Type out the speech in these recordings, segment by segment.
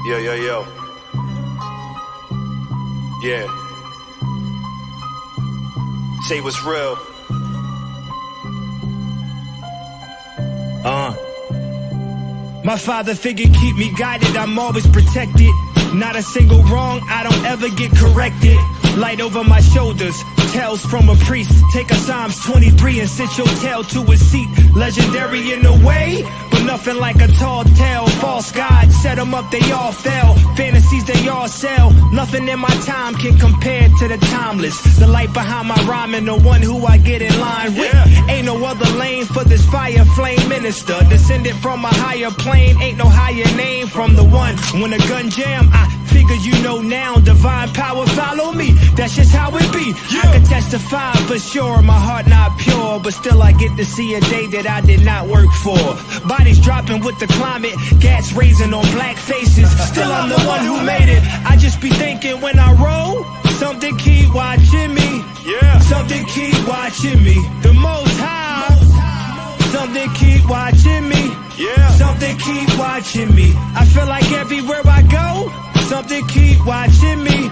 Yo, yo, yo. Yeah. Say what's real. My father figure keep me guided, I'm always protected. Not a single wrong, I don't ever get corrected. Light over my shoulders, tales from a priest. Take a Psalms 23 and sit your tail to a seat. Legendary in a way, but nothing like a tall tale. False gods set them up, they all fell. Fantasies, they all sell. Nothing in my time can compare to the timeless. The light behind my rhyme and the one who I get in line with. Ain't no other lane for this fire flame minister. Descended from a higher plane, ain't no higher name from the one. When a gun jam, I figure you know now. Divine power follow me, that's just how it be. I can testify for sure, my heart not pure, but still I get to see a day that I did not work for. Bodies dropping with the climate, gas raising on black faces. Still I'm the one who made it. I just be thinking when I roll, something keep watching me. Something keep watching me. The Most High, something keep watching me. Something keep watching me. I feel like everywhere I go, something keep watching me.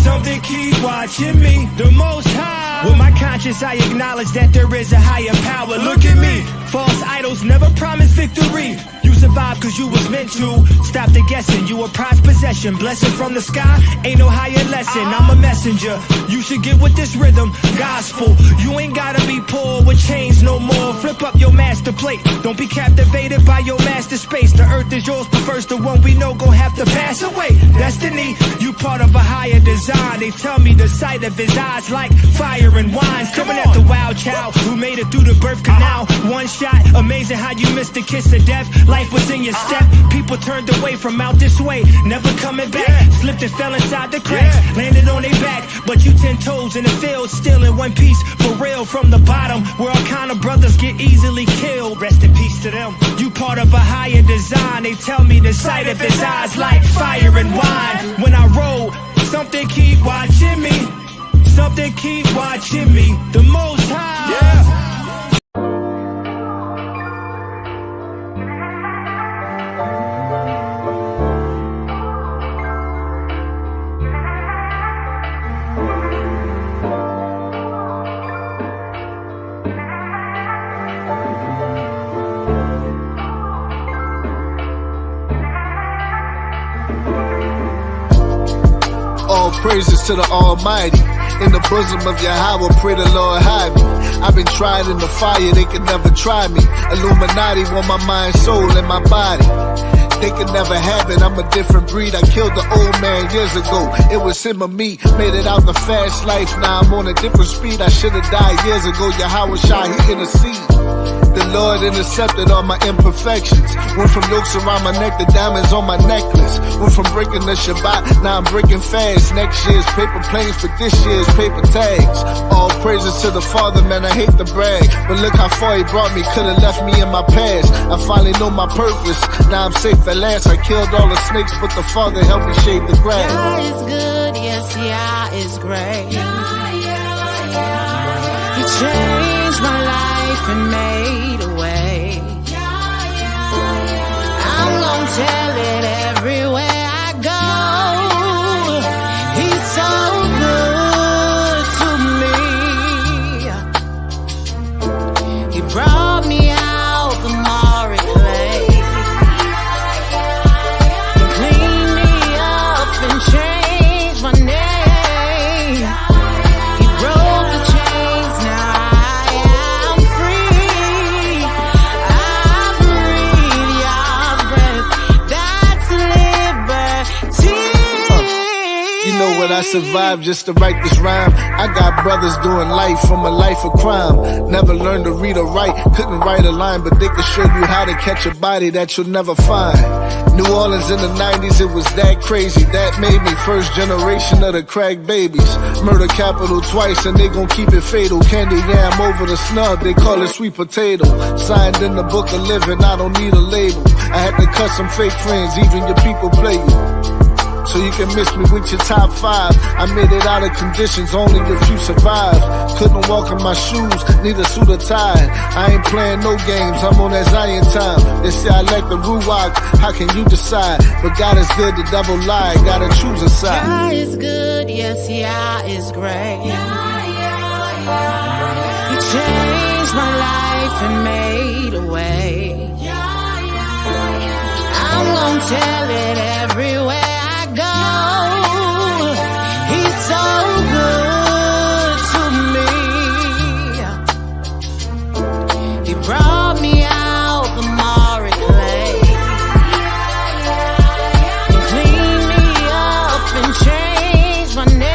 Something keep watching me. The Most High. With my conscience, I acknowledge that there is a higher power. Look at me. False idols never promise victory. You survive cause you was meant to. Stop the guessing, you a prized possession. Blessing from the sky, ain't no higher lesson. I'm a messenger, you should get with this rhythm. Gospel, you ain't gotta be poor with chains no more. Flip up your master plate, don't be captivated by your master space. The earth is yours, but first the one we know gon' have to pass away. Destiny, you part of a higher design. They tell me the sight of his eyes like fire and wine. Coming at the wild child who made it through the birth canal. One shot, amazing how you missed the kiss of death. Life was in your step, people turned away from out this way, never coming back. Slipped and fell inside the cracks, landed on their back, but you 10 toes in the field, still in one piece, for real from the bottom, where all kind of brothers get easily killed. Rest in peace to them. You part of a higher design, they tell me the sight of his eyes like fire and wine. When I roll, something keep watching me. Something keep watching me. The Most High. All praises to the Almighty. In the bosom of Yahweh, pray the Lord hide me. I've been tried in the fire, they can never try me. Illuminati want my mind, soul, and my body. They could never have it, I'm a different breed. I killed the old man years ago. It was him or me, made it out the fast life. Now I'm on a different speed, I should've died years ago. Yahweh Shai, he intercede. The Lord intercepted all my imperfections. Went from yokes around my neck to diamonds on my necklace. Went from breaking the Shabbat, now I'm breaking fast. Next year's paper planes, but this year's paper tags. All praises to the Father, man, I hate to brag, but look how far he brought me, could've left me in my past. I finally know my purpose, now I'm safe at last. I killed all the snakes, but the Father helped me shave the grass. Yah is good, yes, Yah is great. He changed my life and made a way. I'm gonna tell it everywhere I go. He's so good to me. He brought me out the miry clay. He cleaned me up and changed my name. He broke the chains, now I am free. I breathe Yah's breath, that's liberty. You know what, I survived just to write this rhyme. I got brothers doing life from a life of crime. Never learned to read or write, couldn't write a line, but they could show you how to catch a body that you'll never find. New Orleans in the 90s, it was that crazy. That made me first generation of the crack babies. Murder capital twice and they gon' keep it fatal. Candy yam over the snub, they call it sweet potato. Signed in the book of living, I don't need a label. I had to cut some fake friends, even your people play you. so you can miss me with your top 5. I made it out of conditions, only if you survive. Couldn't walk in my shoes, neither suit or tie. I ain't playing no games, I'm on that Zion time. They say I lack the ruach, how can you decide? But God is good, the devil lied, gotta choose a side. God is good, yes, Yah is great. He changed my life and made a way. I'm gonna tell it everywhere I go. He's so good to me. He brought me out the miry clay and cleaned me up and changed my name.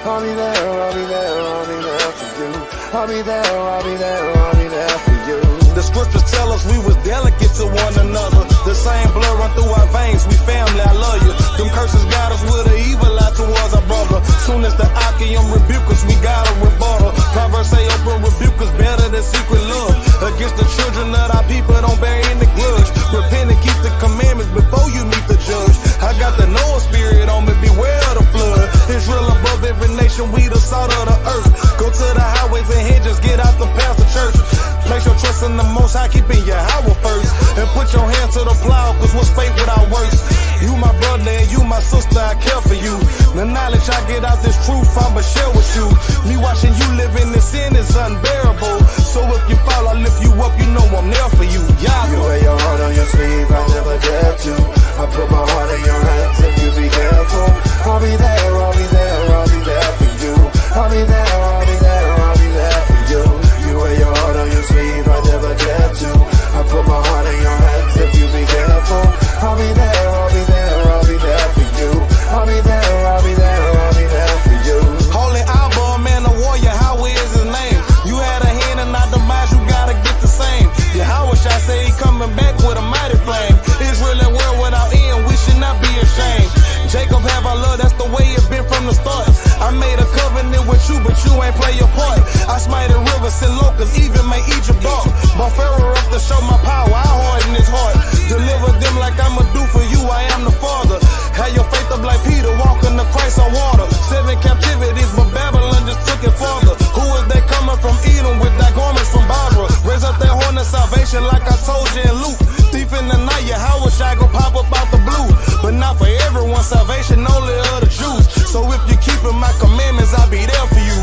I'll be there, I'll be there, I'll be there for you. I'll be there, I'll be there, I'll be there for you. The scriptures tell us we was delicate to one another. The same blood run through our veins, we family, I love you. Them curses got us with an evil eye towards our brother. Soon as the Achaeum rebuke us, we got a rebuttal. Proverbs say open rebuke us better than secret love. Against the children of our people, don't bear any grudge. Repent and keep the commandments before you meet the judge. I got the Noah spirit on me, beware of the flood. Israel above every nation, we the salt of the earth. Go to the highways and hedges, get out the path of church. Place your trust in the Most High, keeping your Yahweh first. And put your hands to the plow, cause what's faith without works? You my brother and you my sister, I care for you. The knowledge I get out this truth, I'ma share with you. Me watching you live in this sin is unbearable. So if you fall, I lift you up, you know I'm there for you. Yahweh. You wear your heart on your sleeve, I never dare to. I put my heart in your hands if you be careful. I'll be there, I'll be there, I'll be there for you. I'll be there, I'll be there, I'll be there for you. You wear your heart on your sleeve, I never dare to. I put my heart in your hands if you be careful. I'll be there, I'll be there, I'll be there for you. I'll be there, I'll be there, I'll be there for you. Holy Abba, man, a warrior, how is his name? You had a hand in our demise, you gotta get the same. Yahweh shall say he coming back with a mighty flame. Israel and world without end, we should not be ashamed. Jacob have our love, that's the way it's been from the start. I made a covenant with you, but you ain't play your part. I smite the rivers, send locusts, even make Egypt dark. But Pharaoh up to show my power, I harden his heart. Deliver them like I'ma do for you, I am the Father. Have your faith up like Peter, walking the Christ on water. 7 captivities, but Babylon just took it farther. Who is that coming from Edom with that garments from Barbara? Raise up that horn of salvation like I told you in Luke. Thief in the night, Yahweh shall go pop up out the blue. But not for everyone, salvation only of the Jews. So if you keeping my commandments, I'll be there for you.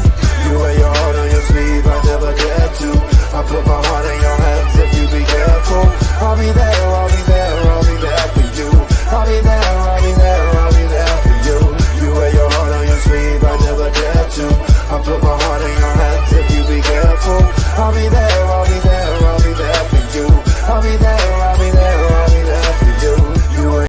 You wear your heart on your sleeve, I never dare to. I put my heart in your hands if you be careful. I'll be there, I'll be there, I'll be there for you. I'll be there, I'll be there, I'll be there for you. You wear your heart on your sleeve, I never dare to. I put my heart in your hands if you be careful. I'll be there, I'll be there, I'll be there for you. I'll be there, I'll be there, I'll be there for you. You wear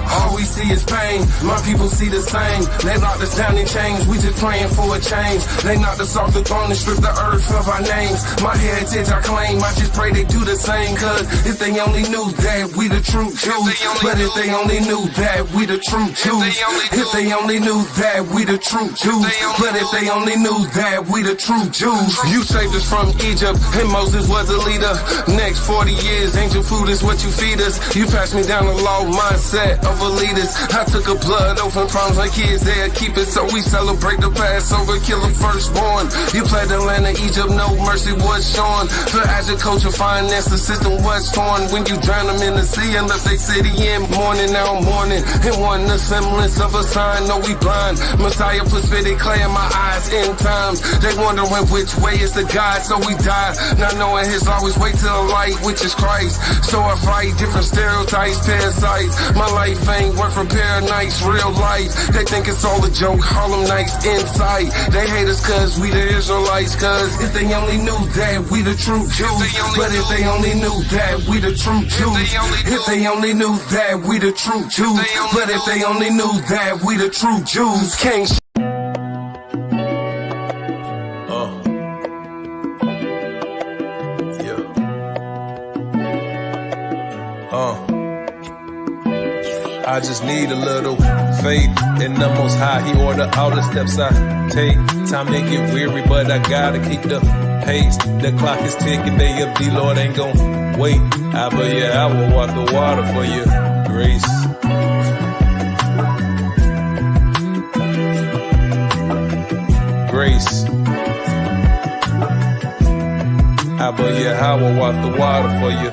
all we see is pain, my people see the same. They locked us down in chains, we just praying for a change. They knocked us off the throne and stripped the earth of our names. My heritage I claim, I just pray they do the same. Cause if they only knew that we the true Jews. But if they only knew that we the true Jews. If they only knew that we the true Jews. But if they only knew that we the true Jews. You saved us from Egypt and Moses was a leader. Next 40 years, angel food is what you feed us. You passed me down the law mindset of leaders. I took a blood oath and promised my kids they'll keep it. So we celebrate the Passover, kill the firstborn. You played the land of Egypt, no mercy was shown. For agriculture, finance, the system was torn. When you drown them in the sea, unless they city in mourning, now I'm mourning. And one the semblance of a sign, no we blind. Messiah put spitted clay in my eyes in times. They wondering which way is the God, so we die. Not knowing his always way to the light, which is Christ. So I fight different stereotypes, parasites. My life ain't work from paradise, real life. They think it's all a joke, Harlem Nights inside. They hate us cause we the Israelites. Cause if they only knew that we the true Jews. But if they only knew that we the true Jews. If they only knew that we the true Jews. But if they only knew that we the true Jews. Can't I just need a little faith in the Most High. He order all the steps I take. Time to get weary, but I gotta keep the pace. The clock is ticking, day of the Lord ain't gon' wait. I will walk the water for your grace. Grace. I will walk the water for you.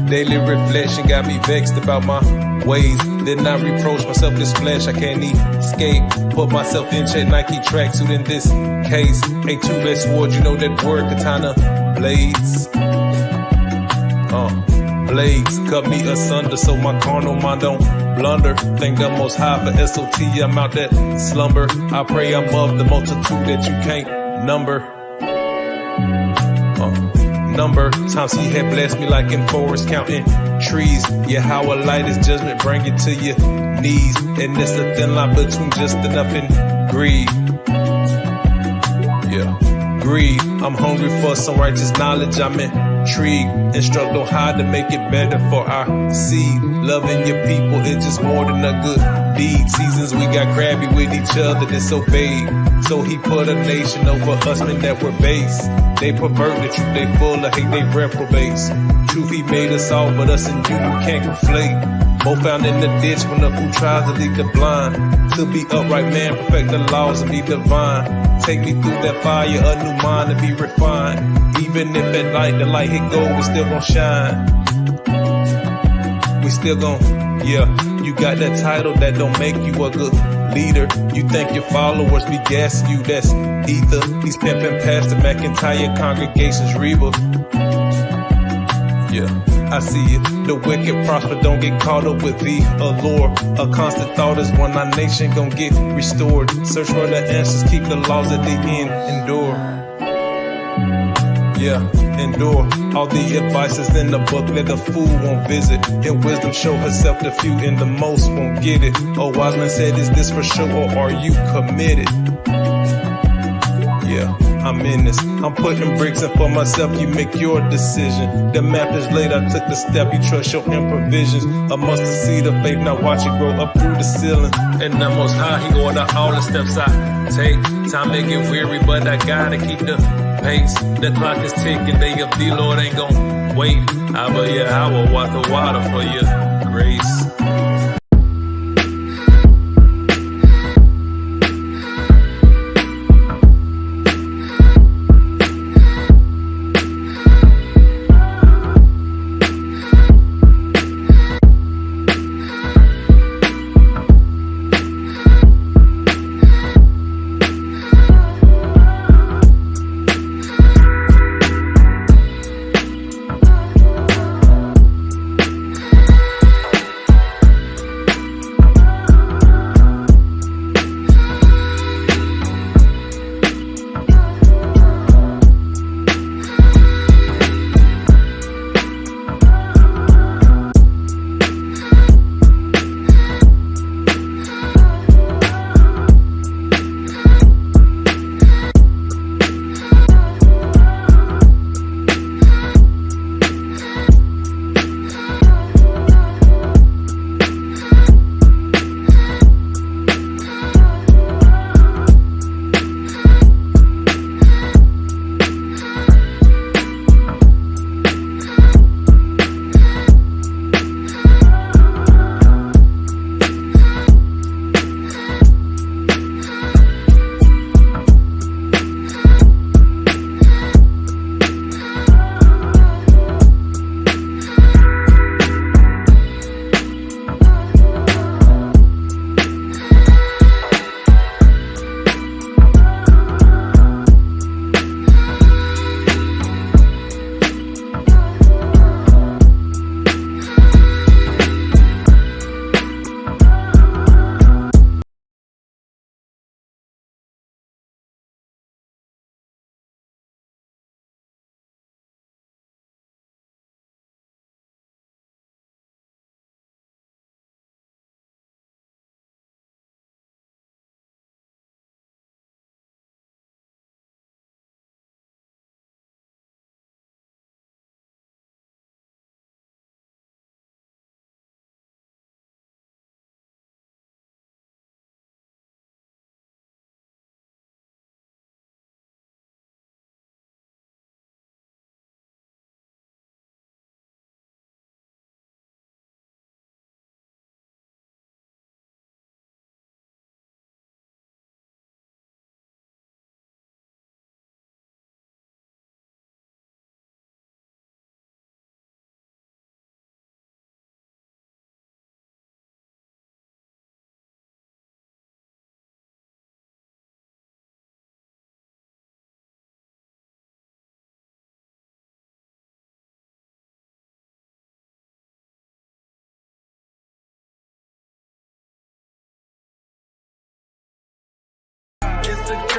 Daily reflection got me vexed about my ways. Did not reproach myself, this flesh I can't escape. Put myself in check, Nike tracksuit in this case. A two-edged sword, you know that word, katana blades. Blades cut me asunder so my carnal mind don't blunder. Thank the Most High for SOT, I'm out that slumber. I pray I'm of the multitude that you can't number. Times he had blessed me like in forests counting trees. Yeah, how a light is judgment, bring it to your knees. And it's a thin line between just enough and greed. Yeah, greed. I'm hungry for some righteous knowledge, I'm intrigued. Instruct on how to make it better for our seed. Loving your people is just more than a good deed. Seasons we got crabby with each other, disobeyed. So he put a nation over us, men that were base. They pervert the truth, they full of hate, they reprobates. Truth he made us all, but us and you can't conflate. Both found in the ditch when the fool tries to lead the blind. To be upright man, perfect the laws and be divine. Take me through that fire, a new mind to be refined. Even if at night the light hit gold, we still gon' shine. We still gon', yeah. You got that title, that don't make you a good leader. You think your followers be gassing you, that's ether. He's pimping past the McIntyre congregation's Reba. Yeah, I see it. The wicked prosper, don't get caught up with the allure. A constant thought is when our nation gon' get restored. Search for the answers, keep the laws at the end, endure. Yeah, endure. All the advice is in the book that the fool won't visit. In wisdom show herself, the few and the most won't get it. A wise man said, is this for sure or are you committed? Yeah, I'm in this. I'm putting bricks in for myself, you make your decision. The map is laid, I took the step, you trust your improvisions. A mustard seed of faith, now watch it grow up through the ceiling. And the Most High, he order all the steps I take. Time to get weary, but I gotta keep the pace. The clock is ticking, day of the Lord ain't gon' wait. I will walk the water for your grace.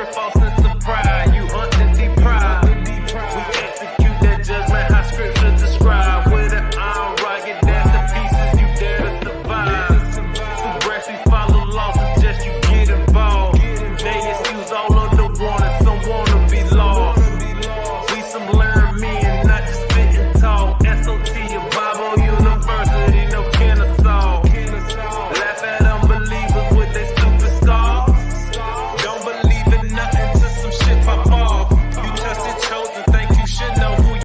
stir false sense of pride. You hunt and deprive. We execute that judgment, how scripture describe. With an iron rod, get down to pieces, you dare to survive. Too brash, we follow laws, suggest you get involved. They excuse all of the warnings, some wanna be lost. We some learned men, not just spitting tall. SOT, a Bible University, no Kennesaw. Laugh at unbelievers with their stupid scars. Don't believe in nothing till some shit pop off. You trusted, chosen, think you should know who you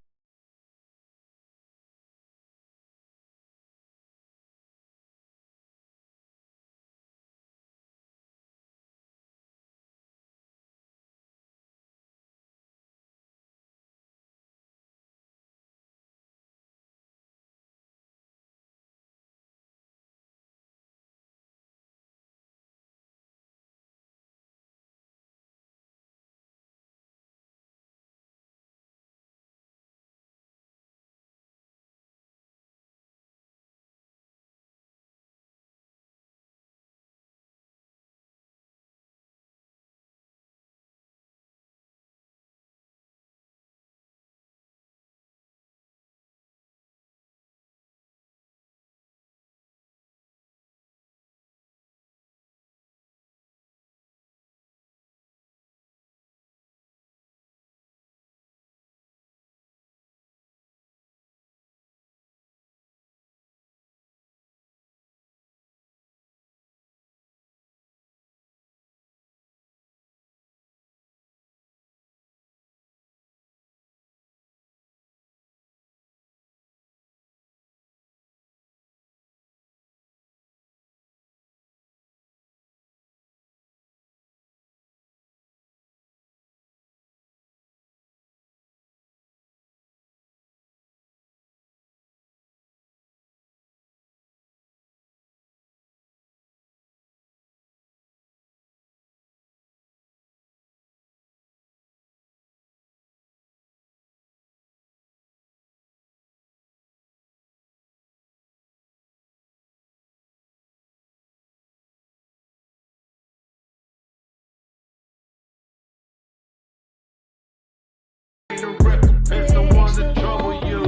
recompense the ones that trouble you.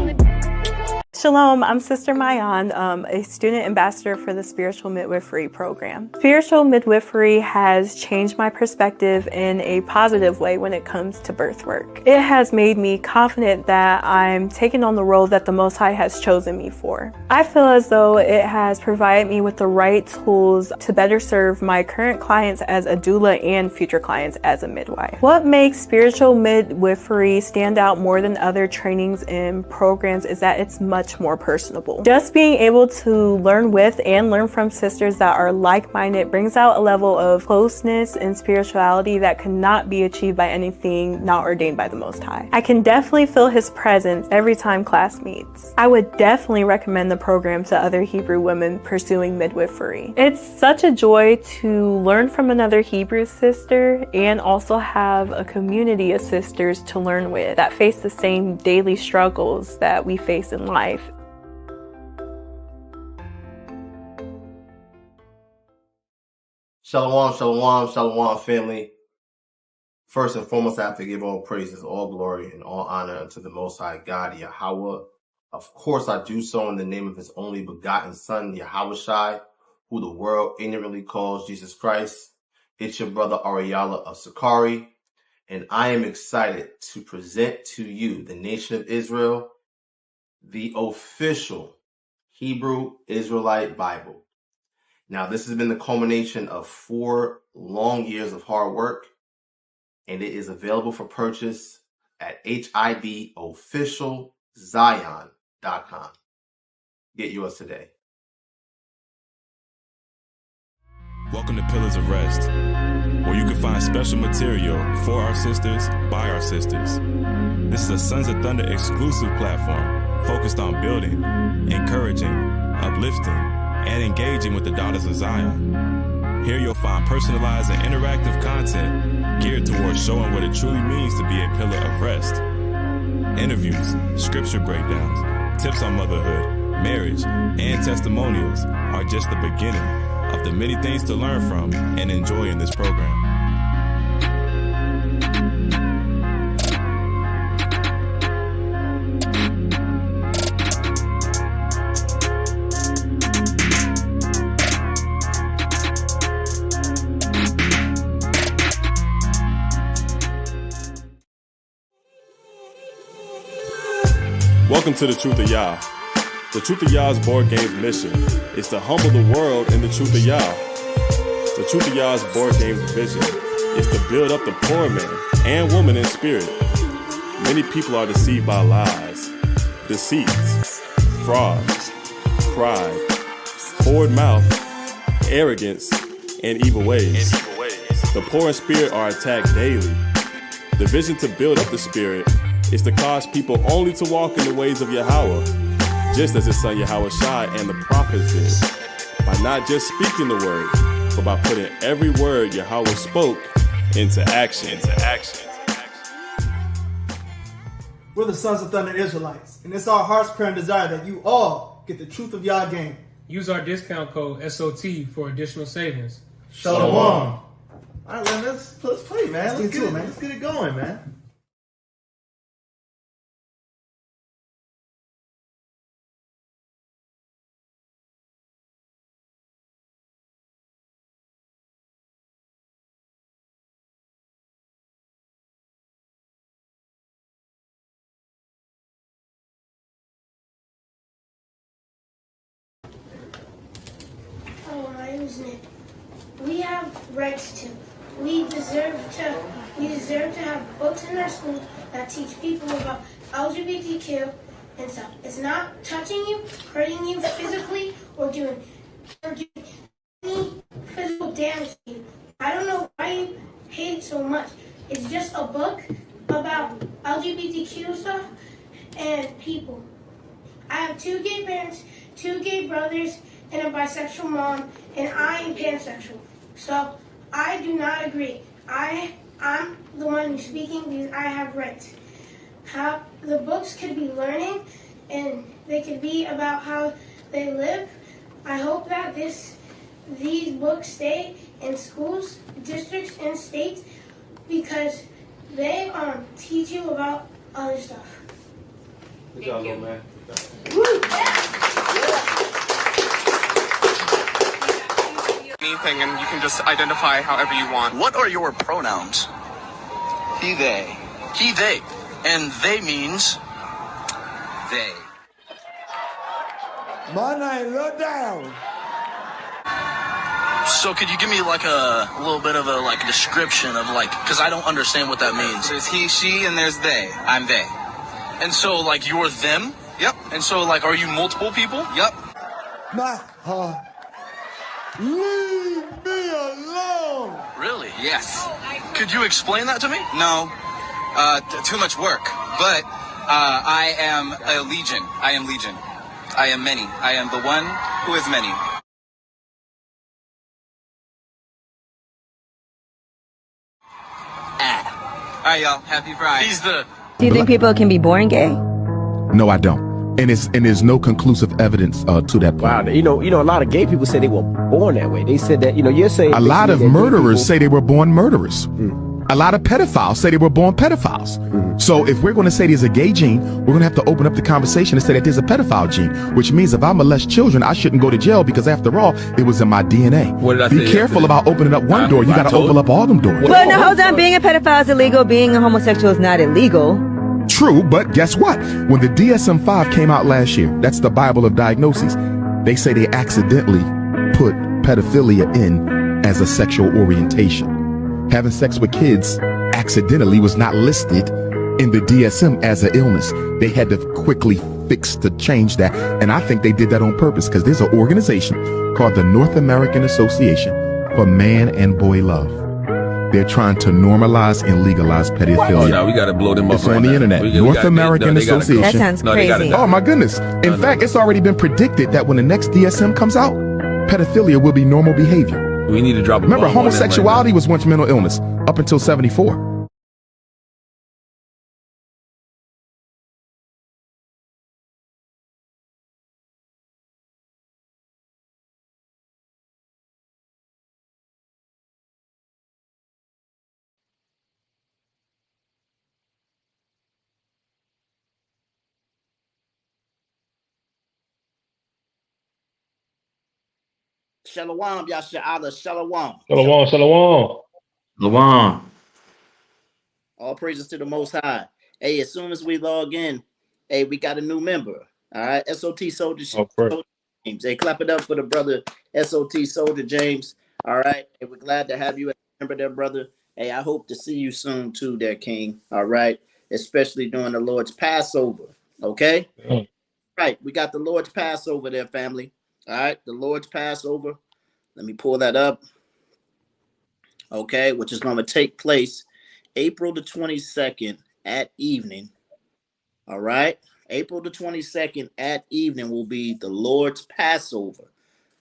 Shalom, I'm Sister Mayan, a student ambassador for the Spiritual Midwifery program. Spiritual midwifery has changed my perspective in a positive way when it comes to birth work. It has made me confident that I'm taking on the role that the Most High has chosen me for. I feel as though it has provided me with the right tools to better serve my current clients as a doula and future clients as a midwife. What makes spiritual midwifery stand out more than other trainings and programs is that it's much more personable. Just being able to learn with and learn from sisters that are like-minded brings out a level of closeness and spirituality that cannot be achieved by anything not ordained by the Most High. I can definitely feel His presence every time class meets. I would definitely recommend the program to other Hebrew women pursuing midwifery. It's such a joy to learn from another Hebrew sister and also have a community of sisters to learn with that face the same daily struggles that we face in life. Shalom, shalom, shalom, family. First and foremost, I have to give all praises, all glory, and all honor unto the Most High God, Yahweh. Of course, I do so in the name of His only begotten Son, Yahushai, who the world ignorantly calls Jesus Christ. It's your brother Ariala of Sakari, and I am excited to present to you, the nation of Israel, the official Hebrew Israelite Bible. Now, this has been the culmination of 4 long years of hard work, and it is available for purchase at HIBofficialzion.com. Get yours today. Welcome to Pillars of Rest, where you can find special material for our sisters, by our sisters. This is a Sons of Thunder exclusive platform focused on building, encouraging, uplifting, and engaging with the daughters of Zion. Here you'll find personalized and interactive content geared towards showing what it truly means to be a pillar of rest. Interviews, scripture breakdowns, tips on motherhood, marriage, and testimonials are just the beginning of the many things to learn from and enjoy in this program. Welcome to the Truth of Yah. The Truth of Yah's board game's mission is to humble the world in the truth of Yah. The Truth of Yah's board game's vision is to build up the poor man and woman in spirit. Many people are deceived by lies, deceit, fraud, pride, forward mouth, arrogance, and evil ways. The poor in spirit are attacked daily. The vision to build up the spirit is to cause people only to walk in the ways of Yahweh, just as his son Yahweh Shai and the prophets did, by not just speaking the word, but by putting every word Yahweh spoke into action. We're the Sons of Thunder Israelites, and it's our heart's prayer and desire that you all get the Truth of Yah game. Use our discount code SOT for additional savings. Shalom. All right, man, let's play, man. Let's get it, man. Let's get it going, man. We have rights to. We deserve to have books in our schools that teach people about LGBTQ and stuff. It's not touching you, hurting you physically, or doing any physical damage to you. I don't know why you hate it so much. It's just a book about LGBTQ stuff and people. I have 2 gay parents, 2 gay brothers, and a bisexual mom, and I am pansexual. So I do not agree. I'm the one who's speaking because I have rights. How the books could be learning, and they could be about how they live. I hope that these books stay in schools, districts, and states because they teach you about other stuff. Good job, little man. Anything, and you can just identify however you want. What are your pronouns? He, they. He, they. And they means they. My name, look down. So could you give me like a little bit of a description of because I don't understand what that means. There's he, she, and there's they. I'm they. And so you're them? Yep. And so are you multiple people? Yep. Leave me alone. Really? Yes. Could you explain that to me? No. Too much work. But I am a legion. I am legion. I am many. I am the one who is many. All right, y'all. Happy Friday. He's the... Do you think people can be born gay? No, I don't. And there's no conclusive evidence to that point. Wow, you know, a lot of gay people say they were born that way. They said that, you're saying... A lot of murderers say they were born murderers. A lot of pedophiles say they were born pedophiles. So if we're going to say there's a gay gene, we're going to have to open up the conversation and say that there's a pedophile gene, which means if I molest children, I shouldn't go to jail because after all, it was in my DNA. What did I Be say careful about opening up one door. You got to open up all them doors. Well, no, hold on. Being a pedophile is illegal. Being a homosexual is not illegal. True, but guess what? When the DSM-5 came out last year, that's the Bible of diagnoses, they say they accidentally put pedophilia in as a sexual orientation. Having sex with kids accidentally was not listed in the DSM as an illness. They had to quickly fix to change that, and I think they did that on purpose because there's an organization called the North American Association for Man and Boy Love. They're trying to normalize and legalize pedophilia. Oh, no, we got to blow them up. It's on the internet. North American Association. That sounds crazy. Oh, my goodness. In fact, it's already been predicted that when the next DSM comes out, pedophilia will be normal behavior. We need to drop. Remember, homosexuality was once mental illness up until 74. Shalom, Yasha'Allah, Shalom. Shalom, shalom. All praises to the Most High. Hey, as soon as we log in, Hey, we got a new member. All right, SOT Soldier, Oh, praise. Soldier James. Hey, clap it up for the brother SOT Soldier James. All right, hey, we're glad to have you as a member there, brother. Hey, I hope to see you soon too, there, King. All right, especially during the Lord's Passover. Okay, right. We got the Lord's Passover there, family. All right, the Lord's Passover. Let me pull that up. Okay, which is going to take place April the 22nd at evening. All right. April the 22nd at evening will be the Lord's Passover.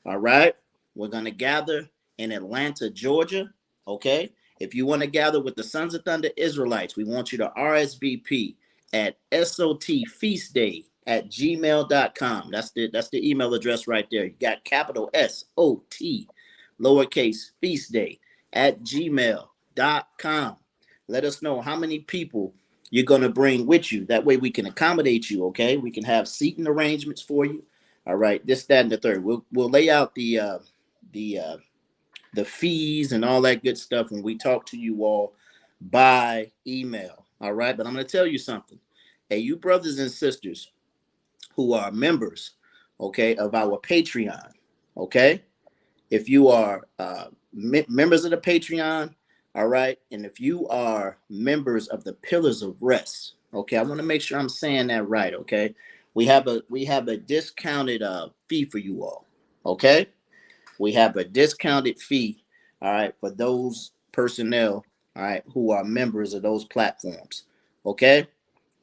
All right. We're going to gather in Atlanta, Georgia. Okay. If you want to gather with the Sons of Thunder Israelites, we want you to RSVP at sotfeastday@gmail.com. That's the email address right there. You got capital SOT, lowercase feastday@gmail.com. Let us know how many people you're going to bring with you. That way we can accommodate you, okay? We can have seating arrangements for you. All right, this, that, and the third. We'll lay out the fees and all that good stuff when we talk to you all by email. All right, but I'm going to tell you something. Hey, you brothers and sisters who are members, okay, of our Patreon, okay? If you are members of the Patreon, all right, and if you are members of the Pillars of Rest, okay, I want to make sure I'm saying that right, okay? We have a discounted fee for you all, okay? We have a discounted fee, all right, for those personnel, all right, who are members of those platforms, okay?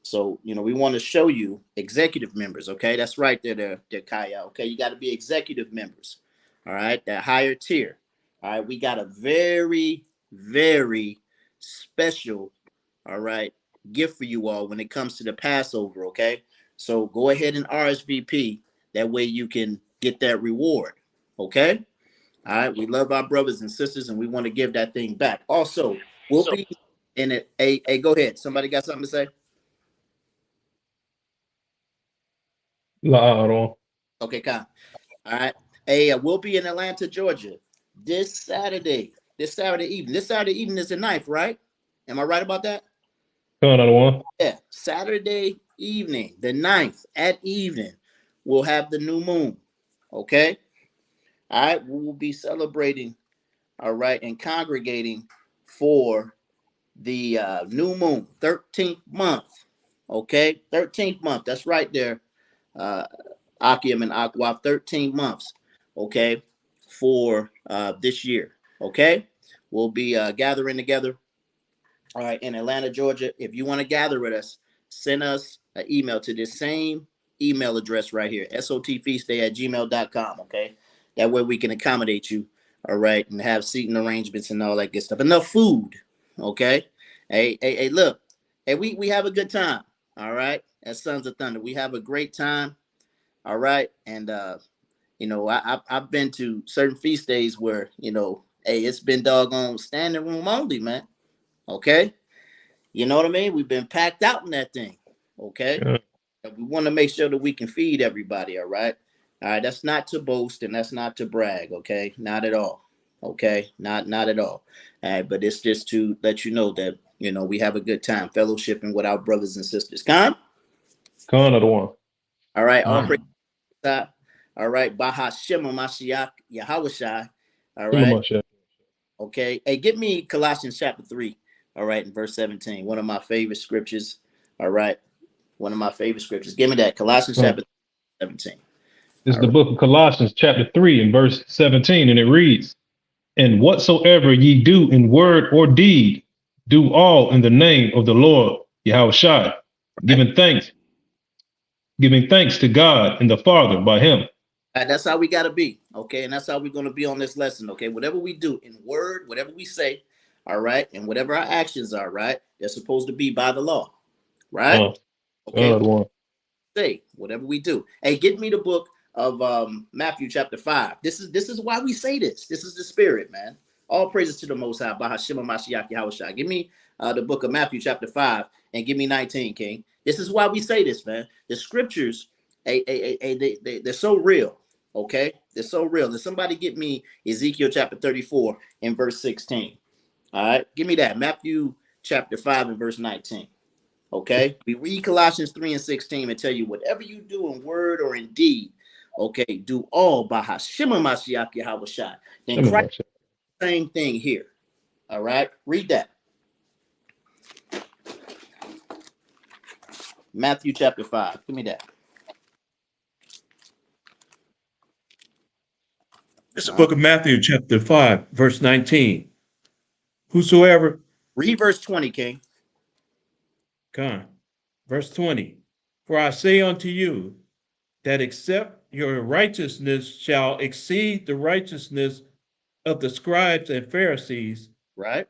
So, we want to show you executive members, okay? That's right there, Kaya, okay? You got to be executive members, all right? That higher tier, all right? We got a very, very special, all right, gift for you all when it comes to the Passover, okay? So go ahead and RSVP. That way you can get that reward, okay? All right, we love our brothers and sisters, and we want to give that thing back. Also, we'll be in it. Hey, go ahead. Somebody got something to say? Okay, Kyle. All right. Hey, we'll be in Atlanta, Georgia this Saturday evening. This Saturday evening is the 9th, right? Am I right about that? Yeah, Saturday evening, the 9th at evening, we'll have the new moon. Okay. All right. We will be celebrating, all right, and congregating for the new moon, 13th month. Okay. 13th month. That's right there. Akim and Aqua, 13 months, okay, for this year, okay? We'll be gathering together, all right, in Atlanta, Georgia. If you want to gather with us, send us an email to this same email address right here, sotfeastday@gmail.com, okay? That way we can accommodate you, all right, and have seating arrangements and all that good stuff. Enough food, okay? Hey, look, hey, we have a good time, all right, as Sons of Thunder. We have a great time. All right. And, I've been to certain feast days where, hey, it's been doggone standing room only, man. Okay. You know what I mean? We've been packed out in that thing. Okay. Yeah. We want to make sure that we can feed everybody. All right. All right. That's not to boast and that's not to brag. Okay. Not at all. Okay. Not at all. All right. But it's just to let you know that, we have a good time fellowshipping with our brothers and sisters. Con Another one. All right. All praise. All right, Baha Shema Mashiach Yahawashai. All right. Okay. Hey, give me Colossians chapter 3. All right, in verse 17. One of my favorite scriptures. All right. One of my favorite scriptures. Give me that. Colossians chapter 17. It's the book of Colossians chapter 3 and verse 17, and it reads, "And whatsoever ye do in word or deed, do all in the name of the Lord Yahushua, giving thanks to God and the Father by him." That's how we got to be, okay? And that's how we're going to be on this lesson, okay? Whatever we do in word, whatever we say, all right, and whatever our actions are, right, they're supposed to be by the law, right? Okay. Say whatever we do. Hey, get me the book of Matthew chapter 5. This is why we say this. This is the spirit, man. All praises to the Most High. Bahashima Mashiach Yahushua. Give me the book of Matthew chapter 5 and give me 19, King. This is why we say this, man. The scriptures, they're so real. Okay, they're so real. And somebody get me Ezekiel chapter 34 and verse 16. All right, give me that. Matthew chapter 5 and verse 19. Okay, we read Colossians 3 and 16 and tell you whatever you do in word or in deed, okay, do all by Hashem Mashiach Yahweh. Then Christ, same thing here. All right, read that. Matthew chapter 5. Give me that. It's the book of Matthew, chapter 5, verse 19. Whosoever. Read verse 20, King. Come. Verse 20. For I say unto you that except your righteousness shall exceed the righteousness of the scribes and Pharisees, right,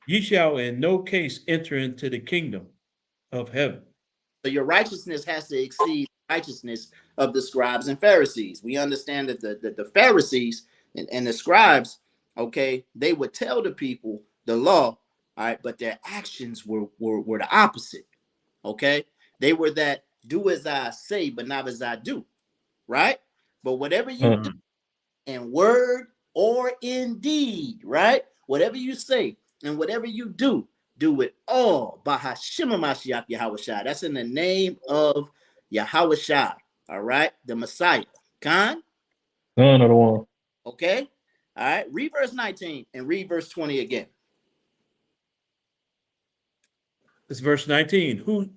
ye shall in no case enter into the kingdom of heaven. So your righteousness has to exceed the righteousness of the scribes and Pharisees. We understand that the Pharisees and the scribes, okay, they would tell the people the law, all right, but their actions were the opposite. Okay, they were that do as I say, but not as I do, right? But whatever you do in word or in deed, right? Whatever you say and whatever you do it all by Hashem Mashiach Yahweh Shai. That's in the name of Yahweh Shai, all right? The Messiah. Khan? None of the one. Okay? All right, read verse 19 and read verse 20 again. It's verse 19.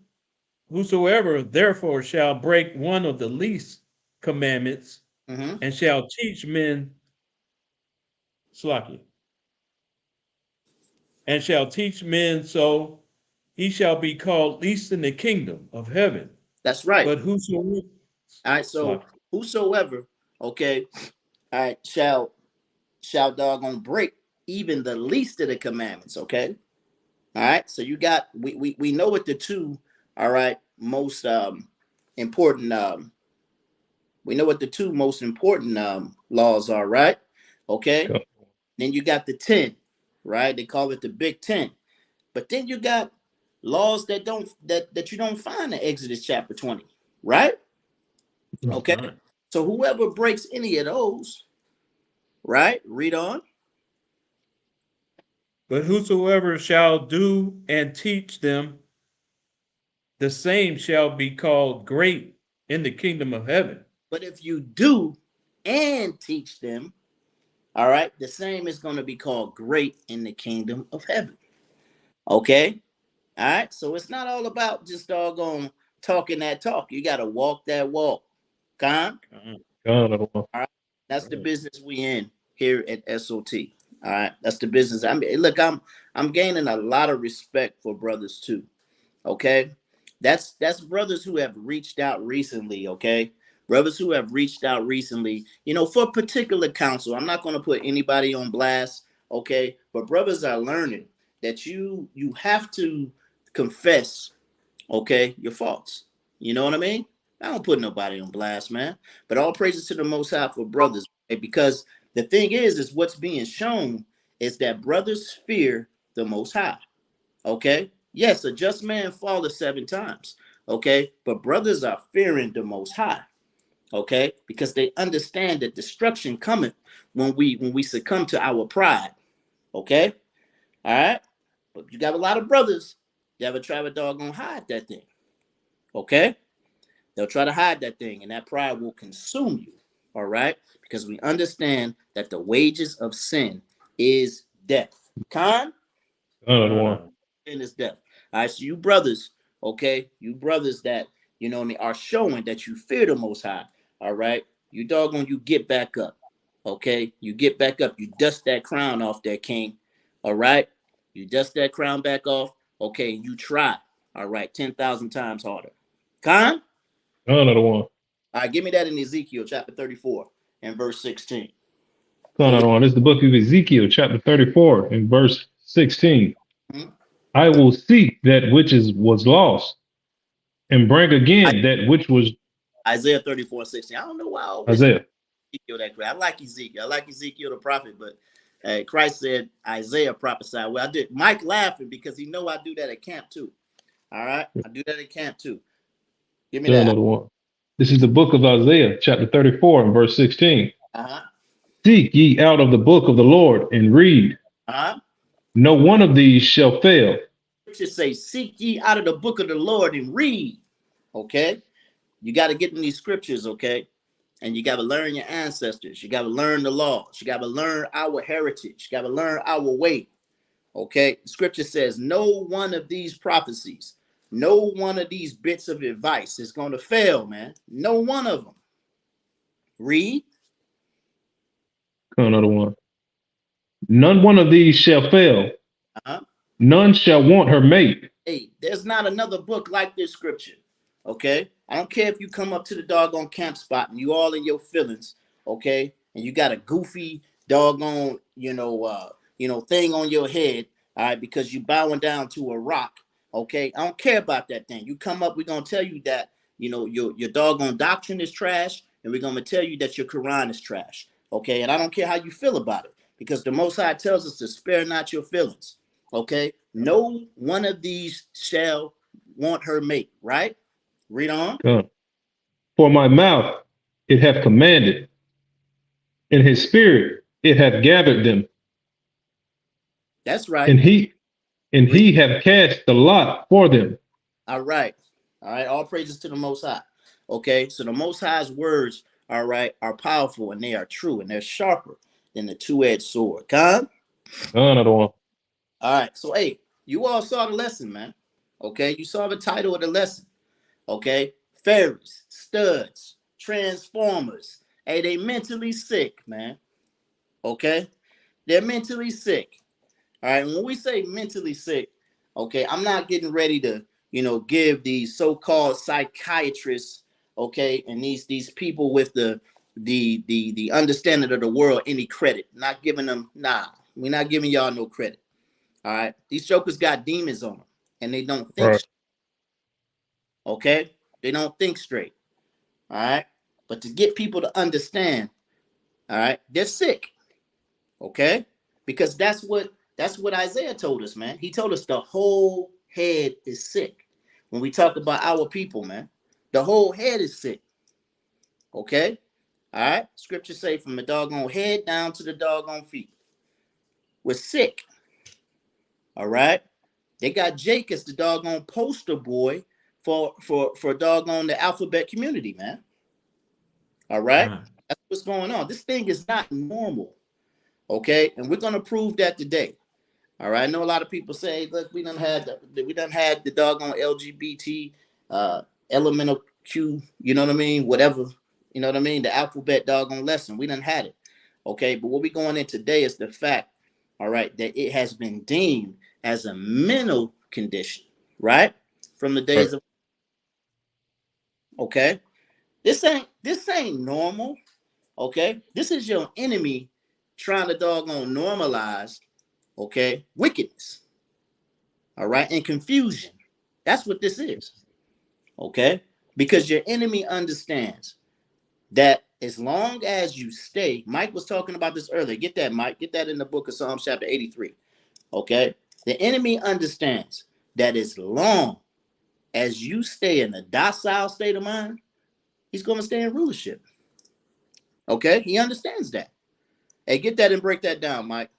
Whosoever therefore shall break one of the least commandments and shall teach men, and shall teach men so, he shall be called least in the kingdom of heaven. That's right. But whosoever. All right, so whosoever, okay, all right, shall doggone break even the least of the commandments, okay? All right, so you got, we know what the two, all right, most important, we know what the two most important laws are, right? Okay, cool. Then you got the 10, right? They call it the Big 10. But then you got laws that you don't find in Exodus chapter 20, right? Okay, so whoever breaks any of those, right? Read on. But whosoever shall do and teach them, the same shall be called great in the kingdom of heaven. But if you do and teach them, all right, the same is going to be called great in the kingdom of heaven. Okay, all right, so it's not all about just doggone talking that talk. You got to walk that walk. All right, that's the business we in here at SOT. All right, that's the business. I mean, look, I'm gaining a lot of respect for brothers too. Okay, that's brothers who have reached out recently. Okay, brothers who have reached out recently, you know, for particular counsel. I'm not going to put anybody on blast. Okay, but brothers are learning that you have to confess, okay, your faults. You know what I mean? I don't put nobody on blast, man. But all praises to the Most High for brothers, okay? Because the thing is what's being shown is that brothers fear the Most High. Okay? Yes, a just man falleth 7 times. Okay? But brothers are fearing the Most High. Okay? Because they understand that destruction cometh when we succumb to our pride. Okay? All right? But you got a lot of brothers that ever try to doggone hide that thing. Okay? They'll try to hide that thing, and that pride will consume you. All right? Because we understand that the wages of sin is death. Sin is death. All right, so you brothers, okay, you brothers that, you know, are showing that you fear the Most High. All right, you doggone, you get back up. Okay, you get back up. You dust that crown off there, King. All right, you dust that crown back off. Okay, you try. All right, 10,000 times harder. Con? Another one. All right, give me that in Ezekiel chapter 34 and verse 16. Another one. This is the book of Ezekiel, chapter 34 and verse 16. I will seek that which was lost and bring again that which was. Isaiah 34 and 16. I don't know why I always Isaiah. Ezekiel that I like Ezekiel. I like Ezekiel the prophet, but Christ said Isaiah prophesied. Well, I did. Mike laughing because he know I do that at camp too. All right, I do that at camp too. Give me that. Another one. This is the book of Isaiah, chapter 34 and verse 16. Seek ye out of the book of the Lord and read. No one of these shall fail. scriptures say, seek ye out of the book of the Lord and read. Okay? You got to get in these scriptures, okay? And you got to learn your ancestors. You got to learn the laws. You got to learn our heritage. You got to learn our way. Okay? Scripture says no one of these prophecies, no one of these bits of advice is going to fail, man. No one of them. Read. Another one. None one of these shall fail. Uh-huh. None shall want her mate. Hey, there's not another book like this scripture. Okay? I don't care if you come up to the doggone camp spot and you all in your feelings, okay? And you got a goofy doggone, thing on your head, all right, because you bowing down to a rock, okay? I don't care about that thing. You come up, we're gonna tell you that, your doggone doctrine is trash, and we're gonna tell you that your Quran is trash, okay? And I don't care how you feel about it, because the Most High tells us to spare not your feelings, okay? No one of these shall want her mate, right? Read on. For my mouth it hath commanded, and his spirit it hath gathered them. That's right. And he hath cast the lot for them. All right. All right. All praises to the Most High. Okay. So the Most High's words, all right, are powerful and they are true and they're sharper than the two-edged sword. Con? Another one. All right. So, hey, you all saw the lesson, man. Okay. You saw the title of the lesson. Okay. Fairies, studs, transformers. Hey, they mentally sick, man. Okay. They're mentally sick. All right. When we say mentally sick, okay, I'm not getting ready to, give these so-called psychiatrists, okay, and these people with the understanding of the world any credit. Not giving them, we're not giving y'all no credit. All right. These jokers got demons on them and they don't think straight. Okay. They don't think straight. All right. But to get people to understand, all right, they're sick. Okay. Because that's what Isaiah told us, man. He told us the whole head is sick. When we talk about our people, man, the whole head is sick. Okay? All right? Scripture say from the doggone head down to the doggone feet. We're sick. All right? They got Jake as the doggone poster boy for doggone the alphabet community, man. All right? That's what's going on. This thing is not normal. Okay? And we're going to prove that today. All right. I know a lot of people say, look, we done had the doggone LGBT elemental Q, you know what I mean? Whatever, you know what I mean? The alphabet doggone lesson. We done had it. Okay. But what we going in today is the fact, all right, that it has been deemed as a mental condition, right? From the days of okay. This ain't normal. Okay. This is your enemy trying to doggone normalize, okay, wickedness, all right, and confusion. That's what this is, okay, because your enemy understands that as long as you stay, Mike was talking about this earlier. Get that, Mike. Get that in the book of Psalms chapter 83, okay? The enemy understands that as long as you stay in a docile state of mind, he's going to stay in rulership, okay? He understands that. Hey, get that and break that down, Mike.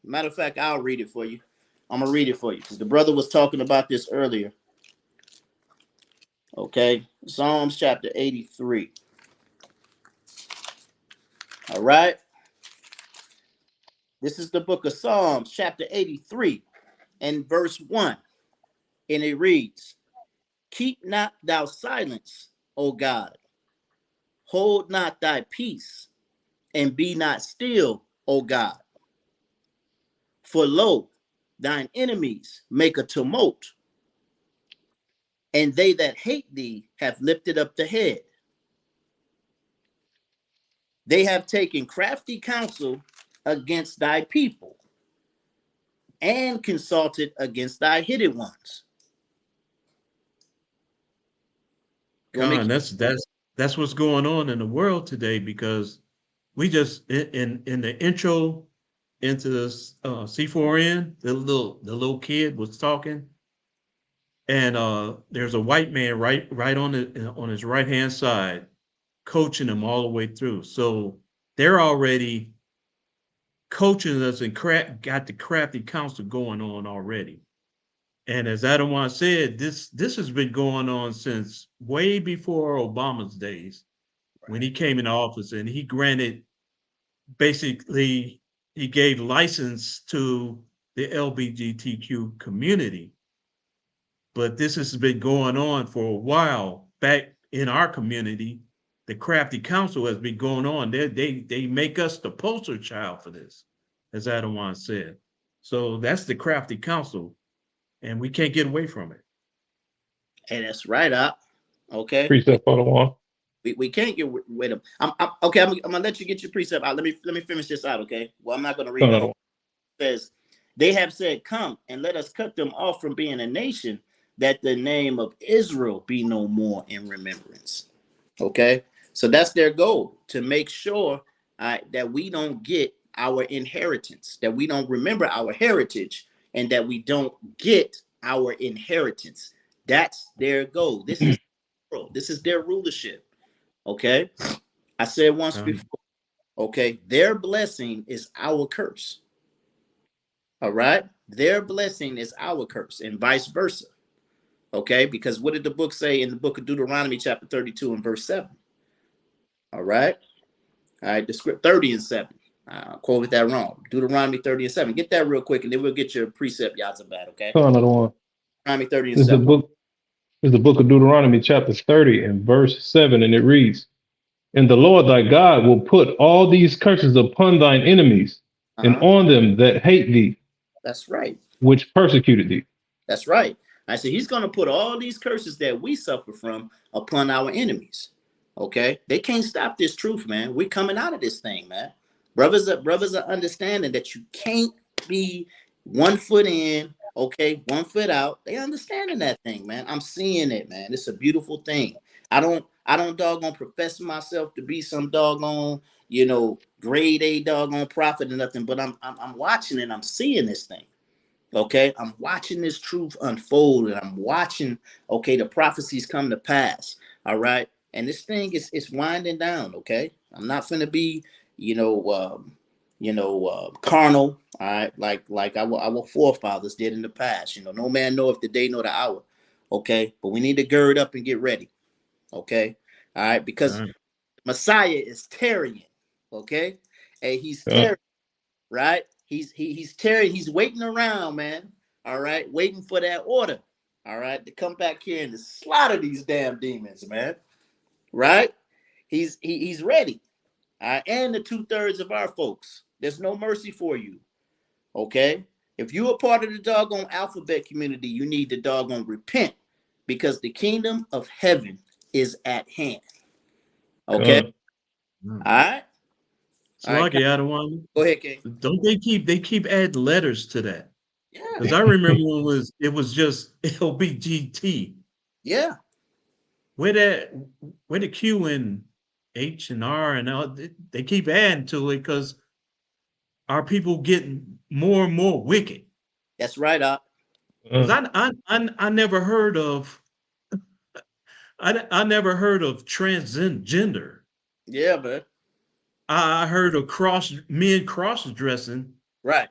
Matter of fact, I'll read it for you. I'm going to read it for you because the brother was talking about this earlier. Okay. Psalms chapter 83. All right. This is the book of Psalms chapter 83 and verse 1. And it reads, keep not thou silence, O God. Hold not thy peace and be not still, O God. For lo, thine enemies make a tumult, and they that hate thee have lifted up the head. They have taken crafty counsel against thy people and consulted against thy hidden ones. God, that's what's going on in the world today, because we just in the intro into this C4N, the little kid was talking, and there's a white man right on his right hand side, coaching him all the way through. So they're already coaching us and got the crafty counsel going on already. And as Adawan said, this has been going on since way before Obama's days, when he came into office, and he granted, basically, he gave license to the LGBTQ community. But this has been going on for a while. Back in our community, the Crafty Council has been going on. They make us the poster child for this, as Adawan said. So that's the Crafty Council, and we can't get away from it. Hey, that's right, up. Okay. Precept for the one. We can't get rid of. I'm gonna let you get your precept out. Let me finish this out. Okay. Well, I'm not gonna read it. It says, they have said, "Come and let us cut them off from being a nation, that the name of Israel be no more in remembrance." Okay. So that's their goal, to make sure that we don't get our inheritance, that we don't remember our heritage, and that we don't get our inheritance. That's their goal. This is their rulership. Okay. I said once before, okay, their blessing is our curse. All right. Their blessing is our curse, and vice versa. Okay. Because what did the book say in the book of Deuteronomy, chapter 32 and verse 7? All right. All right. The script 30 and 7. I quoted that wrong. Deuteronomy 30 and 7. Get that real quick, and then we'll get your precept, Yazabad. Okay. Another one. Deuteronomy 30 and This is 7. the book of Deuteronomy, chapter 30 and verse 7, and it reads, "And the Lord thy God will put all these curses upon thine enemies, and on them that hate thee." That's right. "Which persecuted thee." That's right. I said he's going to put all these curses that we suffer from upon our enemies. Okay. They can't stop this truth, man. We're coming out of this thing, man. Brothers are understanding that you can't be 1 foot in, okay, 1 foot out. They understanding that thing, man. I'm seeing it, man. It's a beautiful thing. I don't doggone profess myself to be some doggone, grade A doggone prophet or nothing, but I'm watching and I'm seeing this thing. Okay, I'm watching this truth unfold, and I'm watching, okay, the prophecies come to pass. All right, and this thing is winding down. Okay, I'm not gonna be, carnal. All right, like our forefathers did in the past. No man knoweth the day nor the hour. Okay, but we need to gird up and get ready. Okay, all right, because Messiah is tarrying. Okay, and he's tarrying, right? He's tarrying. He's waiting around, man. All right, waiting for that order. All right, to come back here and to slaughter these damn demons, man. Right? He's ready. And the 2/3 of our folks. There's no mercy for you. Okay? If you are part of the doggone alphabet community, you need to doggone repent, because the kingdom of heaven is at hand. Okay? All right? Sluggy, I don't want. Go ahead, King. Don't they keep adding letters to that? Yeah. Because I remember when it was just LBGT. Yeah. Where the Q and H and R and all, they keep adding to it because our people getting more and more wicked. That's right, up. Because I never heard of I never heard of transgender. Yeah, but I heard of men cross dressing. Right.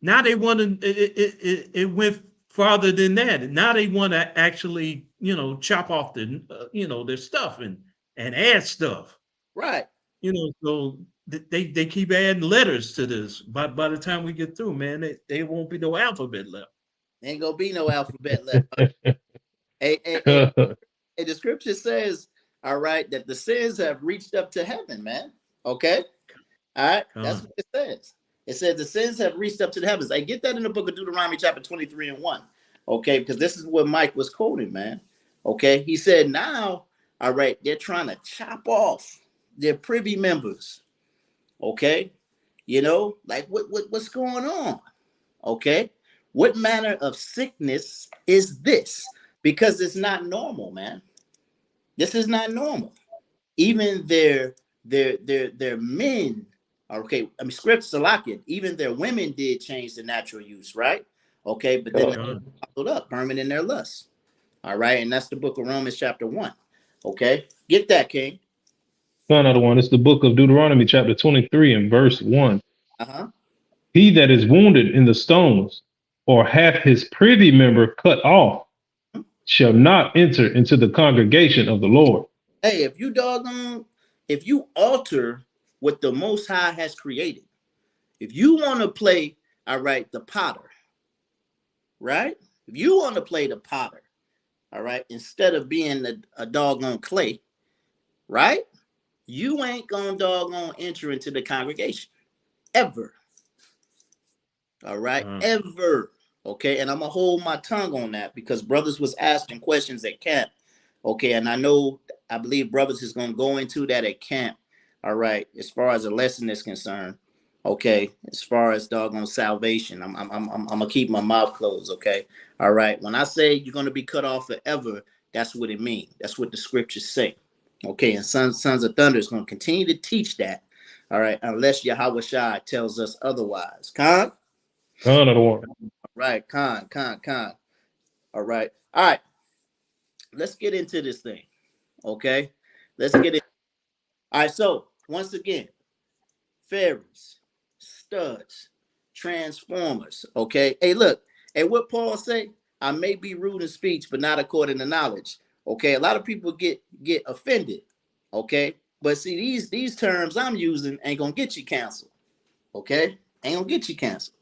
Now they want to. It went farther than that. Now they want to actually, chop off their stuff and add stuff. Right. So they keep adding letters to this. By the time we get through, man, they won't be no alphabet left. Ain't gonna be no alphabet left. Hey, the scripture says, all right, that the sins have reached up to heaven, man. Okay. All right. That's what it says. It says the sins have reached up to the heavens. I get that in the book of Deuteronomy, chapter 23 and 1. Okay, because this is what Mike was quoting, man. Okay. He said, now, all right, they're trying to chop off their privy members. Okay. Like what's going on? Okay. What manner of sickness is this? Because it's not normal, man. This is not normal. Even their men, okay, scripture like it. Even their women did change the natural use, right? Okay, but then they followed up, burning in their lust. All right, and that's the book of Romans, chapter 1. Okay, get that, King. Another one. It's the book of Deuteronomy, chapter 23 and verse 1. Uh-huh. "He that is wounded in the stones or hath his privy member cut off shall not enter into the congregation of the Lord. Hey, if you alter what the Most High has created, if you want to play, all right, the potter, right? If you want to play the potter, all right, instead of being a doggone clay, right? You ain't gonna doggone enter into the congregation ever. All right, ever. Okay, and I'm gonna hold my tongue on that because brothers was asking questions at camp. Okay, and I believe brothers is gonna go into that at camp. All right, as far as the lesson is concerned. Okay, as far as doggone salvation, I'm gonna keep my mouth closed. Okay, all right. When I say you're gonna be cut off forever, that's what it means. That's what the scriptures say. Okay, and Sons of Thunder is gonna continue to teach that. All right, unless Yahweh Shai tells us otherwise. Khan? Khan of the one. Right, Khan. All right. All right. Let's get into this thing. Okay. Let's get it. All right. So once again, fairies, studs, transformers. Okay. Hey, look. Hey, what Paul say? I may be rude in speech, but not according to knowledge. Okay. A lot of people get offended. Okay. But see, these terms I'm using ain't gonna get you canceled. Okay. Ain't gonna get you canceled.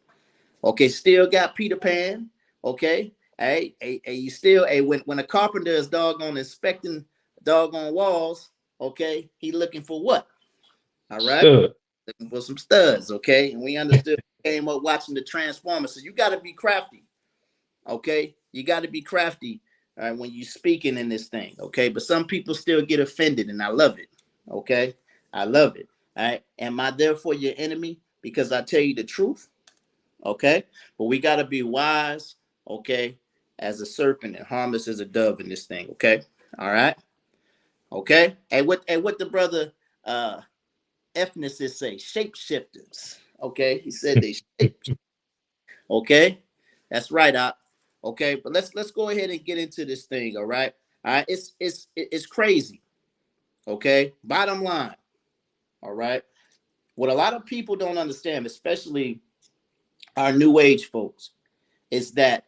Okay, still got Peter Pan. Okay, hey, you still, when a carpenter is doggone inspecting doggone walls, okay, he looking for what? All right, looking for some studs. Okay, and we understood came up watching the Transformers. So you got to be crafty. Okay, you got to be crafty when you speaking in this thing. Okay, but some people still get offended, and I love it. Okay, I love it. All right, am I therefore your enemy because I tell you the truth? Okay, but we got to be wise, okay, as a serpent and harmless as a dove in this thing. Okay, all right, okay. And what the brother ethnicist say? Shapeshifters. Okay, he said they shape. Okay, that's right. Okay, but let's go ahead and get into this thing. All right, it's crazy. Okay, bottom line. All right, what a lot of people don't understand, especially our new age folks, is that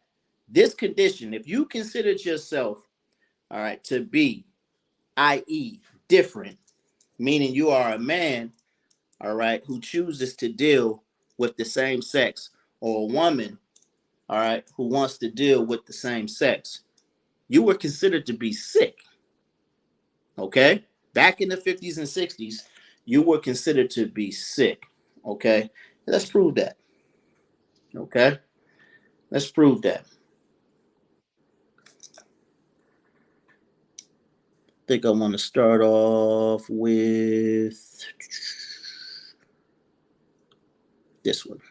this condition, if you considered yourself, all right, to be, i.e., different, meaning you are a man, all right, who chooses to deal with the same sex, or a woman, all right, who wants to deal with the same sex, you were considered to be sick. Okay, back in the 50s and 60s, you were considered to be sick. Okay, let's prove that. Okay, let's prove that. I think I want to start off with this one.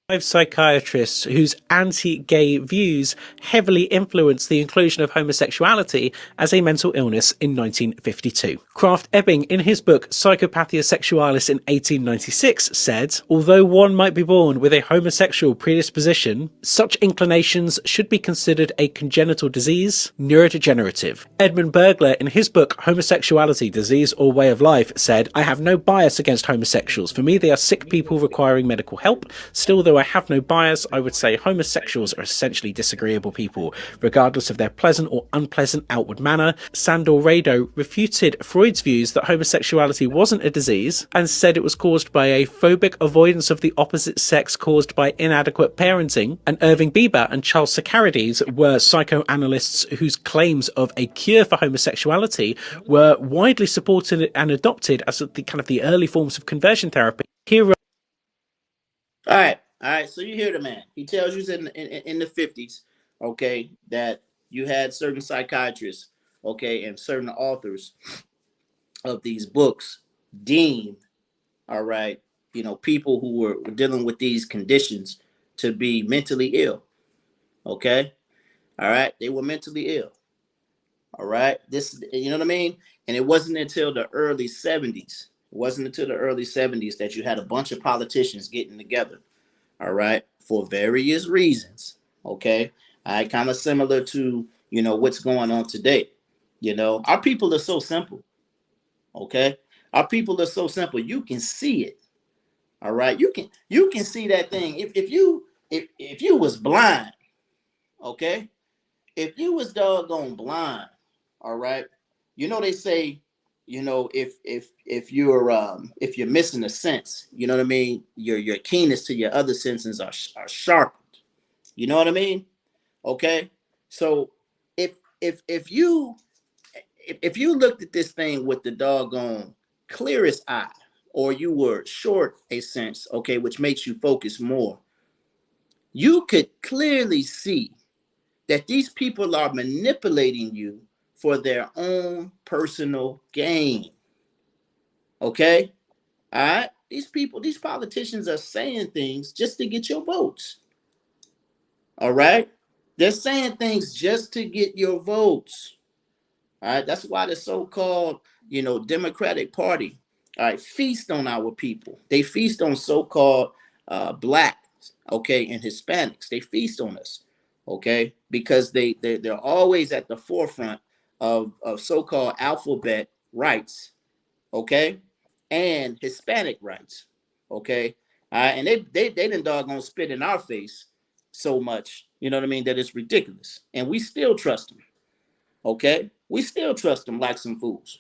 Psychiatrists whose anti-gay views heavily influenced the inclusion of homosexuality as a mental illness in 1952. Kraft Ebing, in his book Psychopathia Sexualis in 1896, said, although one might be born with a homosexual predisposition, such inclinations should be considered a congenital disease, neurodegenerative. Edmund Bergler, in his book Homosexuality, Disease or Way of Life, said, I have no bias against homosexuals. For me, they are sick people requiring medical help. Still, though I have no bias, I would say homosexuals are essentially disagreeable people, regardless of their pleasant or unpleasant outward manner. Sandor Rado refuted Freud's views that homosexuality wasn't a disease and said it was caused by a phobic avoidance of the opposite sex caused by inadequate parenting. And Irving Bieber and Charles Socarides were psychoanalysts whose claims of a cure for homosexuality were widely supported and adopted as the early forms of conversion therapy. Here. All right. So you hear the man. He tells you in the 50s, okay, that you had certain psychiatrists, okay, and certain authors of these books deemed, all right, people who were dealing with these conditions to be mentally ill. Okay. All right. They were mentally ill. All right. This, you know what I mean? And it wasn't until the early 70s. It wasn't until the early 70s that you had a bunch of politicians getting together. All right, for various reasons. Okay, kind of similar to what's going on today. Our people are so simple. Okay, our people are so simple. You can see it. All right, you can see that thing. If you was blind, okay, if you was doggone blind, all right, you know they say, you know, if you're missing a sense, you know what I mean, your keenness to your other senses are sharpened. You know what I mean? Okay, so if if if you if you looked at this thing with the doggone clearest eye, or you were short a sense, okay, which makes you focus more, you could clearly see that these people are manipulating you for their own personal gain. Okay? All right? These politicians are saying things just to get your votes. All right? They're saying things just to get your votes. All right, that's why the so-called, Democratic Party, all right, feast on our people. They feast on so-called blacks, okay, and Hispanics. They feast on us, okay, because they're always at the forefront of so-called alphabet rights, okay, and Hispanic rights, okay, and they didn't doggone spit in our face so much, you know what I mean, that it's ridiculous, and we still trust them. Okay, we still trust them like some fools.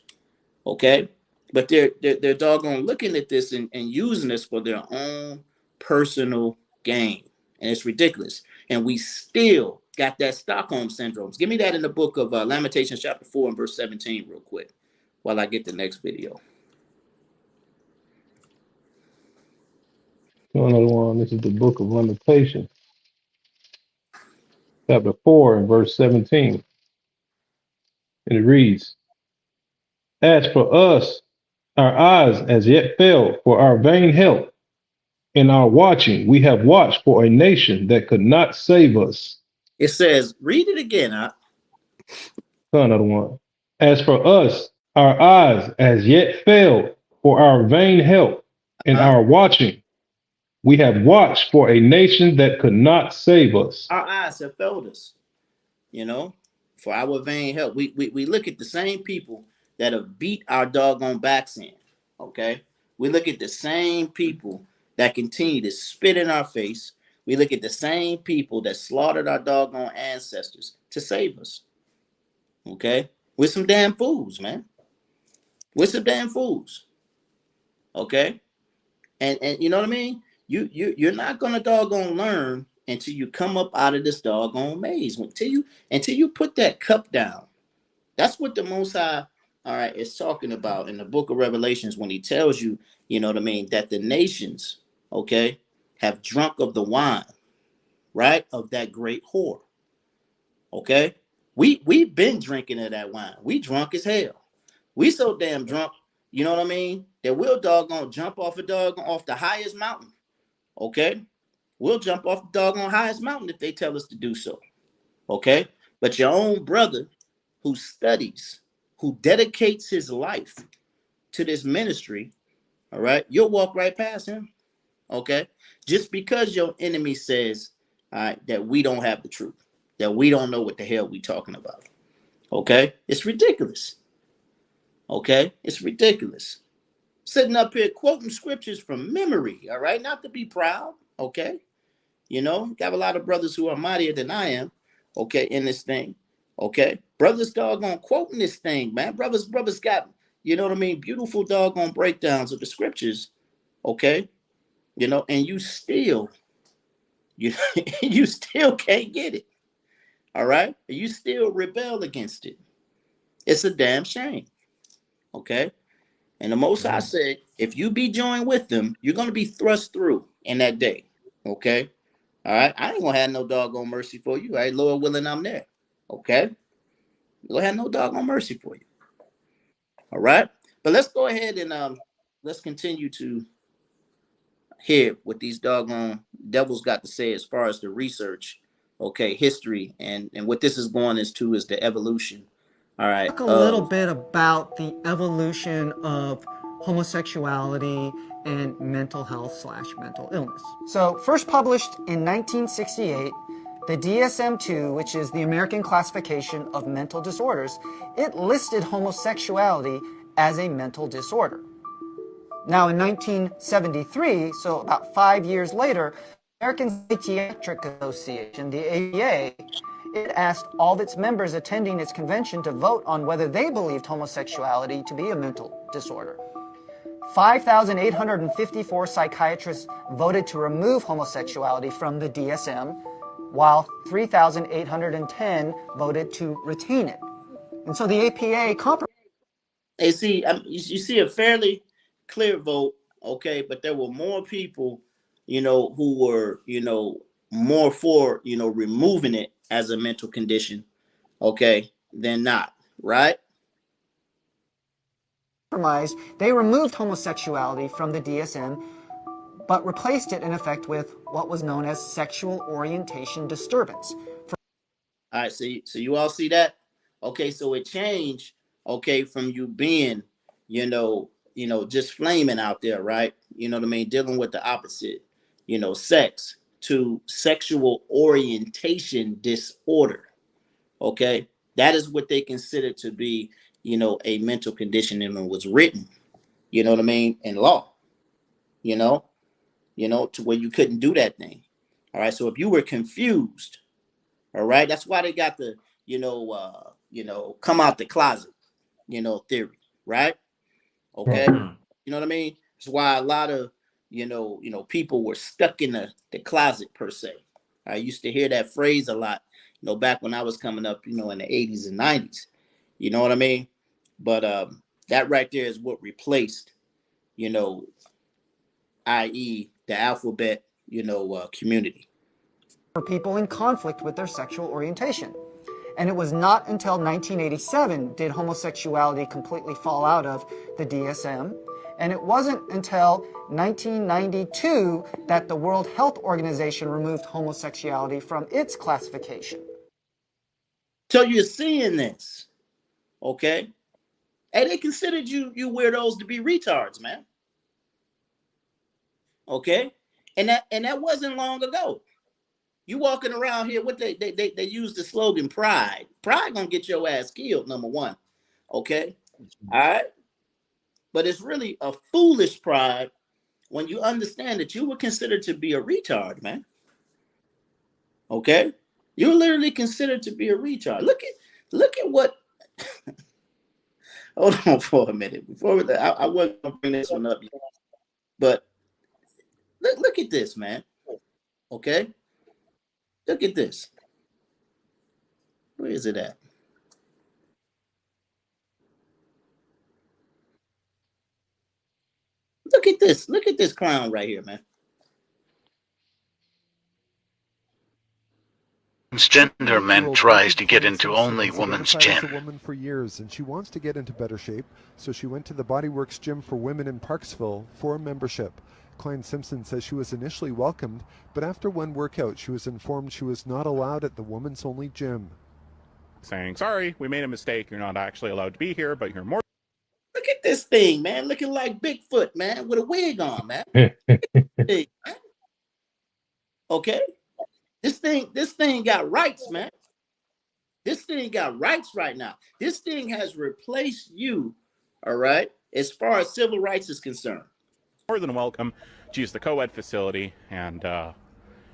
Okay, but they're doggone looking at this and using this for their own personal gain, and it's ridiculous. And we still got that Stockholm syndrome. Give me that in the book of Lamentations chapter 4 and verse 17 real quick while I get the next video. Another one. This is the book of Lamentations, chapter 4 and verse 17. And it reads, "As for us, our eyes as yet failed for our vain help. In our watching, we have watched for a nation that could not save us." It says, read it again. Another one. "As for us, our eyes as yet failed for our vain help. In our watching, we have watched for a nation that could not save us." Our eyes have failed us, for our vain help. We look at the same people that have beat our doggone backs in, okay? We look at the same people that continue to spit in our face. We look at the same people that slaughtered our doggone ancestors to save us, okay? We're some damn fools, man. We're some damn fools, okay? And you know what I mean? You're not gonna doggone learn until you come up out of this doggone maze. Until you put that cup down. That's what the Most High, all right, is talking about in the book of Revelations when he tells you, you know what I mean, that the nations, okay, have drunk of the wine, right, of that great whore. Okay, we've been drinking of that wine. We drunk as hell. We so damn drunk, you know what I mean, that we'll doggone jump off off the highest mountain. Okay, we'll jump off the doggone highest mountain if they tell us to do so. Okay, but your own brother who studies, who dedicates his life to this ministry, all right, you'll walk right past him. Okay, just because your enemy says, all right, that we don't have the truth, that we don't know what the hell we talking about. Okay, it's ridiculous. Okay, it's ridiculous. Sitting up here quoting scriptures from memory, all right, not to be proud. Okay, got a lot of brothers who are mightier than I am, okay, in this thing. Okay, brothers doggone quoting this thing, man. Brothers got, you know what I mean, beautiful doggone breakdowns of the scriptures. Okay, and you still you still can't get it. All right, you still rebel against it. It's a damn shame. Okay, and the Most High said, if you be joined with them, you're gonna be thrust through in that day. Okay, all right, I ain't gonna have no doggone mercy for you. All right, Lord willing, I'm there. Okay, we'll have no doggone mercy for you. All right, but let's go ahead and let's continue to hear what these doggone devils got to say as far as the research, okay, history, and what this is going into is the evolution. All right, talk a little bit about the evolution of homosexuality and mental health / mental illness. So, first published in 1968, the DSM-2, which is the American Classification of Mental Disorders, it listed homosexuality as a mental disorder. Now, in 1973, so about 5 years later, American Psychiatric Association, the APA, it asked all of its members attending its convention to vote on whether they believed homosexuality to be a mental disorder. 5,854 psychiatrists voted to remove homosexuality from the DSM, while 3,810 voted to retain it. And so the APA compromised. Hey, see, you see a fairly clear vote, okay, but there were more people, who were, more for, removing it as a mental condition, okay, than not, right? They removed homosexuality from the DSM, but replaced it in effect with what was known as sexual orientation disturbance. All right, so you all see that? Okay, so it changed, okay, from you being, just flaming out there, right? You know what I mean? Dealing with the opposite, sex, to sexual orientation disorder. Okay, that is what they consider to be, a mental condition, and it was written, you know what I mean, in law, to where you couldn't do that thing. All right, so if you were confused, all right, that's why they got the, come out the closet, theory, right? Okay, you know what I mean? That's why a lot of, people were stuck in the closet per se. I used to hear that phrase a lot, back when I was coming up, in the 80s and 90s. You know what I mean? But that right there is what replaced, i.e. the alphabet, community. For people in conflict with their sexual orientation. And it was not until 1987 did homosexuality completely fall out of the DSM. And it wasn't until 1992 that the World Health Organization removed homosexuality from its classification. So you're seeing this, okay? And they considered you weirdos to be retards, man. Okay? And that wasn't long ago. You walking around here, what they use the slogan pride. Pride gonna get your ass killed, number one. Okay? All right. But it's really a foolish pride when you understand that you were considered to be a retard, man. Okay? You're literally considered to be a retard. Look at what hold on for a minute. Before I wasn't gonna bring this one up yet. But look at this, man. Okay? Look at this. Where is it at? Look at this. Look at this clown right here, man. Transgender man tries to get into only woman's gym. As a woman for years, and she wants to get into better shape, so she went to the Bodyworks gym for women in Parksville for a membership. Klein Simpson says she was initially welcomed, but after one workout, she was informed she was not allowed at the women's only gym. Saying, sorry, we made a mistake. You're not actually allowed to be here, but you're more. Look at this thing, man. Looking like Bigfoot, man, with a wig on, man. Okay? This thing got rights, man. This thing got rights right now. This thing has replaced you, all right, as far as civil rights is concerned. More than welcome to use the co-ed facility, and I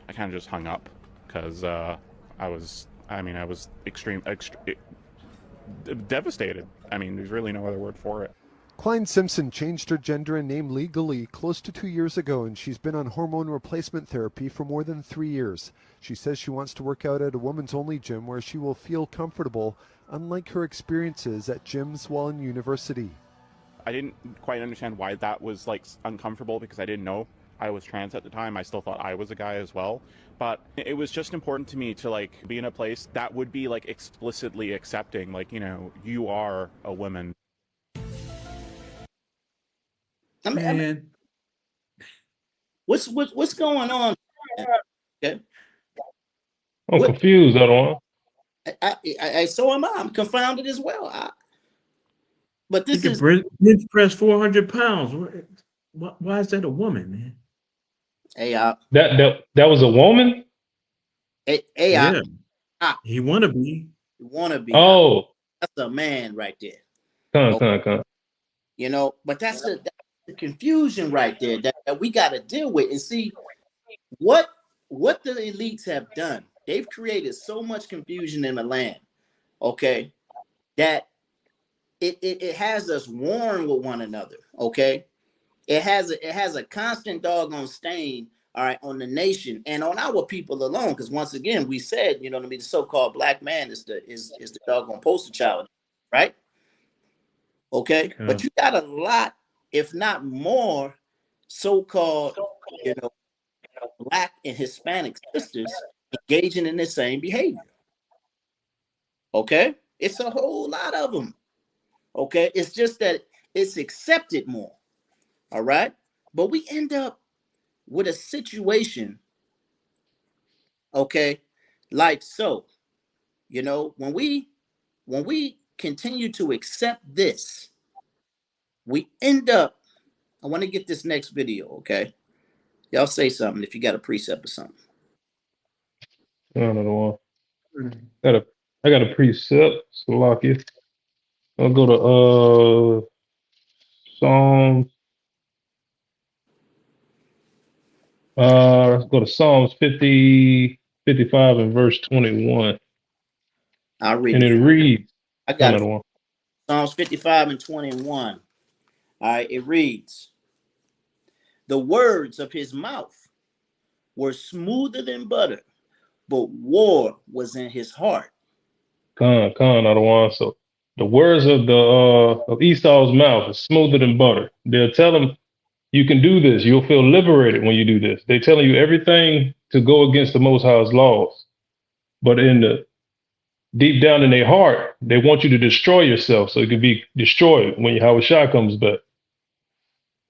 kind of just hung up because I was extreme devastated. I mean, there's really no other word for it. Klein Simpson changed her gender and name legally close to 2 years ago, and she's been on hormone replacement therapy for more than 3 years. She says she wants to work out at a woman's only gym where she will feel comfortable, unlike her experiences at gyms while in university. I didn't quite understand why that was like uncomfortable, because I didn't know I was trans at the time. I still thought I was a guy as well. But it was just important to me to like be in a place that would be like explicitly accepting, like, you are a woman. I mean, what's going on? Okay. I'm confused, Otto. I so am I. I'm confounded as well. But this is bench press 400 pounds. Why is that a woman, man? Hey, that was a woman. Yeah. He wanna be. Oh, that's a man right there. Come. But that's the confusion right there that we got to deal with. And see what the elites have done. They've created so much confusion in the land, okay, that it has us warring with one another, okay. It has a constant doggone stain, all right, on the nation and on our people alone. Because once again, we said, you know what I mean, the so-called black man is the doggone poster child, right? Okay, but you got a lot, if not more, so-called, you know, black and Hispanic sisters engaging in the same behavior. Okay, it's a whole lot of them. Okay, it's just that it's accepted more. All right, but we end up with a situation, okay, like so. You know, when we continue to accept this, we end up. I want to get this next video, okay? Y'all say something if you got a precept or something. I don't know the one. I got a precept, Salakia. I'll go to Psalms. Let's go to Psalms 55 and verse 21. I'll read and it. it reads. I got Another it. one. Psalms 55 and 21. All right, it reads, the words of his mouth were smoother than butter, but war was in his heart. Another one. So the words of the of Esau's mouth is smoother than butter. They'll tell him you can do this. You'll feel liberated when you do this. They're telling you everything to go against the Most High's laws. But in the deep down in their heart, they want you to destroy yourself so it can be destroyed when Yahweh Shah comes back.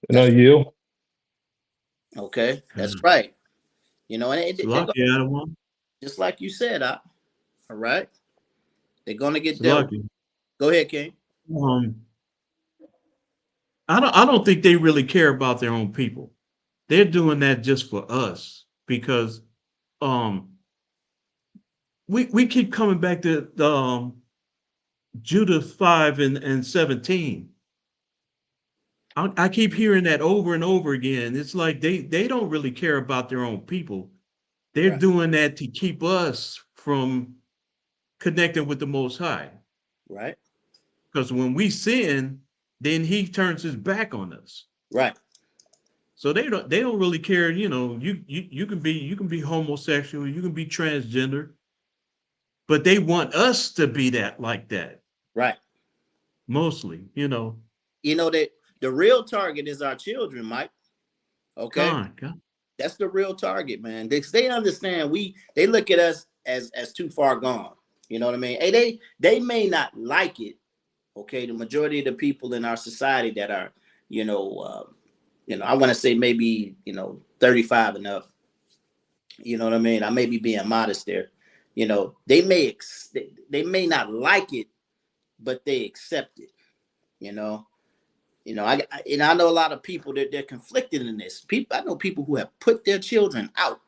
And I yield. Okay, that's right. You know, and just like you said, all right, they're gonna get dealt with. Go ahead, King. I don't think they really care about their own people. They're doing that just for us because we keep coming back to Judah 5 and 17. I keep hearing that over and over again. It's like they don't really care about their own people. They're doing that to keep us from connecting with the Most High. Right. Because when we sin, then he turns his back on us. Right. So they don't really care, you know, you can be homosexual, you can be transgender, but they want us to be that like that. Right. Mostly, you know. You know that the real target is our children, Mike. Okay. That's the real target, man. They understand they look at us as too far gone. You know what I mean? Hey, they may not like it. Okay, the majority of the people in our society that are, I want to say maybe 35 and up. You know what I mean? I may be being modest there. You know, they may not like it, but they accept it. I know a lot of people that they're conflicted in this. I know people who have put their children out.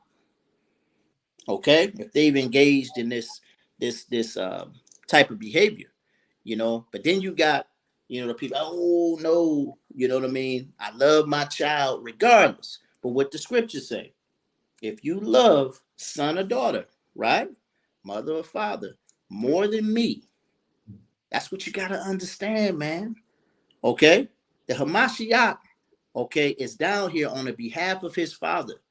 Okay, if they've engaged in this type of behavior, but then you got the people. Oh no, you know what I mean? I love my child regardless. But what the scriptures say, if you love son or daughter, right, mother or father, more than me, that's what you gotta understand, man. Okay. The Hamashiach, okay, is down here on the behalf of his father,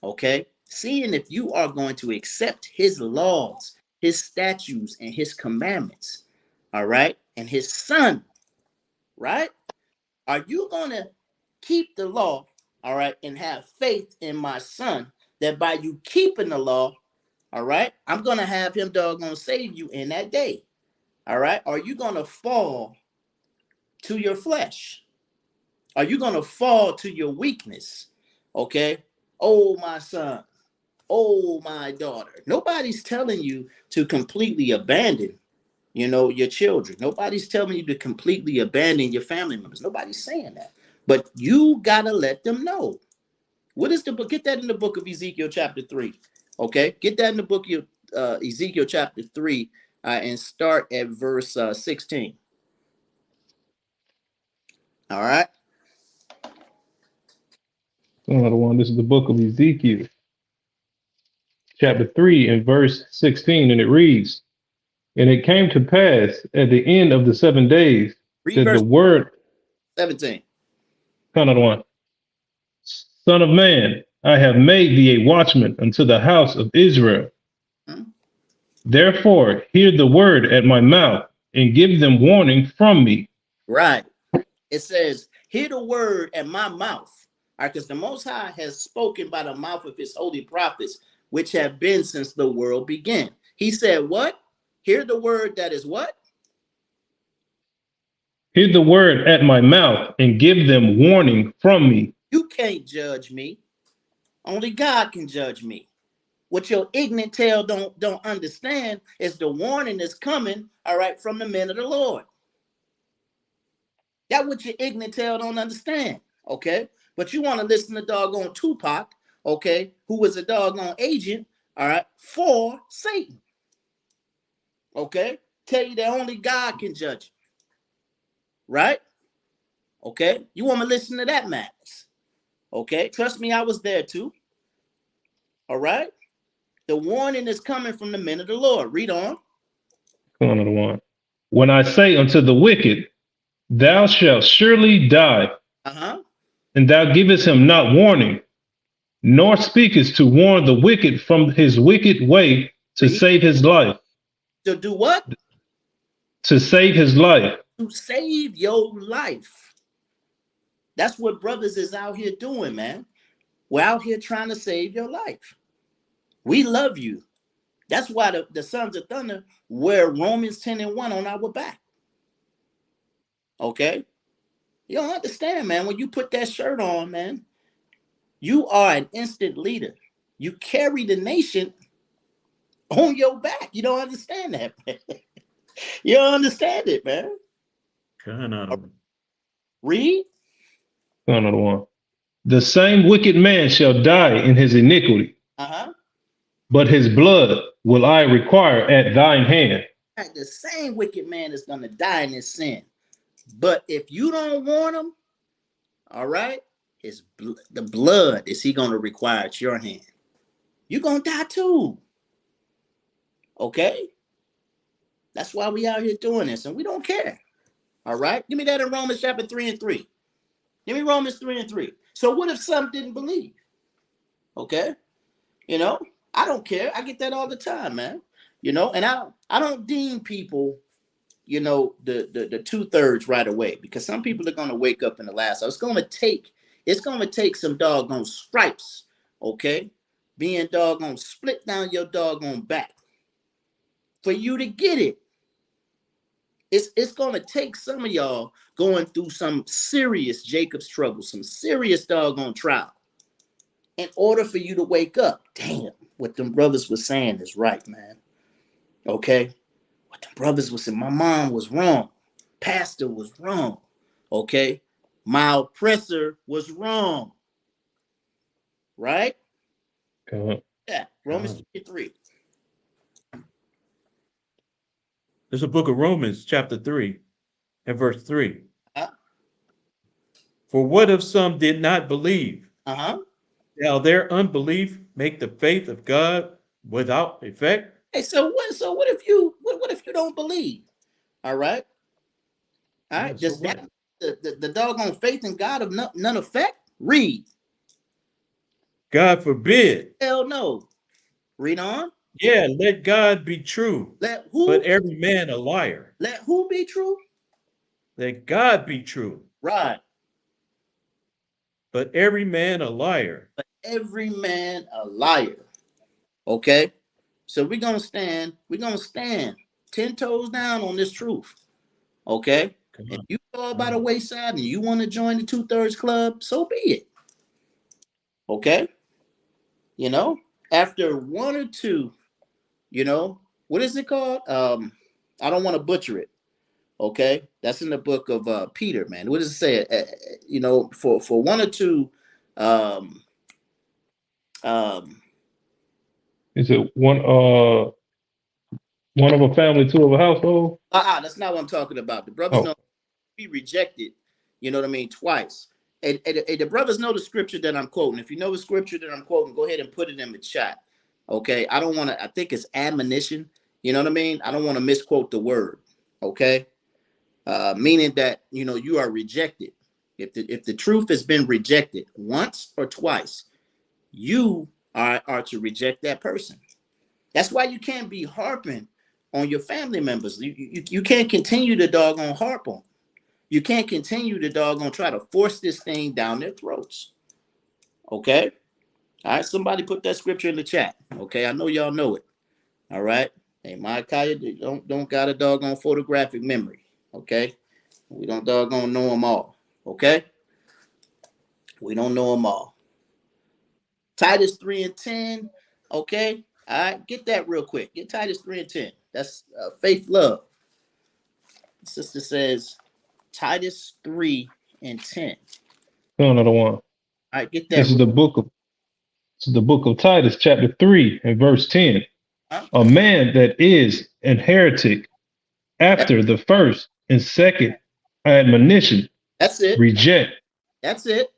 okay? Seeing if you are going to accept his laws, his statutes, and his commandments, all right? And his son, right? Are you going to keep the law, all right, and have faith in my son that by you keeping the law, all right, I'm going to have him doggone save you in that day, all right? Are you going to fall to your flesh? Are you going to fall to your weakness? Okay. Oh, my son. Oh, my daughter. Nobody's telling you to completely abandon, your children. Nobody's telling you to completely abandon your family members. Nobody's saying that. But you got to let them know. What is the book? Get that in the book of Ezekiel chapter 3. Okay. Get that in the book of Ezekiel chapter 3 and start at verse 16. All right. Another one. This is the book of Ezekiel, chapter 3 and verse 16, and it reads, "And it came to pass at the end of the 7 days Read that verse the word," 17. another one, "Son of man, I have made thee a watchman unto the house of Israel. Therefore, hear the word at my mouth and give them warning from me." Right. It says, hear the word at my mouth. All right, because the Most High has spoken by the mouth of his holy prophets, which have been since the world began. He said, what? Hear the word that is what? Hear the word at my mouth and give them warning from me. You can't judge me. Only God can judge me. What your ignorant tail don't understand is the warning is coming, all right, from the men of the Lord. That what your ignorant tail don't understand, okay? But you want to listen to doggone Tupac, okay, who was a doggone agent, all right, for Satan, okay? Tell you that only God can judge you, right? Okay? You want to listen to that madness, okay? Trust me, I was there too, all right? The warning is coming from the men of the Lord. Read on. Another one. "When I say unto the wicked, thou shalt surely die, and thou givest him not warning, nor speakest to warn the wicked from his wicked way to save his life." To do what? To save his life. To save your life. That's what brothers is out here doing, man. We're out here trying to save your life. We love you. That's why the Sons of Thunder wear Romans 10 and 1 on our back. Okay? You don't understand, man. When you put that shirt on, man, you are an instant leader. You carry the nation on your back. You don't understand that, man. You don't understand it, man. Read. Another one. "The same wicked man shall die in his iniquity, but his blood will I require at thine hand." The same wicked man is going to die in his sin. But if you don't warn him, all right, the blood is he going to require at your hand. You're going to die too. Okay? That's why we out here doing this, and we don't care. All right? Give me that in Romans chapter 3 and 3. Give me Romans 3 and 3. So what if some didn't believe? Okay? You know, I don't care. I get that all the time, man. You know, and I don't deem people, you know, the 2/3 right away, because some people are going to wake up in the last hour. It's going to take some doggone stripes, okay, being doggone split down your doggone back for you to get it. It's going to take some of y'all going through some serious Jacob's trouble, some serious doggone trial, in order for you to wake up. Damn, what them brothers were saying is right, man. Okay? What the brothers were saying, my mom was wrong. Pastor was wrong. Okay? My oppressor was wrong. Right? Yeah, Romans 3. There's a book of Romans, chapter 3, and verse 3. "For what if some did not believe? Shall their unbelief make the faith of God without effect?" Hey, so what if you don't believe? All right? All right. Does that the doggone faith in God of none effect? Read. God forbid. Hell no. Read on. Yeah, let God be true. Let who? But every man a liar. Let who be true? Let God be true. Right. But every man a liar. But every man a liar. Okay? So we're gonna stand 10 toes down on this truth. Okay? If you fall by the wayside and you want to join the 2/3 club, so be it. Okay? You know, after one or two, you know, what is it called? I don't want to butcher it. Okay, that's in the book of Peter, man. What does it say? You know, for one or two, Is it one of a family, two of a household? that's not what I'm talking about. The brothers know be rejected, you know what I mean, twice. And the brothers know the scripture that I'm quoting. If you know the scripture that I'm quoting, go ahead and put it in the chat. Okay. I don't want to, I think it's admonition. You know what I mean? I don't want to misquote the word. Okay. Meaning that, you are rejected. If the truth has been rejected once or twice, you are to reject that person. That's why you can't be harping on your family members. You can't continue to doggone harp on. You can't continue to doggone try to force this thing down their throats. Okay? All right, somebody put that scripture in the chat. Okay, I know y'all know it. All right. Hey, Micaiah, don't got a doggone photographic memory. Okay? We don't doggone know them all. Okay? We don't know them all. Titus 3 and 10. Okay? All right, get that real quick. Get Titus 3 and 10. That's faith, love. The sister says Titus 3 and 10. Another one. All right, get that. This is the book of Titus, chapter 3 and verse 10. A man that is an heretic after the first and second admonition. That's it. Reject. That's it.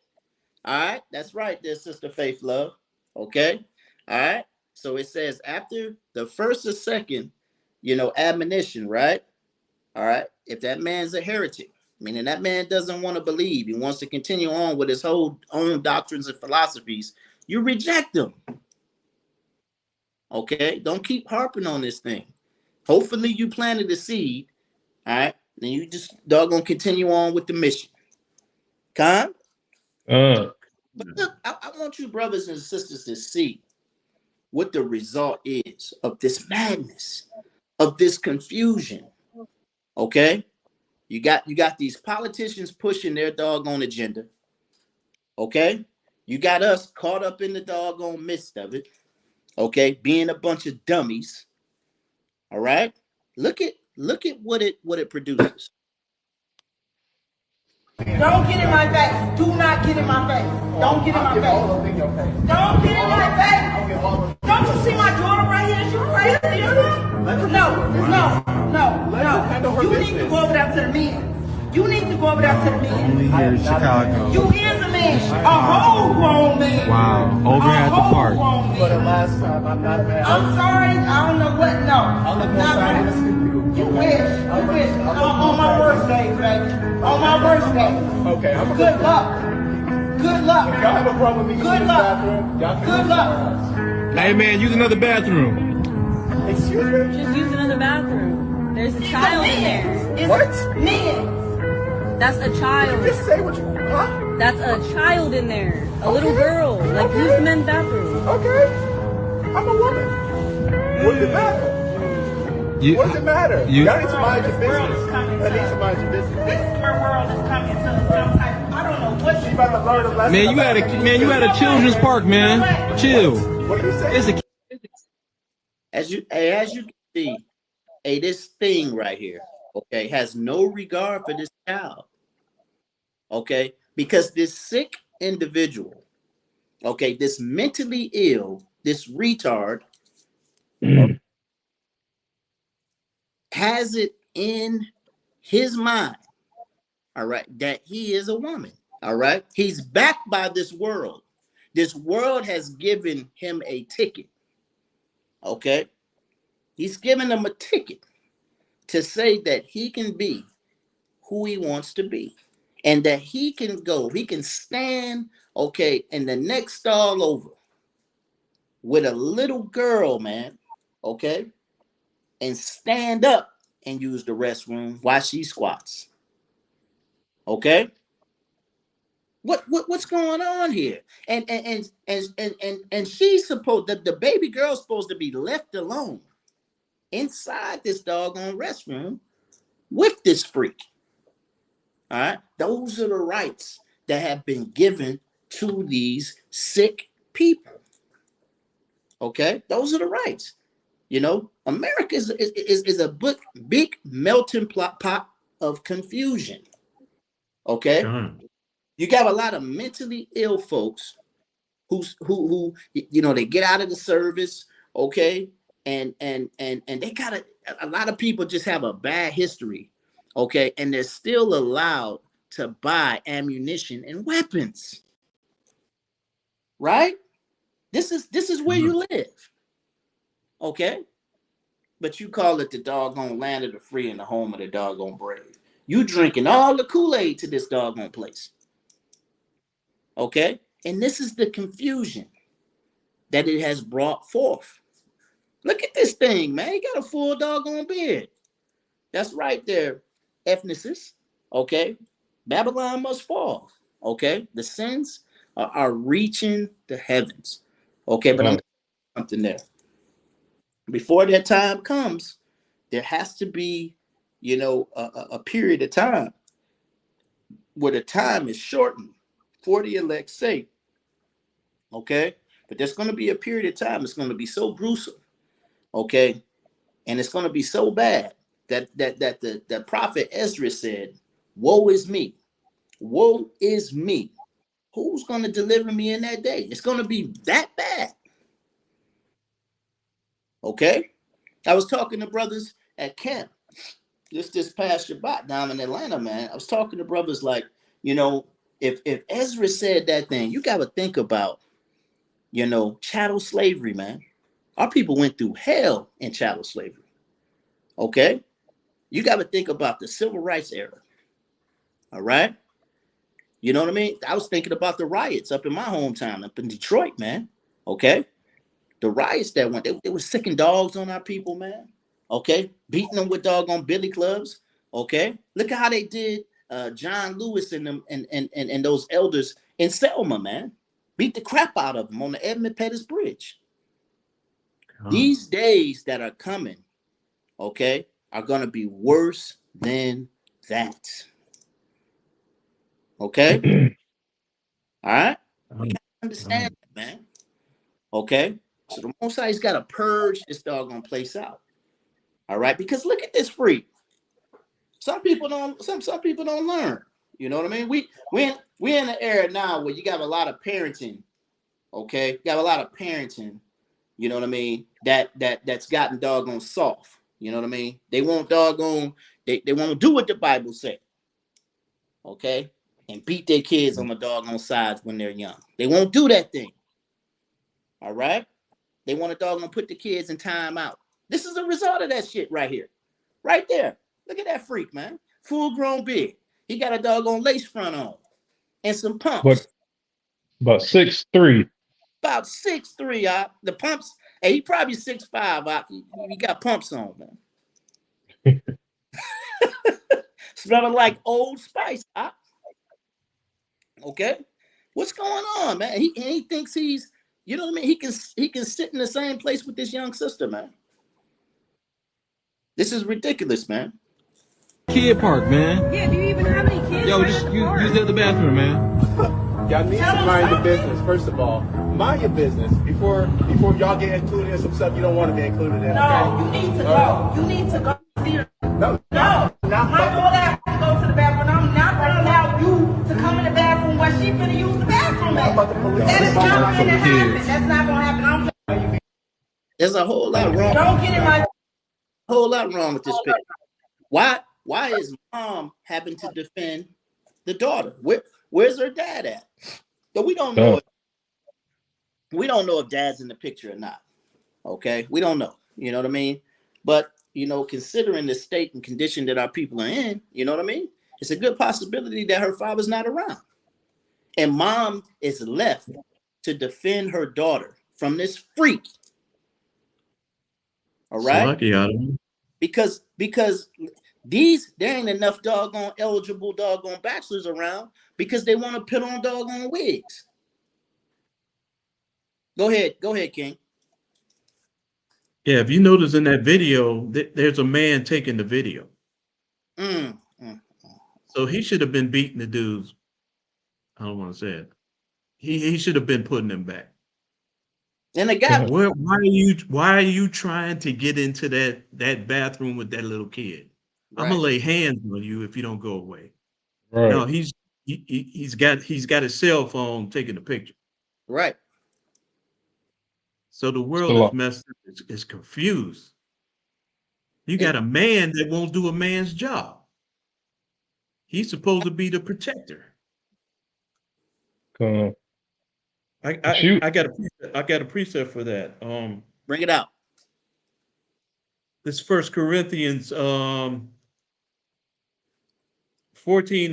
All right, that's right there, Sister Faith Love. Okay. All right. So it says after the first or second, admonition, right? All right. If that man's a heretic, meaning that man doesn't want to believe, he wants to continue on with his whole own doctrines and philosophies, you reject them. Okay. Don't keep harping on this thing. Hopefully you planted the seed. All right. Then you just doggone continue on with the mission. Con? But look, I want you brothers and sisters to see what the result is of this madness, of this confusion. Okay? You got these politicians pushing their doggone agenda. Okay? You got us caught up in the doggone midst of it. Okay? Being a bunch of dummies. All right? Look at what it produces. Don't get in my face. Do not get in my face. Don't get in my face. Don't get in my face. Don't you see my daughter right here? She right here. No. You need to go over there to the men. You need to go over there to the men. Only here in Chicago. You is a man. A whole grown man. Wow. Over here at the park. For the last time, I'm not mad. I'm sorry. I don't know what. No. I'm not mad. You wish. On my worst day, baby. On my worst day. Okay. Good luck. Good luck. If y'all have a problem with me Good using this luck. bathroom, y'all can Good use luck. Hey man, use another bathroom. Excuse me? Just use another bathroom. There's a child in there. What? Men. That's a child. Just say what you want. That's a child in there. A little girl. Like, use the men's bathroom. Okay. I'm a woman. What's the matter? What does it matter? Y'all need to mind your business. I need to mind your business. This is where world is coming to some type of, I don't know what you about to learn a lesson. Man, you at a children's park, man. Chill. What are you saying? As you can see, this thing right here, okay, has no regard for this child. Okay, because this sick individual, okay, this mentally ill, this retard, has it in his mind, all right, that he is a woman, all right? He's backed by this world. This world has given him a ticket, okay? He's given him a ticket to say that he can be who he wants to be and that he can stand, okay, in the next stall over with a little girl, man, okay? And stand up and use the restroom while she squats. Okay? What's going on here? And she's supposed, the baby girl's supposed to be left alone inside this doggone restroom with this freak. All right? Those are the rights that have been given to these sick people. Okay? Those are the rights. America is a big melting pot of confusion. Okay, you got a lot of mentally ill folks who they get out of the service. Okay, and they got a lot of people just have a bad history. Okay, and they're still allowed to buy ammunition and weapons. Right? This is where you live. Okay? But you call it the doggone land of the free and the home of the doggone brave. You drinking all the Kool-Aid to this doggone place. Okay? And this is the confusion that it has brought forth. Look at this thing, man. He got a full doggone beard. That's right there, ethnicist. Okay? Babylon must fall. Okay? The sins are reaching the heavens. Okay? But I'm something there. Before that time comes, there has to be, a period of time where the time is shortened for the elect's sake. Okay? But there's going to be a period of time. It's going to be so gruesome. Okay? And it's going to be so bad that the prophet Ezra said, woe is me. Woe is me. Who's going to deliver me in that day? It's going to be that bad. Okay? I was talking to brothers at camp this past Shabbat down in Atlanta, man. I was talking to brothers like, if Ezra said that thing, you got to think about, chattel slavery, man. Our people went through hell in chattel slavery. Okay? You got to think about the civil rights era. All right? You know what I mean? I was thinking about the riots up in my hometown, up in Detroit, man. Okay? The riots that went, they were sicking dogs on our people, man. Okay? Beating them with doggone billy clubs. Okay? Look at how they did John Lewis and them and those elders in Selma, man. Beat the crap out of them on the Edmund Pettus Bridge. These days that are coming, okay, are going to be worse than that. Okay? All right? We got to understand that, man. Okay? So the Most High's got to purge this doggone place out. All right? Because look at this freak. Some people don't learn. You know what I mean? We're in an era now where you got a lot of parenting. Okay? You got a lot of parenting, you know what I mean, that's gotten doggone soft. You know what I mean? They won't doggone, they want to do what the Bible said. Okay? And beat their kids on the doggone sides when they're young. They won't do that thing. All right? They want to doggone put the kids in timeout. This is a result of that shit right here. Right there. Look at that freak, man. Full grown beard. He got a doggone lace front on. And some pumps. About 6'3". About 6'3", the pumps. Hey, he probably 6'5". He got pumps on, man. Smelling like Old Spice. Okay, what's going on, man? He thinks he's, you know what I mean? He can sit in the same place with this young sister, man. This is ridiculous, man. Kid park, man. Yeah, do you even have any kids? Yo, just use the bathroom, man. Y'all need to mind your business, first of all. Mind your business before y'all get included in some stuff you don't want to be included in. No, you need to go. You need to go. No, my daughter has to go to the bathroom. I'm not going to allow you to come in the bathroom while she's going to use the bathroom. That is not going to happen. That's not going to happen. There's a whole lot wrong. Don't get in my... A whole lot wrong with this picture. Why is mom having to defend the daughter? Where's her dad at? So we don't know. We don't know if dad's in the picture or not. Okay, we don't know. You know what I mean? But considering the state and condition that our people are in, you know what I mean? It's a good possibility that her father's not around, and mom is left to defend her daughter from this freak. All right, because there ain't enough doggone eligible doggone bachelors around because they want to put on doggone wigs. Go ahead, King. Yeah, if you notice in that video, there's a man taking the video. So he should have been beating the dudes. I don't want to say it. He should have been putting them back. And the guy, why are you trying to get into that bathroom with that little kid? Right. I'm gonna lay hands on you if you don't go away. Right. No, he's got his cell phone taking a picture. Right. So the world is messed up. It's confused. You got a man that won't do a man's job. He's supposed to be the protector. Con. I got a precept for that. Bring it out. This 1 Corinthians 14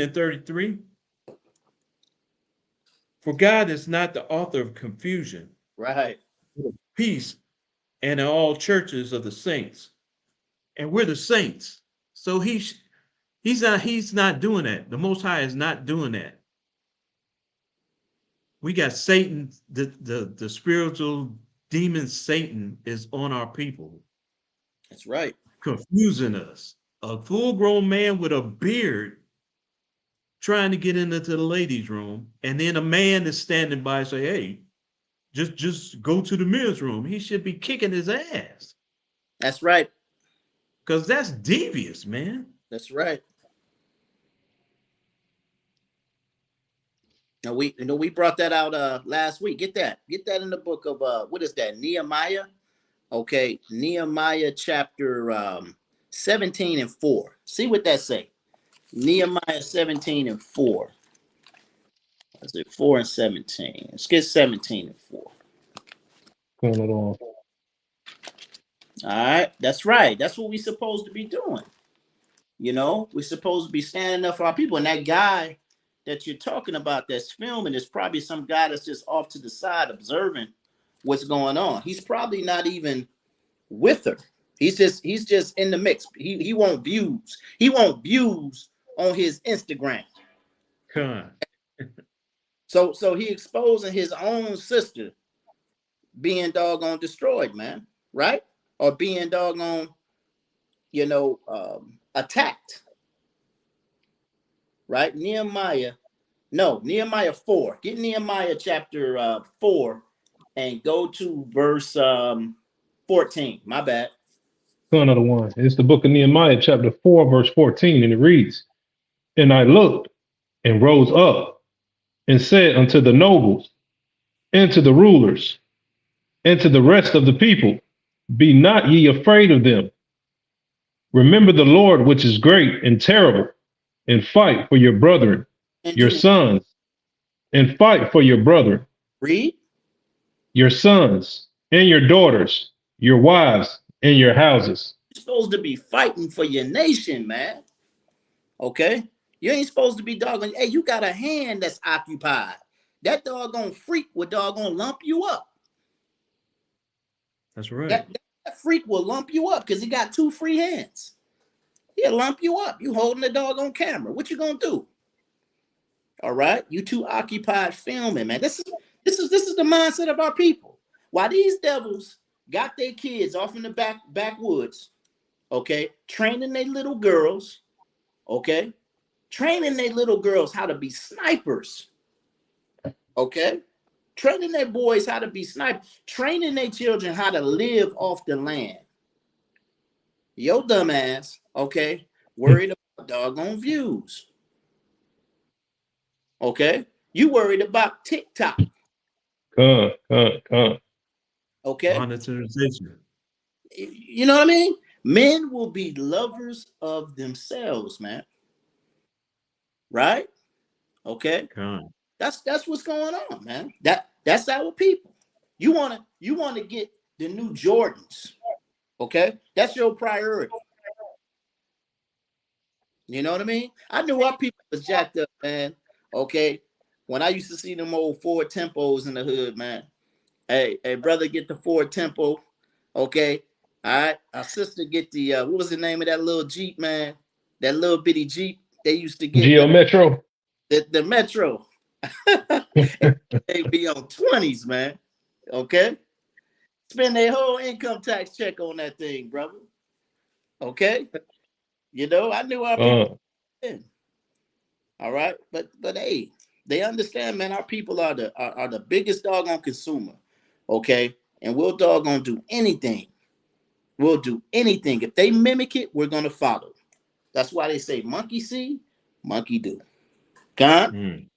and 33. For God is not the author of confusion, Right. peace, and in all churches of the saints. And we're the saints. So he's not doing that. The Most High is not doing that. We got Satan, the spiritual demon Satan is on our people. That's right. Confusing us. A full-grown man with a beard trying to get into the ladies' room, and then a man is standing by and say, hey, just go to the men's room. He should be kicking his ass. That's right. Because that's devious, man. That's right. Now we brought that out last week. Get that in the book of what is that? Nehemiah. Okay, Nehemiah chapter 17 and 4. See what that say. Nehemiah 17 and 4. Let's say 4 and 17. Let's get 17 and 4. Going it on. All right, that's right. That's what we're supposed to be doing. You know, we're supposed to be standing up for our people. And that guy that you're talking about that's filming is probably some guy that's just off to the side observing what's going on. He's probably not even with her. He's just in the mix. He wants views. He wants views on his Instagram. Come on. So he exposing his own sister being doggone destroyed, man, right? Or being doggone, attacked. Right? Nehemiah 4. Get Nehemiah chapter 4 and go to verse 14. My bad. Another one. It's the book of Nehemiah, chapter 4, verse 14, and it reads, and I looked and rose up and said unto the nobles and to the rulers and to the rest of the people, be not ye afraid of them. Remember the Lord, which is great and terrible, and fight for your brethren, your sons, and fight for your brethren. Read. Your sons and your daughters, your wives and your houses. You're supposed to be fighting for your nation, man. Okay? You ain't supposed to be doggone. Hey, you got a hand that's occupied. That doggone freak will doggone lump you up. That's right. That freak will lump you up because he got 2 free hands. He'll lump you up. You holding the doggone camera. What you gonna do? All right, you too occupied filming, man. This is the mindset of our people. Why these devils got their kids off in the backwoods, okay, training their little girls, okay, training their little girls how to be snipers, okay, training their boys how to be snipers, training their children how to live off the land. Yo, dumbass, okay, worried about doggone views. Okay, you worried about TikTok. Okay. Monetization. You know what I mean? Men will be lovers of themselves, man. Right? Okay. That's what's going on, man. That's our people. You wanna get the new Jordans. Okay, that's your priority. You know what I mean? I knew our people was jacked up, man. Okay, when I used to see them old Ford Tempos in the hood, man. Hey, brother, get the Ford Tempo. Okay, all right. Our sister get the what was the name of that little Jeep, man? That little bitty Jeep they used to get. Geo Metro. The Metro. They be on 20s, man. Okay, spend their whole income tax check on that thing, brother. Okay, you know I knew our people. All right, but hey, they understand, man. Our people are the biggest doggone consumer, okay? And we'll doggone do anything. We'll do anything. If they mimic it, we're gonna follow. That's why they say monkey see, monkey do. Okay?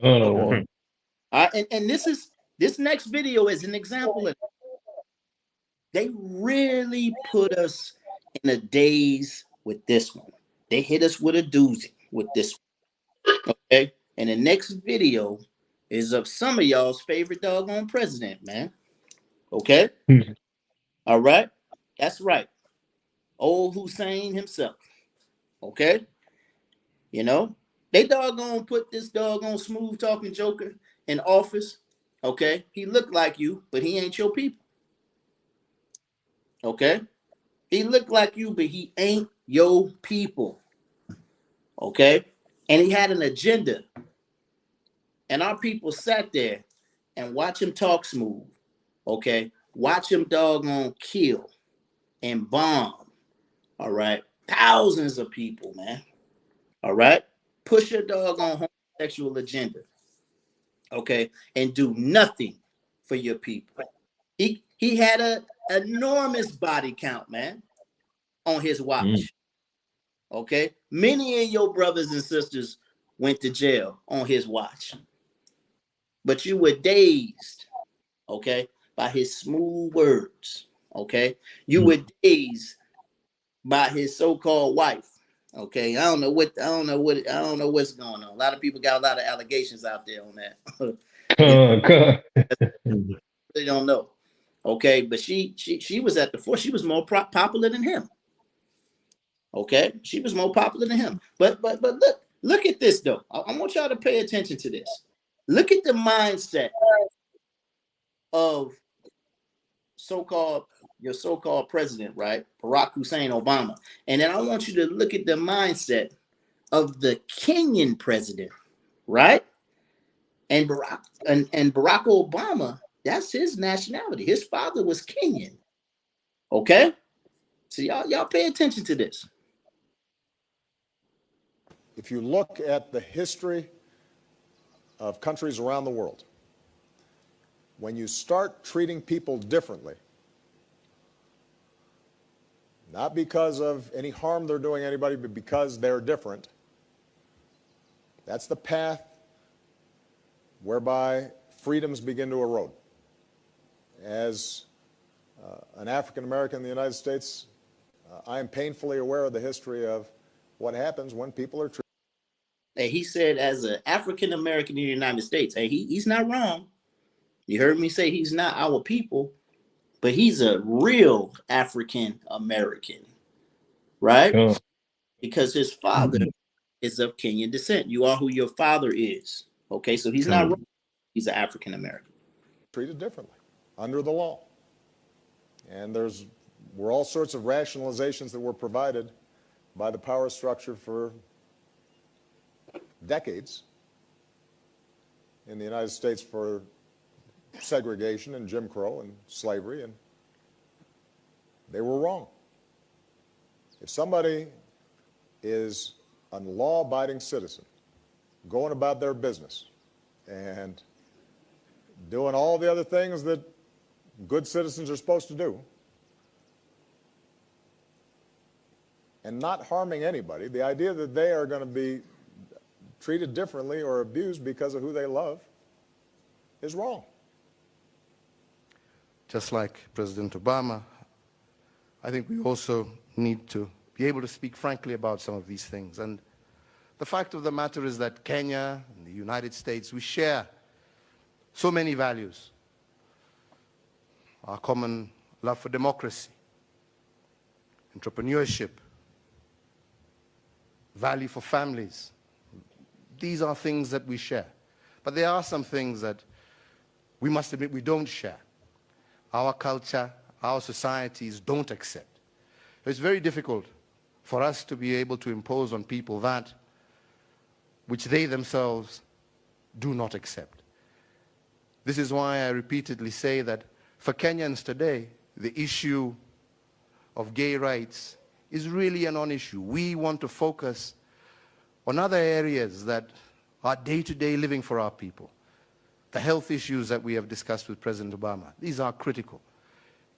And this next video is an example of they really put us in a daze with this one. They hit us with a doozy. with this. Okay. And the next video is of some of y'all's favorite doggone president, man. Okay. All right. That's right. Old Hussein himself. Okay. You know, they doggone put this doggone smooth talking joker in office. Okay. He looked like you, but he ain't your people. Okay. He looked like you, but he ain't your people. Okay. And he had an agenda. And our people sat there and watch him talk smooth. Okay. Watch him doggone kill and bomb. All right. Thousands of people, man. All right. Push your doggone homosexual agenda. Okay. And do nothing for your people. He had an enormous body count, man, on his watch. Okay. Many of your brothers and sisters went to jail on his watch. But you were dazed, okay, by his smooth words. Okay. You were dazed by his so-called wife. Okay. I don't know what's going on. A lot of people got a lot of allegations out there on that. They don't know. Okay, but she was at the fore. She was more popular than him. Okay, she was more popular than him. But look at this though. I want y'all to pay attention to this. Look at the mindset of your so-called president, right? Barack Hussein Obama. And then I want you to look at the mindset of the Kenyan president, right? And Barack Obama, that's his nationality. His father was Kenyan. Okay? So y'all pay attention to this. If you look at the history of countries around the world, when you start treating people differently, not because of any harm they're doing anybody, but because they're different, that's the path whereby freedoms begin to erode. As an African American in the United States, I am painfully aware of the history of what happens when people are treated. And he said, as an African American in the United States, hey, he's not wrong. You heard me say he's not our people, but he's a real African American, right? Oh. Because his father is of Kenyan descent. You are who your father is. Okay, so he's not wrong. He's an African American. Treated differently under the law. And were all sorts of rationalizations that were provided by the power structure for decades in the United States for segregation and Jim Crow and slavery, and they were wrong. If somebody is a law-abiding citizen going about their business and doing all the other things that good citizens are supposed to do and not harming anybody, the idea that they are going to be treated differently or abused because of who they love is wrong. Just like President Obama, I think we also need to be able to speak frankly about some of these things. And the fact of the matter is that Kenya and the United States, we share so many values. Our common love for democracy, entrepreneurship, value for families. These are things that we share. But there are some things that we must admit we don't share. Our culture, our societies don't accept. It's very difficult for us to be able to impose on people that which they themselves do not accept. This is why I repeatedly say that for Kenyans today, the issue of gay rights is really a non-issue. We want to focus on other areas that are day-to-day living for our people. The health issues that we have discussed with President Obama, these are critical.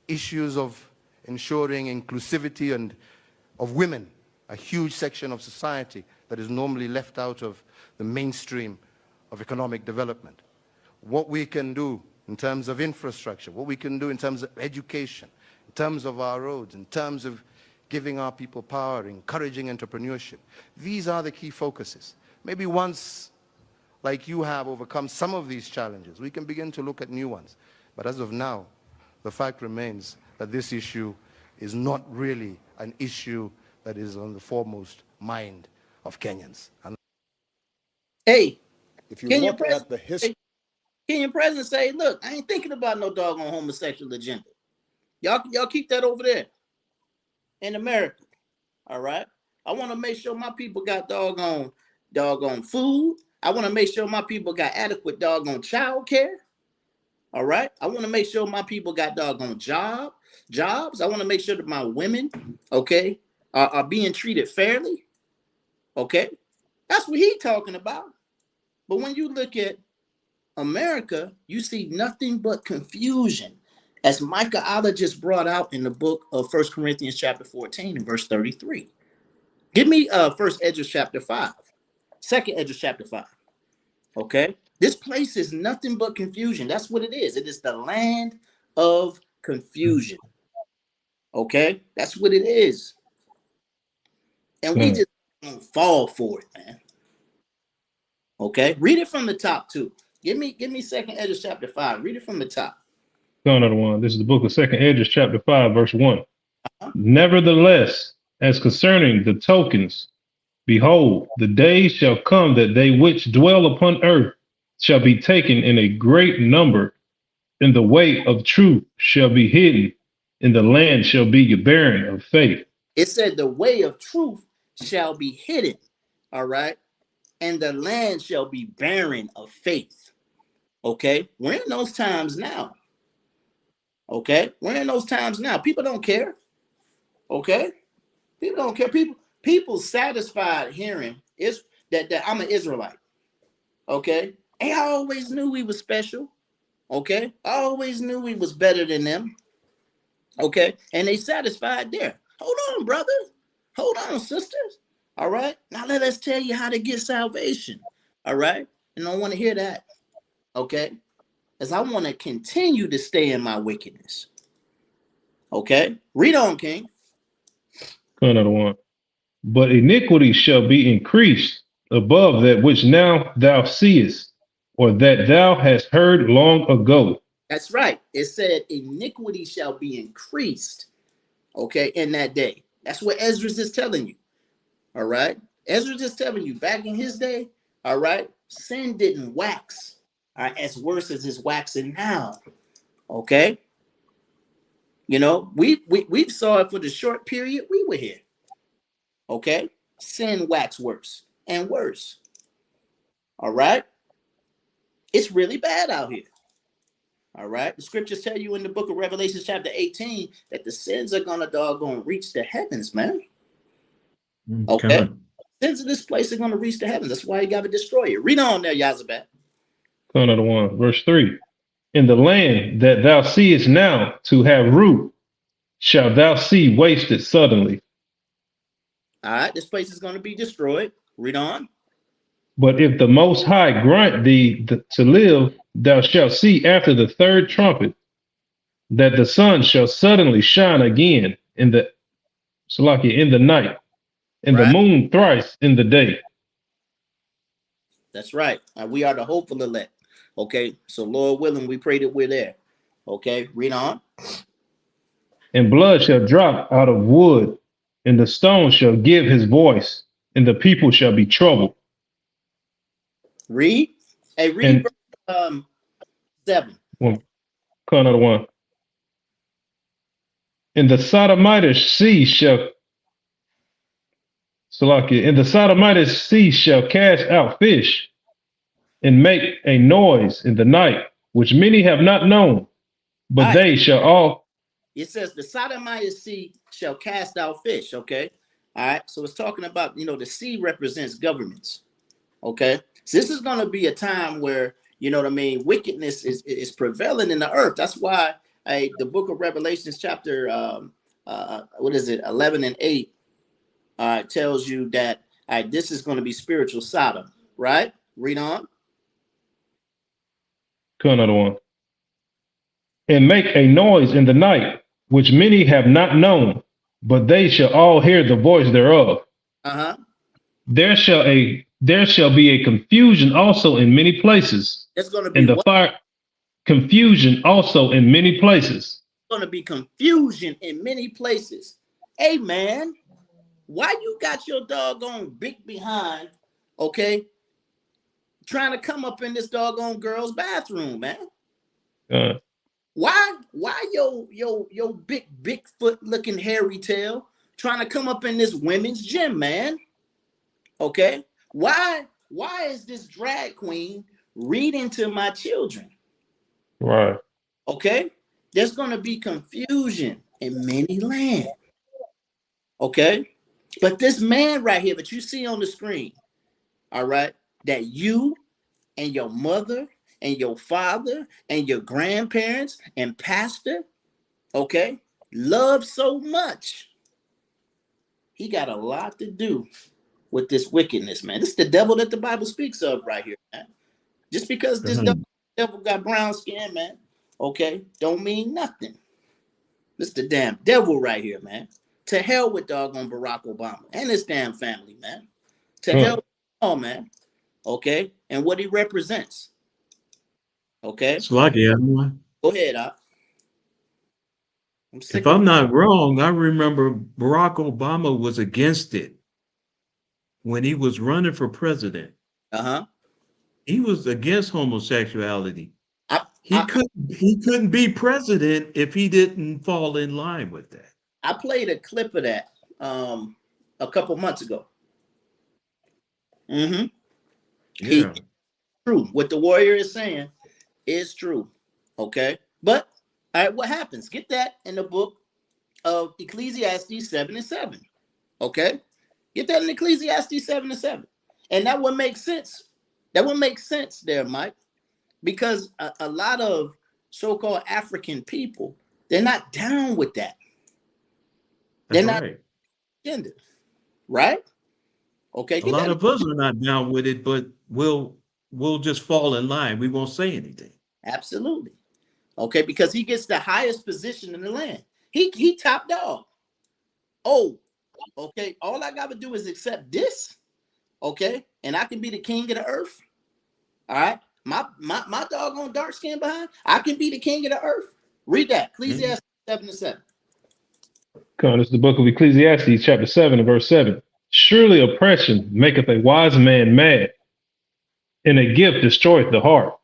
Issues of ensuring inclusivity and of women, a huge section of society that is normally left out of the mainstream of economic development. What we can do in terms of infrastructure, what we can do in terms of education, in terms of our roads, in terms of giving our people power, encouraging entrepreneurship. These are the key focuses. Maybe once, like you have, overcome some of these challenges, we can begin to look at new ones. But as of now, the fact remains that this issue is not really an issue that is on the foremost mind of Kenyans. Hey, if you can your look at the history, can your president say, look, I ain't thinking about no doggone homosexual agenda. Y'all keep that over there in America. All right. I want to make sure my people got doggone food. I want to make sure my people got adequate doggone child care. All right. I want to make sure my people got doggone jobs. I want to make sure that my women, okay, are being treated fairly. Okay. That's what he's talking about. But when you look at America, you see nothing but confusion. As Micah Allah just brought out in the book of 1 Corinthians chapter 14 and verse 33. Give me first Esdras chapter 5. Second Esdras chapter 5. Okay. This place is nothing but confusion. That's what it is. It is the land of confusion. Okay. That's what it is. And we just don't fall for it, man. Okay. Read it from the top too. Give me second Esdras chapter 5. Read it from the top. Another one. This is the book of second Esdras chapter 5, verse 1. Nevertheless, as concerning the tokens, behold, the days shall come that they which dwell upon earth shall be taken in a great number, and the way of truth shall be hidden, and the land shall be barren of faith. It said the way of truth shall be hidden, all right, and the land shall be barren of faith. Okay, we're in those times now. Okay, we're in those times now. People don't care. Okay, people don't care. People satisfied hearing is that I'm an Israelite. Okay, and I always knew we was special. Okay, I always knew we was better than them. Okay, and they satisfied there. Hold on, brother. Hold on, sisters. All right, now let us tell you how to get salvation. All right, and I don't want to hear that. Okay, as I want to continue to stay in my wickedness. Okay, read on, King. Another one. But iniquity shall be increased above that which now thou seest, or that thou hast heard long ago. That's right. It said iniquity shall be increased, okay, in that day. That's what Esdras is telling you, all right? Esdras is telling you back in his day, all right, sin didn't wax as worse as it's waxing now, okay? You know, we saw it for the short period we were here, okay? Sin waxed worse and worse, all right? It's really bad out here. All right. The scriptures tell you in the book of Revelation, chapter 18, that the sins are gonna reach the heavens, man. Okay. Sins of this place are gonna reach the heavens. That's why you gotta destroy it. Read on there, Yazabet. Another one, verse 3. In the land that thou seest now to have root, shall thou see wasted suddenly. All right, this place is gonna be destroyed. Read on. But if the Most High grant thee to live, thou shalt see after the third trumpet that the sun shall suddenly shine again in the night, and the moon thrice in the day. That's right. We are the hopeful elect. Okay, so Lord willing, we pray that we're there. Okay, read on. And blood shall drop out of wood, and the stone shall give his voice, and the people shall be troubled. Read. Hey, read verse 7. Another one. In the Sodomite sea shall cast out fish, and make a noise in the night, which many have not known, but they shall all. It says the Sodomite sea shall cast out fish. Okay. All right. So it's talking about, the sea represents governments. Okay. So this is going to be a time where, wickedness is prevalent in the earth. That's why the book of Revelations chapter, 11 and 8 tells you that this is going to be spiritual Sodom, right? Read on. Another one. And make a noise in the night, which many have not known, but they shall all hear the voice thereof. Uh-huh. There shall be a confusion also in many places, There's going to be and the what? fire confusion also in many places. Going to be confusion in many places. Hey, man, why you got your doggone big behind, okay, trying to come up in this doggone girl's bathroom, man? Why your big Bigfoot looking hairy tail trying to come up in this women's gym, man? Okay, why is this drag queen reading to my children? Right. Okay, there's going to be confusion in many land. Okay, but this man right here that you see on the screen, all right, that you and your mother and your father and your grandparents and pastor, okay, love so much, he got a lot to do with this wickedness, man. This is the devil that the Bible speaks of right here, man. Just because this devil got brown skin, man, okay, don't mean nothing. This the damn devil right here, man. To hell with doggone Barack Obama and his damn family, man. To hell with all, man. Okay, and what he represents. Okay. It's lucky, everyone. Go ahead, If I'm not wrong, I remember Barack Obama was against it when he was running for president. Uh-huh. He was against homosexuality. He couldn't be president if he didn't fall in line with that. I played a clip of that a couple months ago. Mm-hmm. Yeah. True. What the warrior is saying is true. Okay. But all right, what happens? Get that in the book of Ecclesiastes 7:7. Okay. Get that in Ecclesiastes 7:7. And that would make sense. That would make sense there, Mike. Because a lot of so-called African people, they're not down with that. They're not gender, right? Okay. A lot of us are not down with it, but we'll just fall in line. We won't say anything. Absolutely. Okay, because he gets the highest position in the land. He top dog. Oh, okay. All I gotta do is accept this. Okay, and I can be the king of the earth. All right. My doggone dark skin behind, I can be the king of the earth. Read that. Ecclesiastes 7:7. Come on, it's the book of Ecclesiastes, chapter 7 and verse 7. Surely oppression maketh a wise man mad, and a gift destroyeth the heart.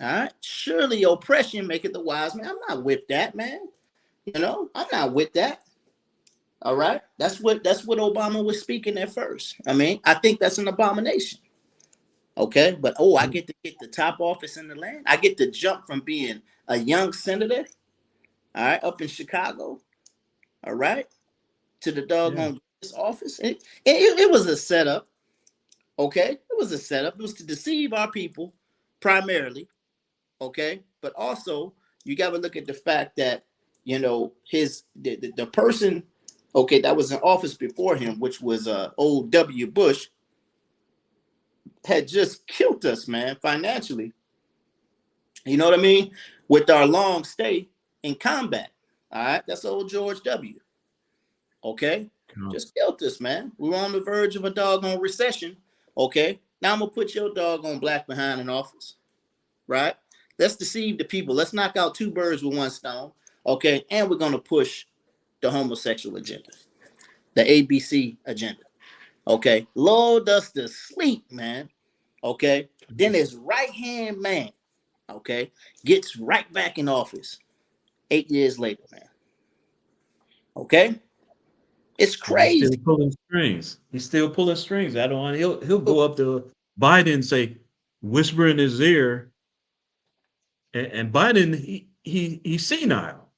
All right. Surely oppression maketh the wise man. I'm not with that, man. You know, I'm not with that. All right. That's what Obama was speaking at first. I mean, I think that's an abomination. Okay, but I get to get the top office in the land. I get to jump from being a young senator, all right, up in Chicago, all right, to the doggone office. It was a setup, okay? It was a setup. It was to deceive our people primarily, okay? But also, you got to look at the fact that, you know, the person, okay, that was in office before him, which was old W. Bush, had just killed us, man, financially. You know what I mean? With our long stay in combat. All right. That's old George W. Okay. Just killed us, man. We were on the verge of a doggone recession. Okay. Now I'm going to put your doggone black behind in office. Right. Let's deceive the people. Let's knock out two birds with one stone. Okay. And we're going to push the homosexual agenda, the ABC agenda. Okay. Lulled us to sleep, man. Okay. Then his right hand man, okay, gets right back in office 8 years later, man. Okay. It's crazy. He's still pulling strings. He's still pulling strings. I don't want. He'll go up to Biden and say, whisper in his ear, and Biden he's senile,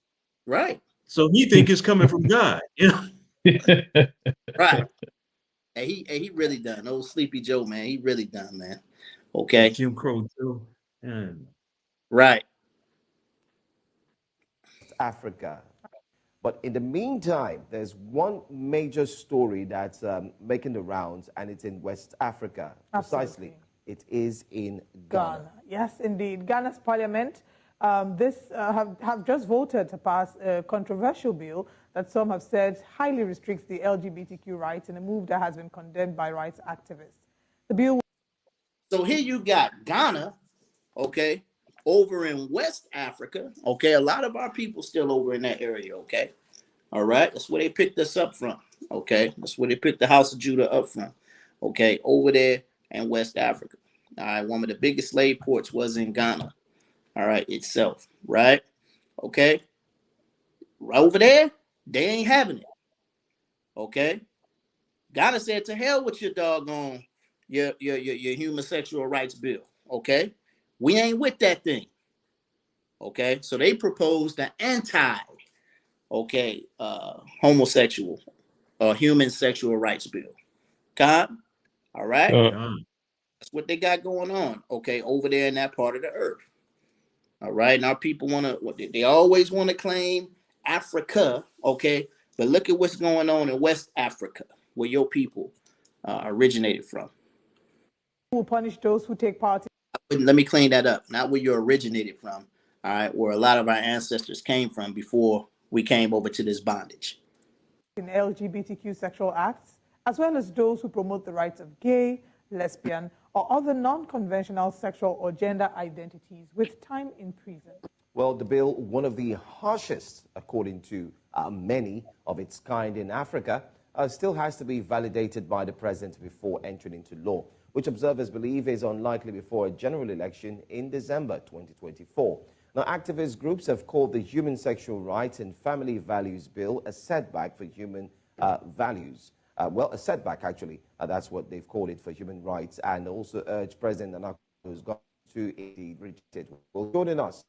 right? So he think it's coming from God, you know. Right. And he really done. Old Sleepy Joe, man. He really done, man. Okay. Jim Crow too. Right. Africa. But in the meantime, there's one major story that's making the rounds, and it's in West Africa. Precisely. It is in Ghana. Yes, indeed. Ghana's parliament have just voted to pass a controversial bill that some have said highly restricts the LGBTQ rights in a move that has been condemned by rights activists. The bill. So here you got Ghana, okay, over in West Africa, okay. A lot of our people still over in that area, okay. All right, that's where they picked us up from, okay. That's where they picked the House of Judah up from, okay, over there in West Africa. All right, one of the biggest slave ports was in Ghana, all right, itself, right, okay. Right over there, they ain't having it, okay. Ghana said, to hell with your doggone, your homosexual rights bill, okay. We ain't with that thing, okay. So they proposed the anti, okay, homosexual human sexual rights bill. God, all right. That's what they got going on, okay, over there in that part of the earth. All right. Now people want to, they always want to claim Africa, okay, but look at what's going on in West Africa, where your people originated from. Will punish those who take part. Let me clean that up. Not where you originated from, all right, where a lot of our ancestors came from before we came over to this bondage. In LGBTQ sexual acts, as well as those who promote the rights of gay, lesbian, or other non-conventional sexual or gender identities with time in prison. Well, the bill, one of the harshest, according to many of its kind in Africa, still has to be validated by the president before entering into law, which observers believe is unlikely before a general election in December 2024. Now, activist groups have called the Human Sexual Rights and Family Values Bill a setback for human values. Well, a setback, actually. That's what they've called it for human rights, and also urged President Nana, who's gone to indeed reject it. Well, joining us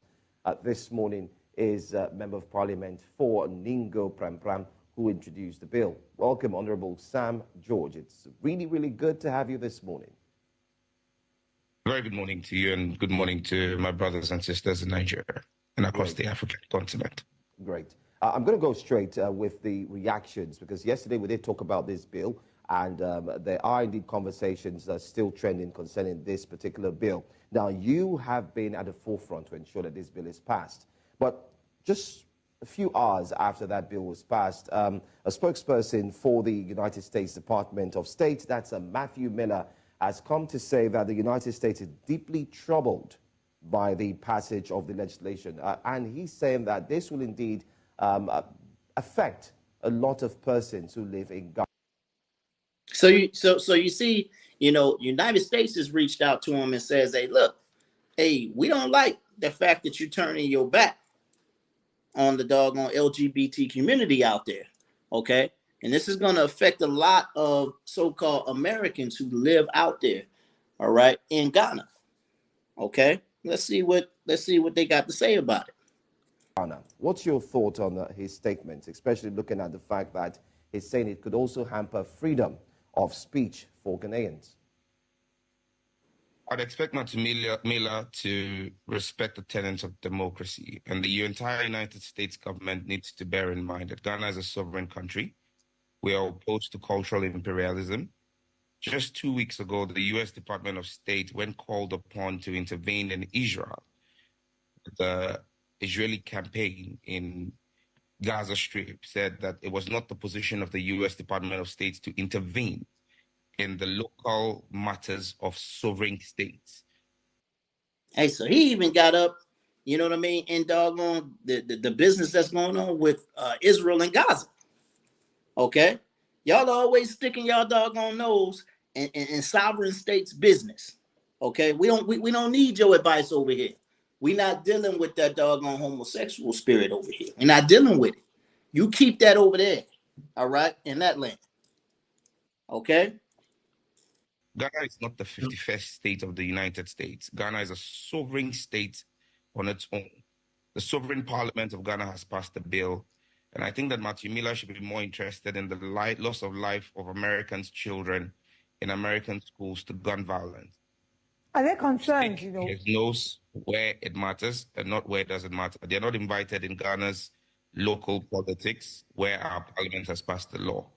this morning is Member of Parliament for Ningo Pram, who introduced the bill. Welcome, Honorable Sam George. It's really, really good to have you this morning. Very good morning to you, and good morning to my brothers and sisters in Nigeria and across the African continent. Great. I'm going to go straight with the reactions, because yesterday we did talk about this bill, and there are indeed conversations still trending concerning this particular bill. Now, you have been at the forefront to ensure that this bill is passed, but just a few hours after that bill was passed, a spokesperson for the United States Department of State, that's Matthew Miller, has come to say that the United States is deeply troubled by the passage of the legislation. And he's saying that this will indeed affect a lot of persons who live in Ghana. So you see, United States has reached out to him and says, hey, look, hey, we don't like the fact that you're turning your back on the doggone LGBT community out there, okay? And this is going to affect a lot of so-called Americans who live out there, all right, in Ghana, okay? Let's see what they got to say about it. Ghana. What's your thought on his statements, especially looking at the fact that he's saying it could also hamper freedom of speech for Ghanaians? I'd expect Matthew Miller to respect the tenets of democracy, and the entire United States government needs to bear in mind that Ghana is a sovereign country. We are opposed to cultural imperialism. Just 2 weeks ago, the U.S. Department of State, when called upon to intervene in Israel, the Israeli campaign in Gaza Strip said that it was not the position of the U.S. Department of State to intervene in the local matters of sovereign states. Hey, so he even got up, you know what I mean, in doggone the business that's going on with Israel and Gaza. Okay? Y'all are always sticking y'all doggone nose in sovereign states' business. Okay? We don't need your advice over here. We're not dealing with that doggone homosexual spirit over here. We're not dealing with it. You keep that over there, all right, in that land. Okay? Ghana is not the 51st state of the United States. Ghana is a sovereign state on its own. The sovereign parliament of Ghana has passed a bill, and I think that Matthew Miller should be more interested in the loss of life of Americans' children in American schools to gun violence. Are there concerns, He knows where it matters and not where it doesn't matter. They're not invited in Ghana's local politics where our parliament has passed the law.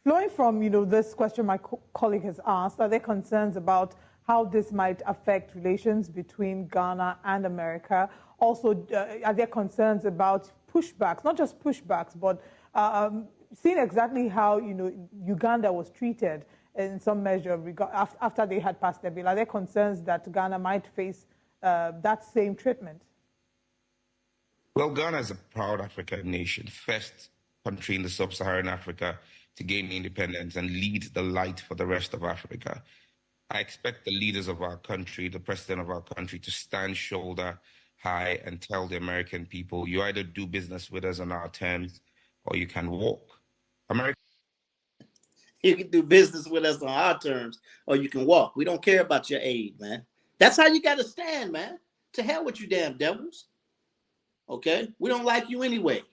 Flowing from, this question my colleague has asked, are there concerns about how this might affect relations between Ghana and America? Also, are there concerns about pushbacks, not just pushbacks, but seeing exactly how Uganda was treated in some measure after they had passed the bill, are there concerns that Ghana might face that same treatment? Well, Ghana is a proud African nation, first country in the sub-Saharan Africa to gain independence and lead the light for the rest of Africa. I expect the leaders of our country, the president of our country, to stand shoulder high and tell the American people, you either do business with us on our terms or you can walk. America. You can do business with us on our terms or you can walk. We don't care about your aid, man. That's how you got to stand, man. To hell with you damn devils. Okay? We don't like you anyway.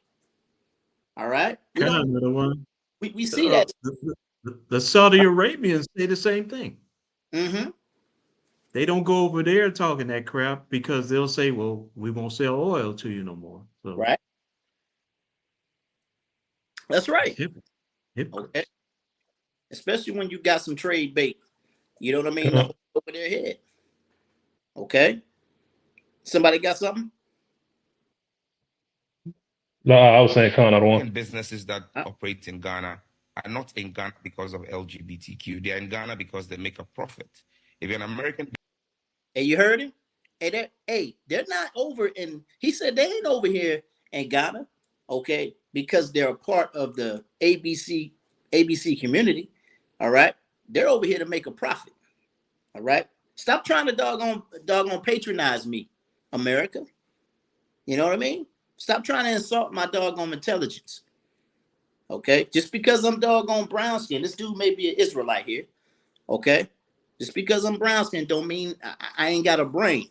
All right? We don't. We see that. The Saudi Arabians say the same thing. Mm-hmm. They don't go over there talking that crap because they'll say, well, we won't sell oil to you no more. So. Right. That's right. Okay. Especially when you got some trade bait. You know what I mean? Over their head. Okay. Somebody got something? No, I was saying Con, businesses that operate in Ghana are not in Ghana because of LGBTQ. They are in Ghana because they make a profit. If you're an American. Hey, you heard him? Hey, they're not over in, he said they ain't over here in Ghana, okay, because they're a part of the ABC community, all right? They're over here to make a profit, all right? Stop trying to doggone patronize me, America. You know what I mean? Stop trying to insult my doggone intelligence, okay? Just because I'm doggone brown skin, this dude may be an Israelite here, okay? Just because I'm brown skin don't mean I ain't got a brain.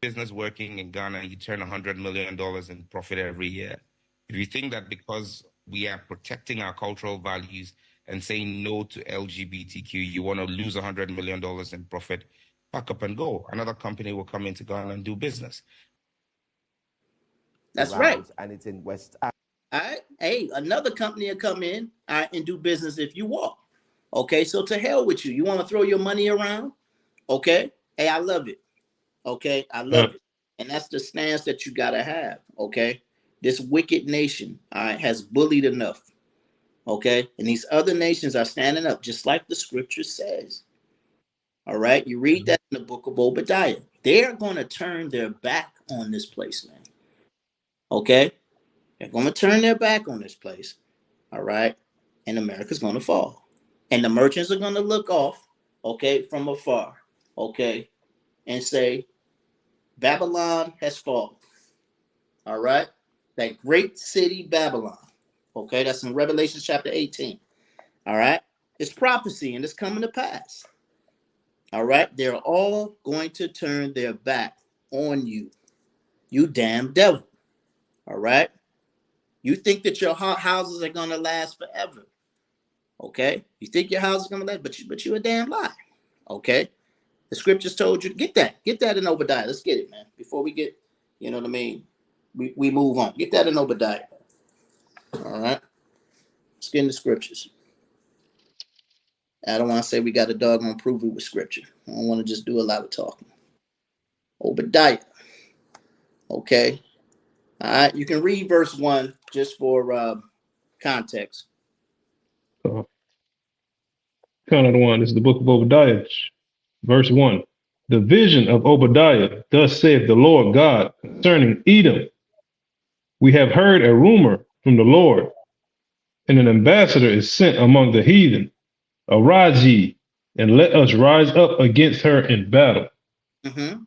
Business working in Ghana, you turn $100 million in profit every year. If you think that because we are protecting our cultural values and saying no to LGBTQ, you want to lose $100 million in profit, pack up and go. Another company will come into Ghana and do business. That's right. And it's in West Africa. All right. Hey, another company will come in, all right, and do business if you walk. Okay, so to hell with you. You want to throw your money around? Okay. Hey, I love it. Okay, I love it. And that's the stance that you got to have. Okay. This wicked nation, all right, has bullied enough. Okay. And these other nations are standing up, just like the scripture says. All right. You read that in the book of Obadiah. They're going to turn their back on this place, man. Okay. They're going to turn their back on this place. All right. And America's going to fall. And the merchants are going to look off, okay, from afar, okay, and say, Babylon has fallen. All right. That great city, Babylon. Okay. That's in Revelation chapter 18. All right. It's prophecy and it's coming to pass. All right. They're all going to turn their back on you. You damn devil. All right. You think that your houses are going to last forever. Okay. You think your house is going to last, but you a damn lie. Okay. The scriptures told you to get that in Obadiah. Let's get it, man. Before we get, you know what I mean? We move on. Get that in Obadiah. All right. Let's get in the scriptures. I don't want to say we got a doggone prove it with scripture. I don't want to just do a lot of talking. Obadiah. Okay. All right. You can read verse 1 just for context. This is the book of Obadiah, verse 1. The vision of Obadiah, thus saith the Lord God concerning Edom. We have heard a rumor from the Lord, and an ambassador is sent among the heathen. Arise ye, and let us rise up against her in battle. Mm-hmm.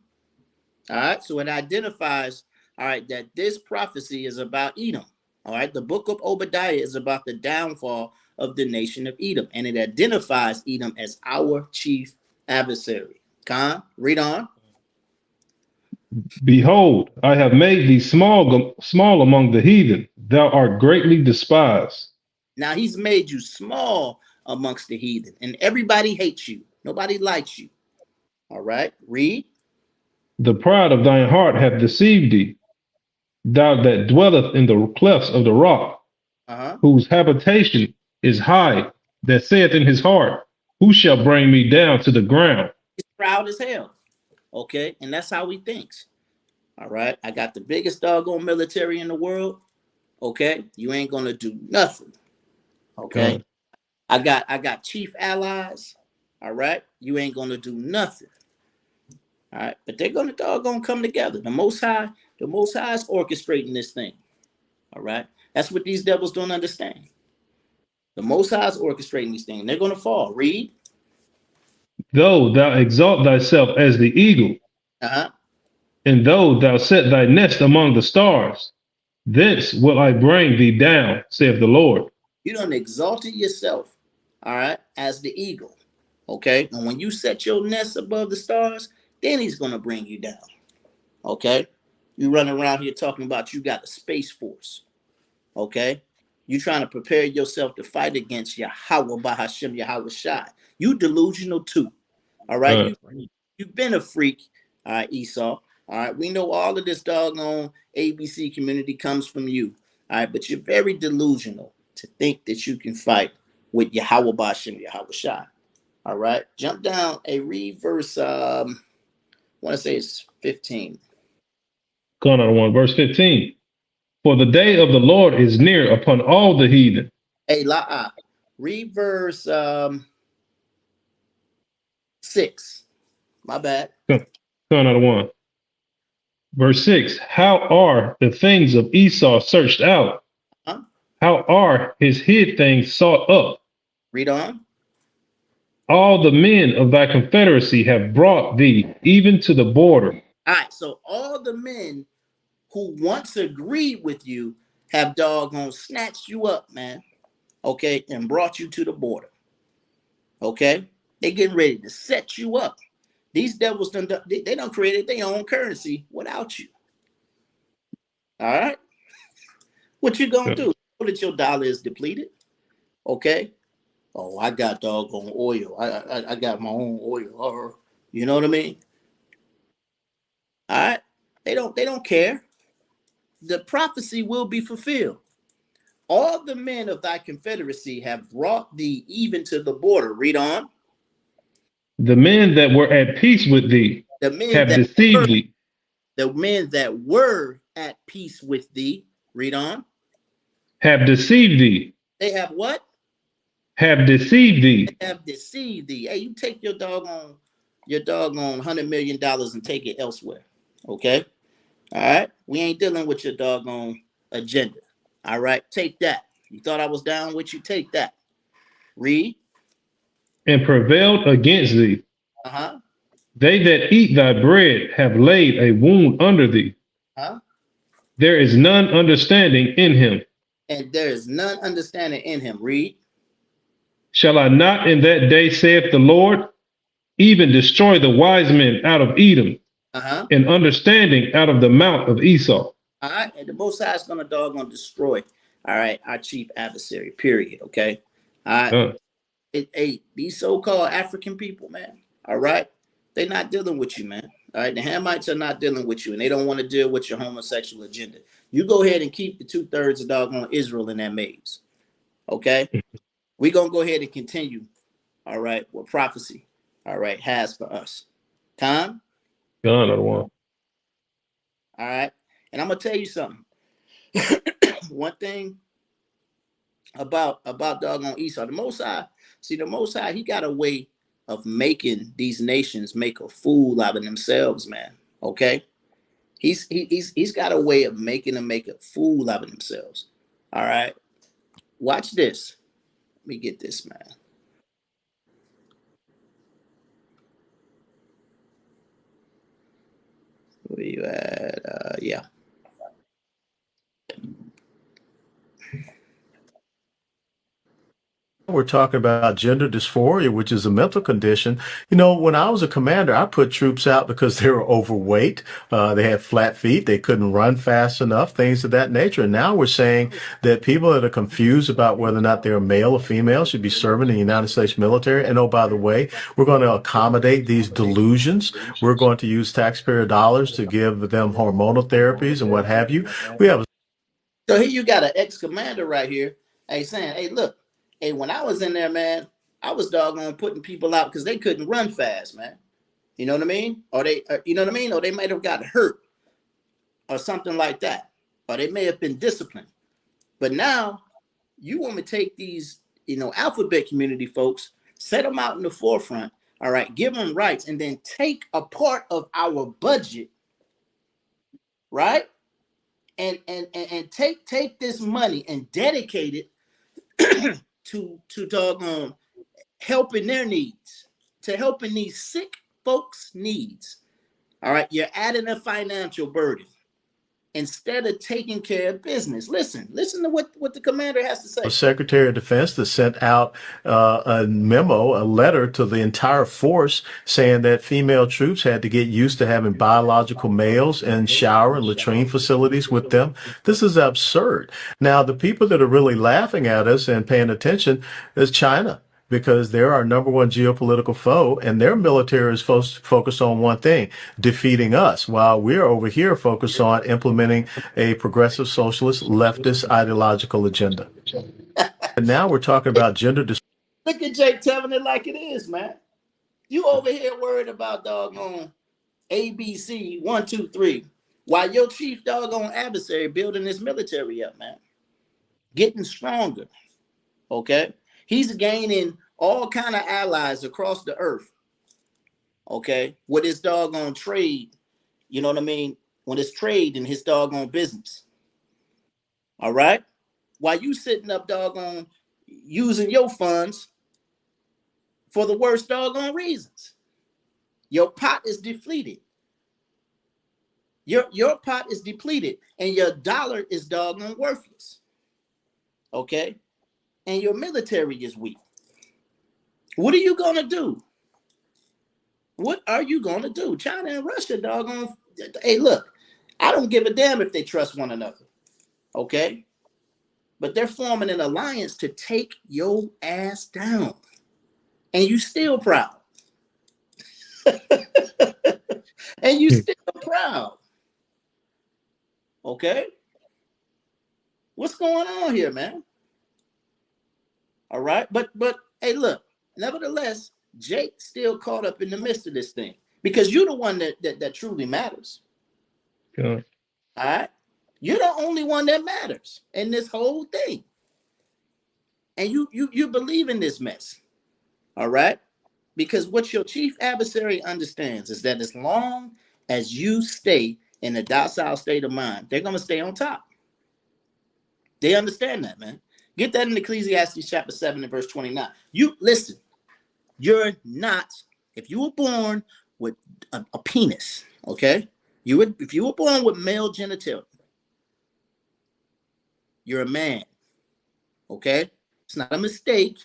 All right. So it identifies, all right, that this prophecy is about Edom. All right. The book of Obadiah is about the downfall of the nation of Edom, and it identifies Edom as our chief adversary. Khan, read on. Behold, I have made thee small among the heathen. Thou art greatly despised. Now he's made you small amongst the heathen, and everybody hates you. Nobody likes you. All right, read. The pride of thine heart hath deceived thee, thou that dwelleth in the clefts of the rock, whose habitation is high, that saith in his heart, who shall bring me down to the ground? He's proud as hell. Okay, and that's how he thinks. All right, I got the biggest doggone military in the world. Okay, you ain't gonna do nothing. Okay, I got chief allies. All right, you ain't gonna do nothing. All right, but they're gonna come together. The Most High is orchestrating this thing. All right, that's what these devils don't understand. The Most High is orchestrating these things. They're gonna fall. Read. Though thou exalt thyself as the eagle, and though thou set thy nest among the stars, thence will I bring thee down, saith the Lord. You done exalted yourself, all right, as the eagle. Okay, and when you set your nest above the stars, then he's gonna bring you down. Okay, you running around here talking about you got a space force. Okay, you trying to prepare yourself to fight against Yahweh Bahashem Yahweh Shai. You delusional too. All right, you've been a freak, all right, Esau. All right, we know all of this doggone ABC community comes from you. All right, but you're very delusional to think that you can fight with Yahweh Bahashem Yahweh Shai. All right, jump down a read verse. I want to say it's 15. Going on one, verse 15. For the day of the Lord is near upon all the heathen. Hey, read verse 6. My bad. Going on one. Verse 6. How are the things of Esau searched out? How are his hid things sought up? Read on. All the men of thy confederacy have brought thee even to the border. All right, so all the men who once agreed with you have doggone snatched you up, man. Okay, and brought you to the border. Okay, they getting ready to set you up. These devils they done created their own currency without you. All right, what you gonna do? Know that your dollar is depleted. Okay. Oh, I got doggone oil. I got my own oil. You know what I mean? All right. They don't care. The prophecy will be fulfilled. All the men of thy confederacy have brought thee even to the border. Read on. The men that were at peace with thee have deceived thee. The men that were at peace with thee. Read on. Have deceived thee. They have what? Have deceived thee. They have deceived thee. Hey, you take your doggone $100 million and take it elsewhere. Okay? All right? We ain't dealing with your doggone agenda. All right? Take that. You thought I was down with you? Take that. Read. And prevailed against thee. They that eat thy bread have laid a wound under thee. There is none understanding in him. And there is none understanding in him. Read. Shall I not in that day, saith the Lord, even destroy the wise men out of Edom, and understanding out of the mount of Esau? All right, and the Most High is gonna doggone destroy, all right, our chief adversary, period. Okay. All right. These so-called African people, man, all right, they're not dealing with you, man. All right, the Hamites are not dealing with you, and they don't want to deal with your homosexual agenda. You go ahead and keep the 2/3 of doggone Israel in that maze. Okay. We're gonna go ahead and continue, all right, what prophecy, all right, has for us. Time? All right. And I'm gonna tell you something. One thing about doggone Esau, the Most High, he got a way of making these nations make a fool out of themselves, man. Okay. He's got a way of making them make a fool out of themselves. All right. Watch this. Let me get this, man. Where you at? Yeah. We're talking about gender dysphoria, which is a mental condition. You know, when I was a commander, I put troops out because they were overweight. They had flat feet. They couldn't run fast enough, things of that nature. And now we're saying that people that are confused about whether or not they're male or female should be serving in the United States military. And oh, by the way, we're going to accommodate these delusions. We're going to use taxpayer dollars to give them hormonal therapies and what have you. We have. So here you got an ex-commander right here. Hey, saying, hey, look. Hey, when I was in there, man, I was doggone putting people out because they couldn't run fast, man. You know what I mean? Or you know what I mean? Or they might have got hurt or something like that. Or they may have been disciplined. But now you want to take these, alphabet community folks, set them out in the forefront, all right, give them rights, and then take a part of our budget, right? And take this money and dedicate it to doggone helping their needs, to helping these sick folks' needs. All right, you're adding a financial burden instead of taking care of business. Listen to what the commander has to say. Secretary of Defense that sent out a memo, a letter to the entire force saying that female troops had to get used to having biological males in shower and latrine facilities with them. This is absurd. Now, the people that are really laughing at us and paying attention is China, because they're our number one geopolitical foe, and their military is focused on one thing, defeating us, while we're over here focused on implementing a progressive socialist leftist ideological agenda. And now we're talking about gender Look at Jake telling it like it is, man. You over here worried about doggone ABC 1, 2, 3, while your chief doggone adversary building this military up, man, getting stronger. Okay, he's gaining all kind of allies across the earth. Okay, with his doggone trade, you know what I mean? With his trade and his doggone business. All right, while you sitting up doggone using your funds for the worst doggone reasons. Your pot is depleted. Your pot is depleted, and your dollar is doggone worthless. Okay, and your military is weak. What are you gonna do? What are you gonna do? China and Russia, doggone. Hey, look, I don't give a damn if they trust one another. Okay, but they're forming an alliance to take your ass down, and you still proud. And you still proud. Okay, what's going on here, man? All right, but hey, look, nevertheless, Jake still caught up in the midst of this thing, because you're the one that truly matters. Good. All right, you're the only one that matters in this whole thing, and you believe in this mess. All right, because what your chief adversary understands is that as long as you stay in a docile state of mind, they're going to stay on top. They understand that, man. Get that in Ecclesiastes chapter 7 and verse 29. You listen, you're not, if you were born with a penis, okay? If you were born with male genitalia, you're a man, okay? It's not a mistake.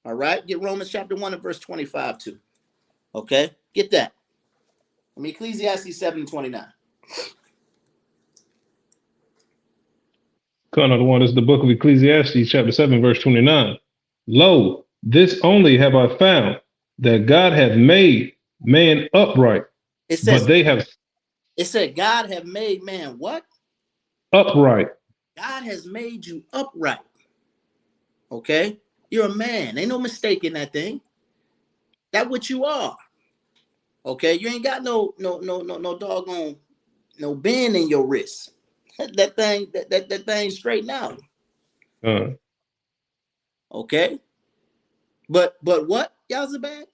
All right? Get Romans chapter 1 and verse 25 too. Okay? Get that. I mean, Ecclesiastes 7 and 29. Another one is the book of Ecclesiastes, chapter 7, verse 29. Lo, this only have I found, that God hath made man upright. It says, but they have. It said, God have made man what? Upright. God has made you upright. Okay? You're a man. Ain't no mistake in that thing. That's what you are. Okay? You ain't got no doggone, no bend in your wrist. That thing straighten out. Okay, but what, Yazabad?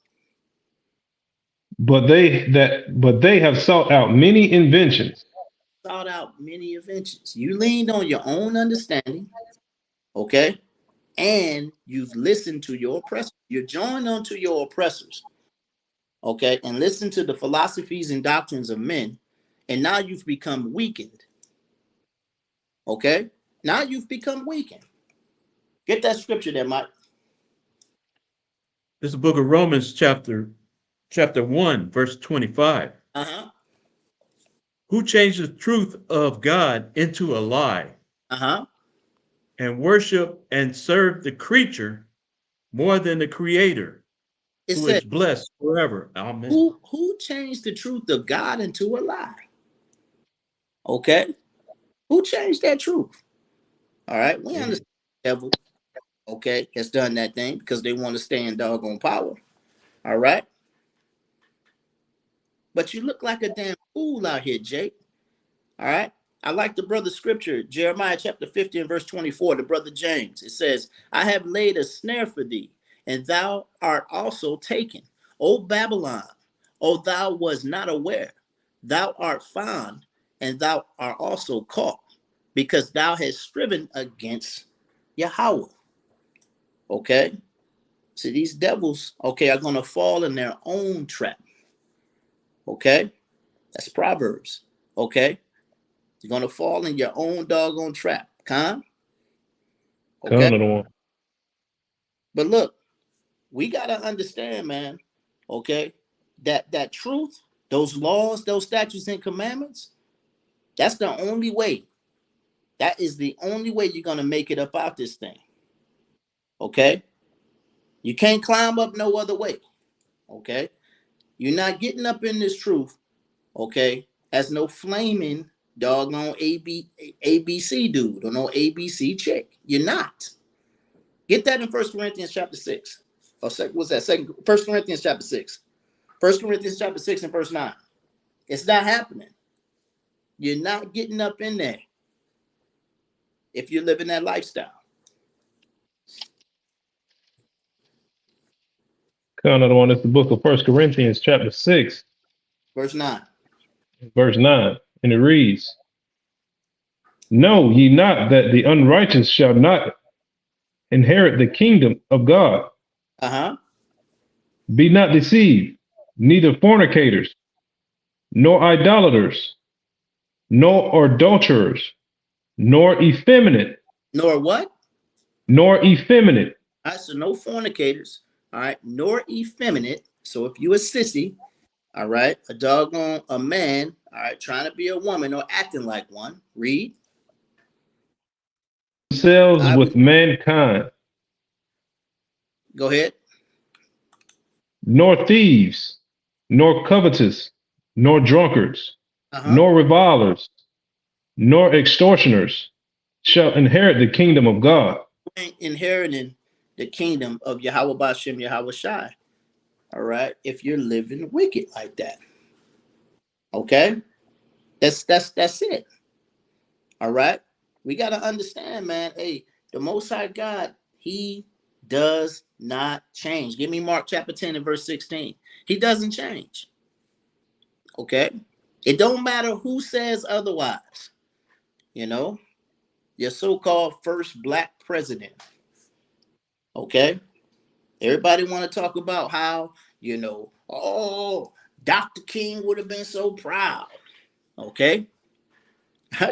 But they have sought out many inventions. Sought out many inventions. You leaned on your own understanding, okay, and you've listened to your oppressors. You're joined onto your oppressors, okay, and listen to the philosophies and doctrines of men, and now you've become weakened. Okay, now you've become weakened. Get that scripture there, Mike. This is the book of Romans, chapter 1, verse 25. Uh-huh. Who changed the truth of God into a lie? Uh-huh. And worship and serve the creature more than the creator, who is blessed forever. Amen. Who changed the truth of God into a lie? Okay. Who changed that truth? All right. We understand the devil, okay, has done that thing because they want to stay in doggone power. All right. But you look like a damn fool out here, Jake. All right. I like the brother scripture, Jeremiah chapter 50 and verse 24, the brother James. It says, I have laid a snare for thee, and thou art also taken. O Babylon, O thou was not aware. Thou art found, and thou art also caught, because thou hast striven against Yahweh. Okay? So these devils, okay, are going to fall in their own trap. Okay? That's Proverbs. Okay? You're going to fall in your own doggone trap. Okay? But look, we got to understand, man, okay, that truth, those laws, those statutes and commandments, that's the only way. That is the only way you're going to make it up out this thing. Okay? You can't climb up no other way. Okay? You're not getting up in this truth, okay, as no flaming doggone ABC dude or no ABC chick. You're not. Get that in 1 Corinthians chapter 6. Or what's that? 1 Corinthians chapter 6. 1 Corinthians chapter 6 and verse 9. It's not happening. You're not getting up in there if you're living that lifestyle. Another one is the book of 1 Corinthians chapter 6. Verse 9. Verse 9. And it reads, Know ye not that the unrighteous shall not inherit the kingdom of God? Be not deceived, neither fornicators, nor idolaters, nor adulterers, nor effeminate. Nor what? Nor effeminate. All right, so no fornicators, all right, nor effeminate. So if you a sissy, all right, a doggone a man, all right, trying to be a woman or acting like one, read. Themselves with mankind. Go ahead. Nor thieves, nor covetous, nor drunkards, nor revilers, nor extortioners shall inherit the kingdom of God. Inheriting the kingdom of Yahweh Bashem Yahweh Shai. All right, if you're living wicked like that. Okay, that's it. All right, we got to understand, man. Hey, the Most High God, He does not change. Give me Mark chapter 10 and verse 16. He doesn't change. Okay, it don't matter who says otherwise. You know, your so-called first black president. Okay, everybody want to talk about how, you know, oh, Dr. King would have been so proud. Okay,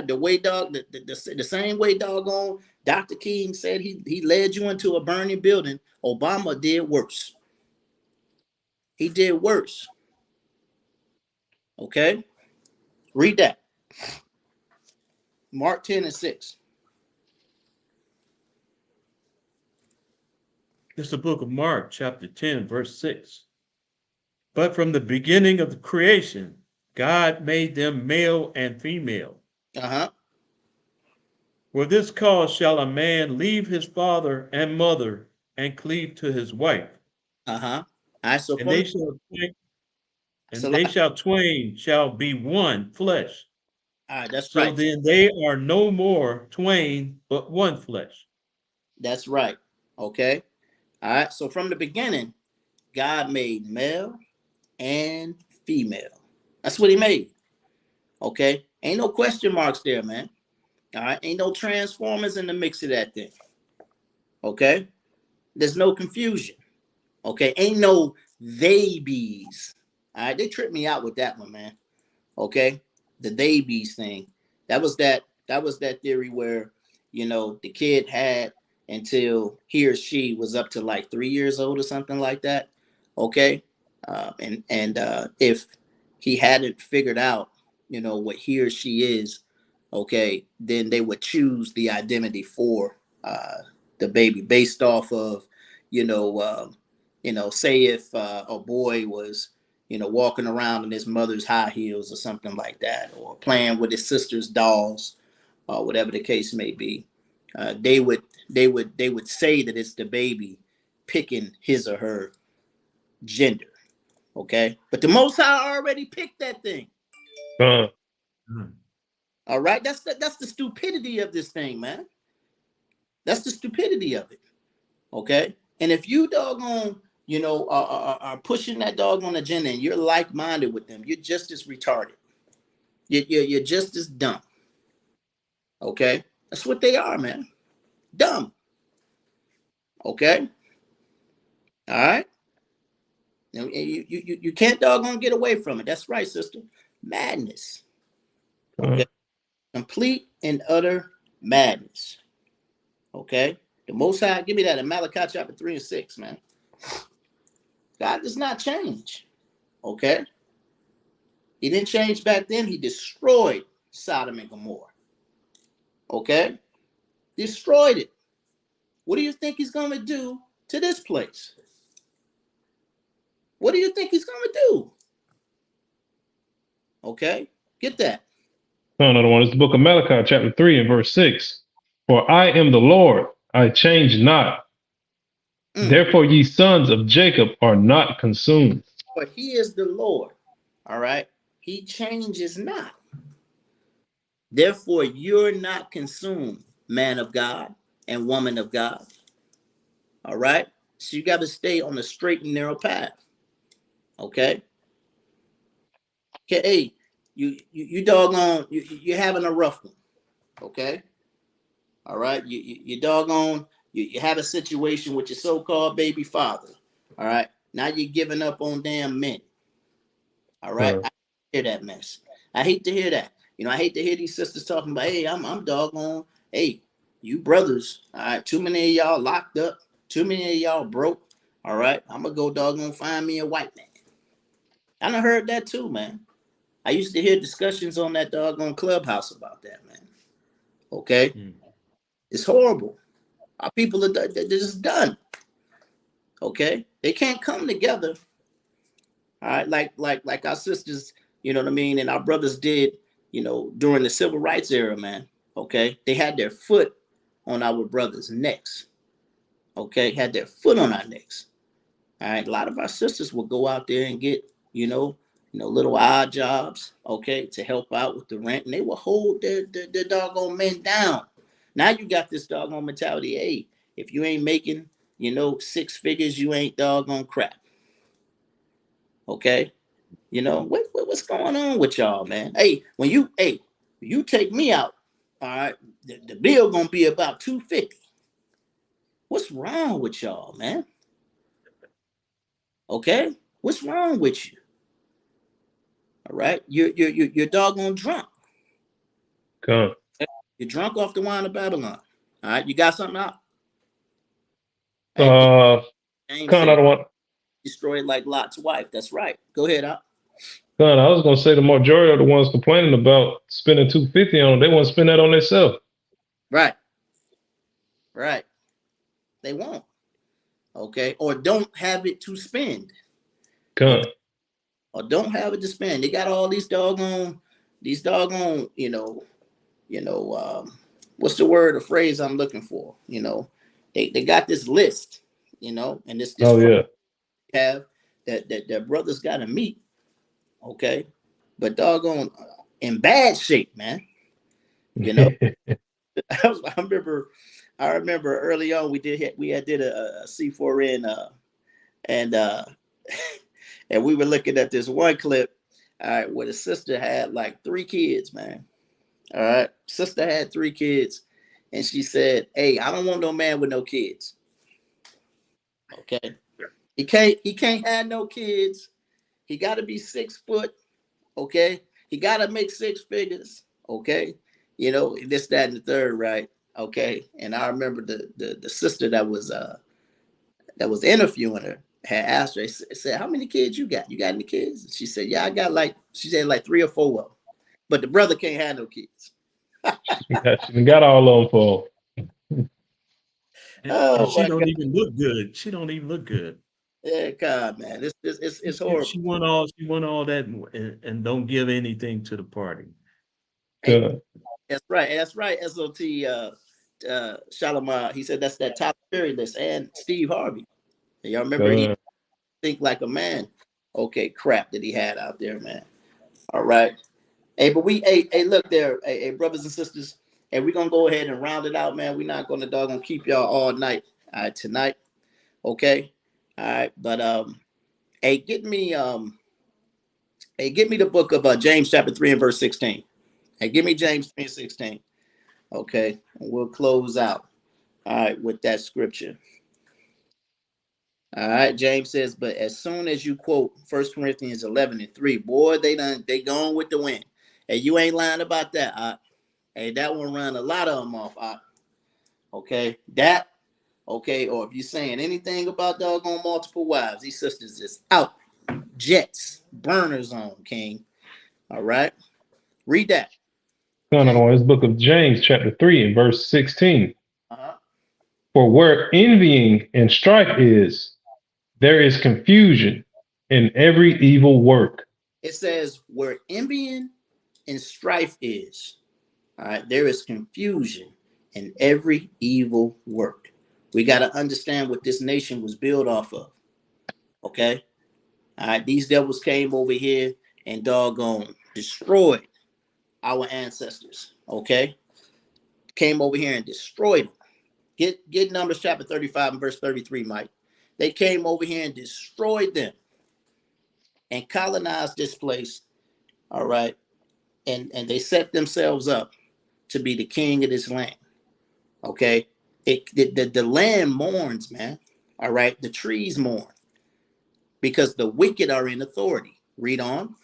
the way the same way doggone Dr. King said he led you into a burning building, Obama did worse. He did worse. Okay, read that. Mark 10 and 6. It's the book of Mark, chapter 10, verse 6. But from the beginning of the creation, God made them male and female. For this cause shall a man leave his father and mother and cleave to his wife. All right, so and they shall twain shall be one flesh. All right, that's so right. So then they are no more twain, but one flesh. That's right. Okay. All right. So from the beginning, God made male and female. That's what He made. Okay. Ain't no question marks there, man. All right. Ain't no transformers in the mix of that thing. Okay. There's no confusion. Okay. Ain't no they bees. All right. They tripped me out with that one, man. Okay. The they bees thing. That was that theory where, you know, the kid had until he or she was up to like 3 years old or something like that. Okay. And if he hadn't figured out, you know, what he or she is, okay, then they would choose the identity for the baby based off of, say if a boy was, you know, walking around in his mother's high heels or something like that, or playing with his sister's dolls, or whatever the case may be, they would say that it's the baby picking his or her gender. Okay, but the Most High already picked that thing. All All right, that's the stupidity of this thing, man. That's the stupidity of it. Okay, and if you doggone, are pushing that doggone agenda, and you're like-minded with them, you're just as retarded. You're just as dumb. Okay, that's what they are, man. Dumb. Okay. All right. And you can't doggone get away from it. That's right, sister. Madness. Okay. Complete and utter madness. Okay. The Most High, give me that in Malachi chapter 3 and 6, man. God does not change. Okay. He didn't change back then. He destroyed Sodom and Gomorrah. Okay. Destroyed it. What do you think he's going to do to this place? What do you think he's going to do? Okay. Get that. Another one. It's the book of Malachi, chapter 3 and verse 6. For I am the Lord, I change not. Therefore ye sons of Jacob are not consumed. But he is the Lord. All right. He changes not. Therefore you're not consumed, man of God and woman of God. All right. So you got to stay on the straight and narrow path. Okay. Okay. Hey, you doggone, you're having a rough one. Okay. All right. You doggone, you have a situation with your so-called baby father. All right. Now you're giving up on damn men. All right. I hear that mess. I hate to hear that. I hate to hear these sisters talking about, hey, I'm doggone. Hey, you brothers. All right. Too many of y'all locked up. Too many of y'all broke. All right. I'm going to go doggone find me a white man. I done heard that too, man. I used to hear discussions on that doggone Clubhouse about that, man. Okay. It's horrible. Our people are they're just done. Okay. They can't come together. All right. Like our sisters, you know what I mean? And our brothers did, during the civil rights era, man. Okay. They had their foot on our brothers' necks. Okay. Had their foot on our necks. All right. A lot of our sisters would go out there and get, little odd jobs, okay, to help out with the rent. And they will hold their doggone men down. Now you got this doggone mentality. Hey, if you ain't making, 6 figures, you ain't doggone crap. Okay. What's going on with y'all, man? Hey, when you take me out, all right, the bill gonna be about $250. What's wrong with y'all, man? Okay. What's wrong with you? All right. You're doggone drunk. Come. You're drunk off the wine of Babylon. All right. You got something out? Another one. Destroyed like Lot's wife. That's right. Go ahead, out. I was gonna say the majority of the ones complaining about spending $250 on it, they want to spend that on themselves. Right. Right. They won't. Okay. Or don't have it to spend. Okay. Or don't have it to spend. They got all these doggone, what's the word or phrase I'm looking for? They got this list, and this have that brothers got to meet. Okay. But doggone in bad shape, man. I remember early on we did a C4N and and we were looking at this one clip, all right, where the sister had like 3 kids, man. All right. Sister had 3 kids, and she said, hey, I don't want no man with no kids. Okay. He can't have no kids. He got to be 6 foot. Okay. He got to make 6 figures. Okay. This, that, and the third, right? Okay. And I remember the sister that was interviewing her had asked her, said, how many kids you got? You got any kids? And she said, yeah, I got like 3 or 4 of them. But the brother can't have no kids. She got all of them for. And she don't even look good. She don't even look good. Yeah, God, man, it's horrible. She want all that and don't give anything to the party. Hey, that's right. SOT Shalimar, he said that's that top Fairy list, and Steve Harvey. And y'all remember he think like a man. Okay, crap that he had out there, man. All right. Hey, but hey, look there, hey, brothers and sisters, and we're gonna go ahead and round it out, man. We're not gonna doggone keep y'all all night, tonight, okay? All right, but hey, get me the book of James chapter 3 and verse 16. Hey, give me James 3 and 16, okay? And we'll close out, all right, with that scripture. All right, James says, but as soon as you quote 1 Corinthians 11 and 3, boy, they gone with the wind. Hey, you ain't lying about that. Hey, that one run a lot of them off. Okay, that, okay, or if you're saying anything about doggone multiple wives, these sisters is out. Jets, burners on, King. All right, read that. No. It's book of James, chapter 3, and verse 16. Uh-huh. For where envying and strife is, there is confusion in every evil work. It says where envying and strife is, all right, there is confusion in every evil work. We got to understand what this nation was built off of. Okay. All right. These devils came over here and doggone destroyed our ancestors. Okay. Came over here and destroyed them. Get Numbers chapter 35 and verse 33, Mike. They came over here and destroyed them and colonized this place. All right. And they set themselves up to be the king of this land. Okay. The land mourns, man. All right. The trees mourn because the wicked are in authority. Read on.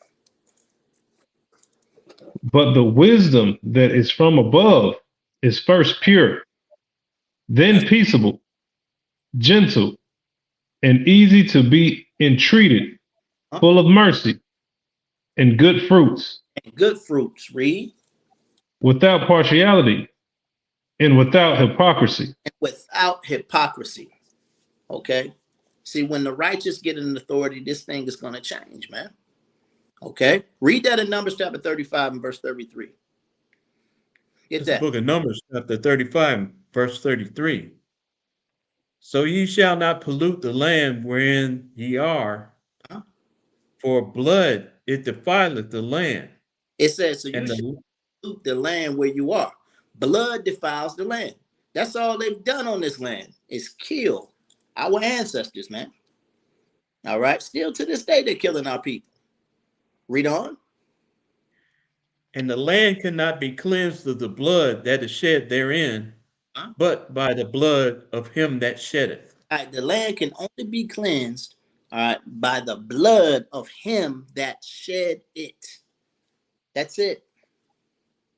But the wisdom that is from above is first pure, then peaceable, gentle, and easy to be entreated, full of mercy and good fruits. And good fruits. Read. Without partiality and without hypocrisy. And without hypocrisy. Okay. See, when the righteous get in authority, this thing is going to change, man. Okay. Read that in Numbers chapter 35 and verse 33. Get that. The book of Numbers chapter 35, verse 33. So ye shall not pollute the land wherein ye are, for blood it defileth the land. It says, so you should pollute the land where you are. Blood defiles the land. That's all they've done on this land is kill our ancestors, man. All right. Still to this day, they're killing our people. Read on. And the land cannot be cleansed of the blood that is shed therein, but by the blood of him that sheddeth. All right, the land can only be cleansed, all right, by the blood of him that shed it. That's it.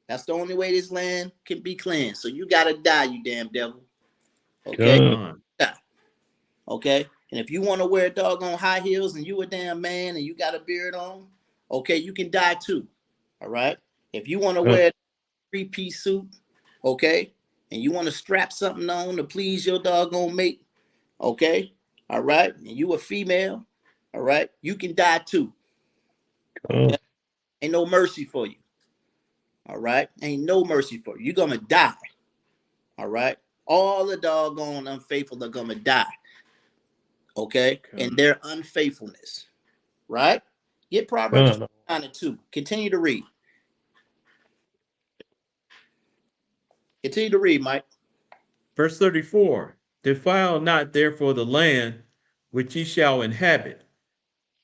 That's the only way this land can be cleansed. So you gotta die, you damn devil. Okay. Okay. And if you want to wear doggone high heels and you a damn man and you got a beard on, okay, you can die too. All right. If you want to wear a three-piece suit, okay, and you want to strap something on to please your doggone mate, okay, all right, and you a female, all right, you can die too. Okay? Ain't no mercy for you. All right, ain't no mercy for you. You're gonna die. All right, all the doggone unfaithful are gonna die. Okay, and their unfaithfulness. Right? Get Proverbs 9 and 2. Continue to read. Continue to read, Mike. Verse 34. Defile not therefore the land which ye shall inhabit,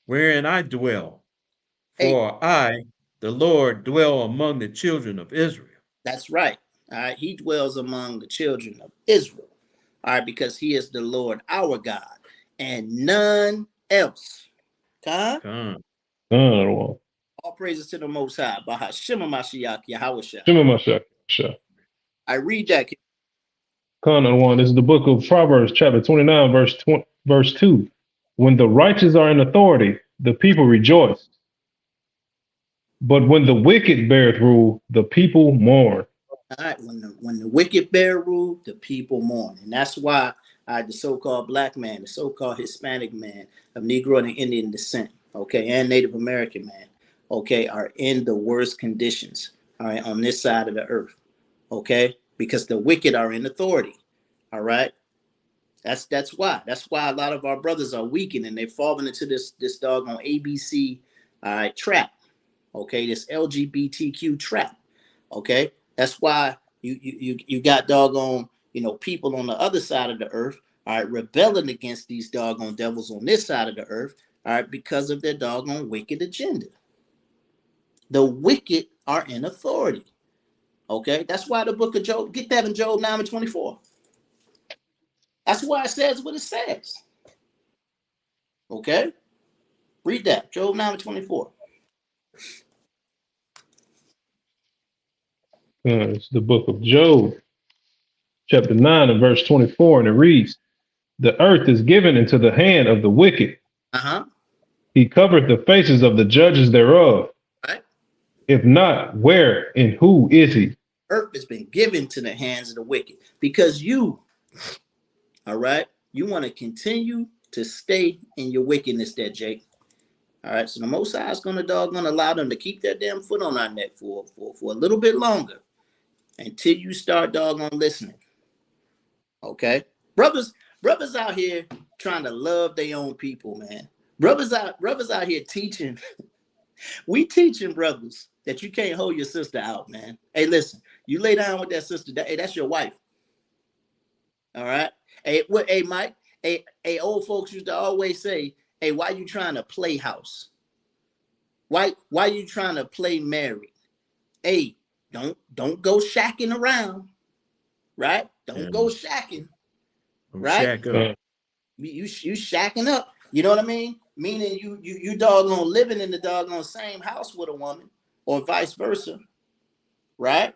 wherein I dwell. For I, the Lord, dwell among the children of Israel. That's right. All right. He dwells among the children of Israel. All right. Because he is the Lord our God and none else. All praises to the Most High. Bahashima Mashiach Yahawashah. I read that. This is the book of Proverbs, chapter 29, verse 2. When the righteous are in authority, the people rejoice. But when the wicked beareth rule, the people mourn. All right, when the wicked bear rule, the people mourn. And that's why the so-called black man, the so-called Hispanic man of Negro and Indian descent, okay, and Native American man, okay, are in the worst conditions, all right, on this side of the earth, okay, because the wicked are in authority, all right. That's why a lot of our brothers are weakened and they're falling into this doggone ABC trap, Okay, this LGBTQ trap. Okay, that's why you got doggone, you know, people on the other side of the earth, all right, rebelling against these doggone devils on this side of the earth, all right, because of their doggone wicked agenda. The wicked are in authority. Okay, that's why the book of Job, get that in Job 9:24. That's why it says what it says. Okay, read that, Job 9:24. It's the book of Job, chapter 9 and verse 24, and it reads, "The earth is given into the hand of the wicked. He covereth the faces of the judges thereof. Right. If not, where and who is he?" Earth has been given to the hands of the wicked because you, all right, you want to continue to stay in your wickedness there, Jake. All right, so the Most High is going to allow them to keep their damn foot on our neck for a little bit longer until you start doggone listening. Okay, brothers out here trying to love their own people, man. Brothers out here teaching. We teaching brothers that you can't hold your sister out, man. Hey, listen, you lay down with that sister. Hey, that's your wife. All right. Hey, hey, Mike. Hey, old folks used to always say, "Hey, why you trying to play house? Why you trying to play married? Hey, don't go shacking around, right? Don't go shacking, right? Shack up. You shacking up. You know what I mean? Meaning you doggone living in the doggone same house with a woman, or vice versa, right?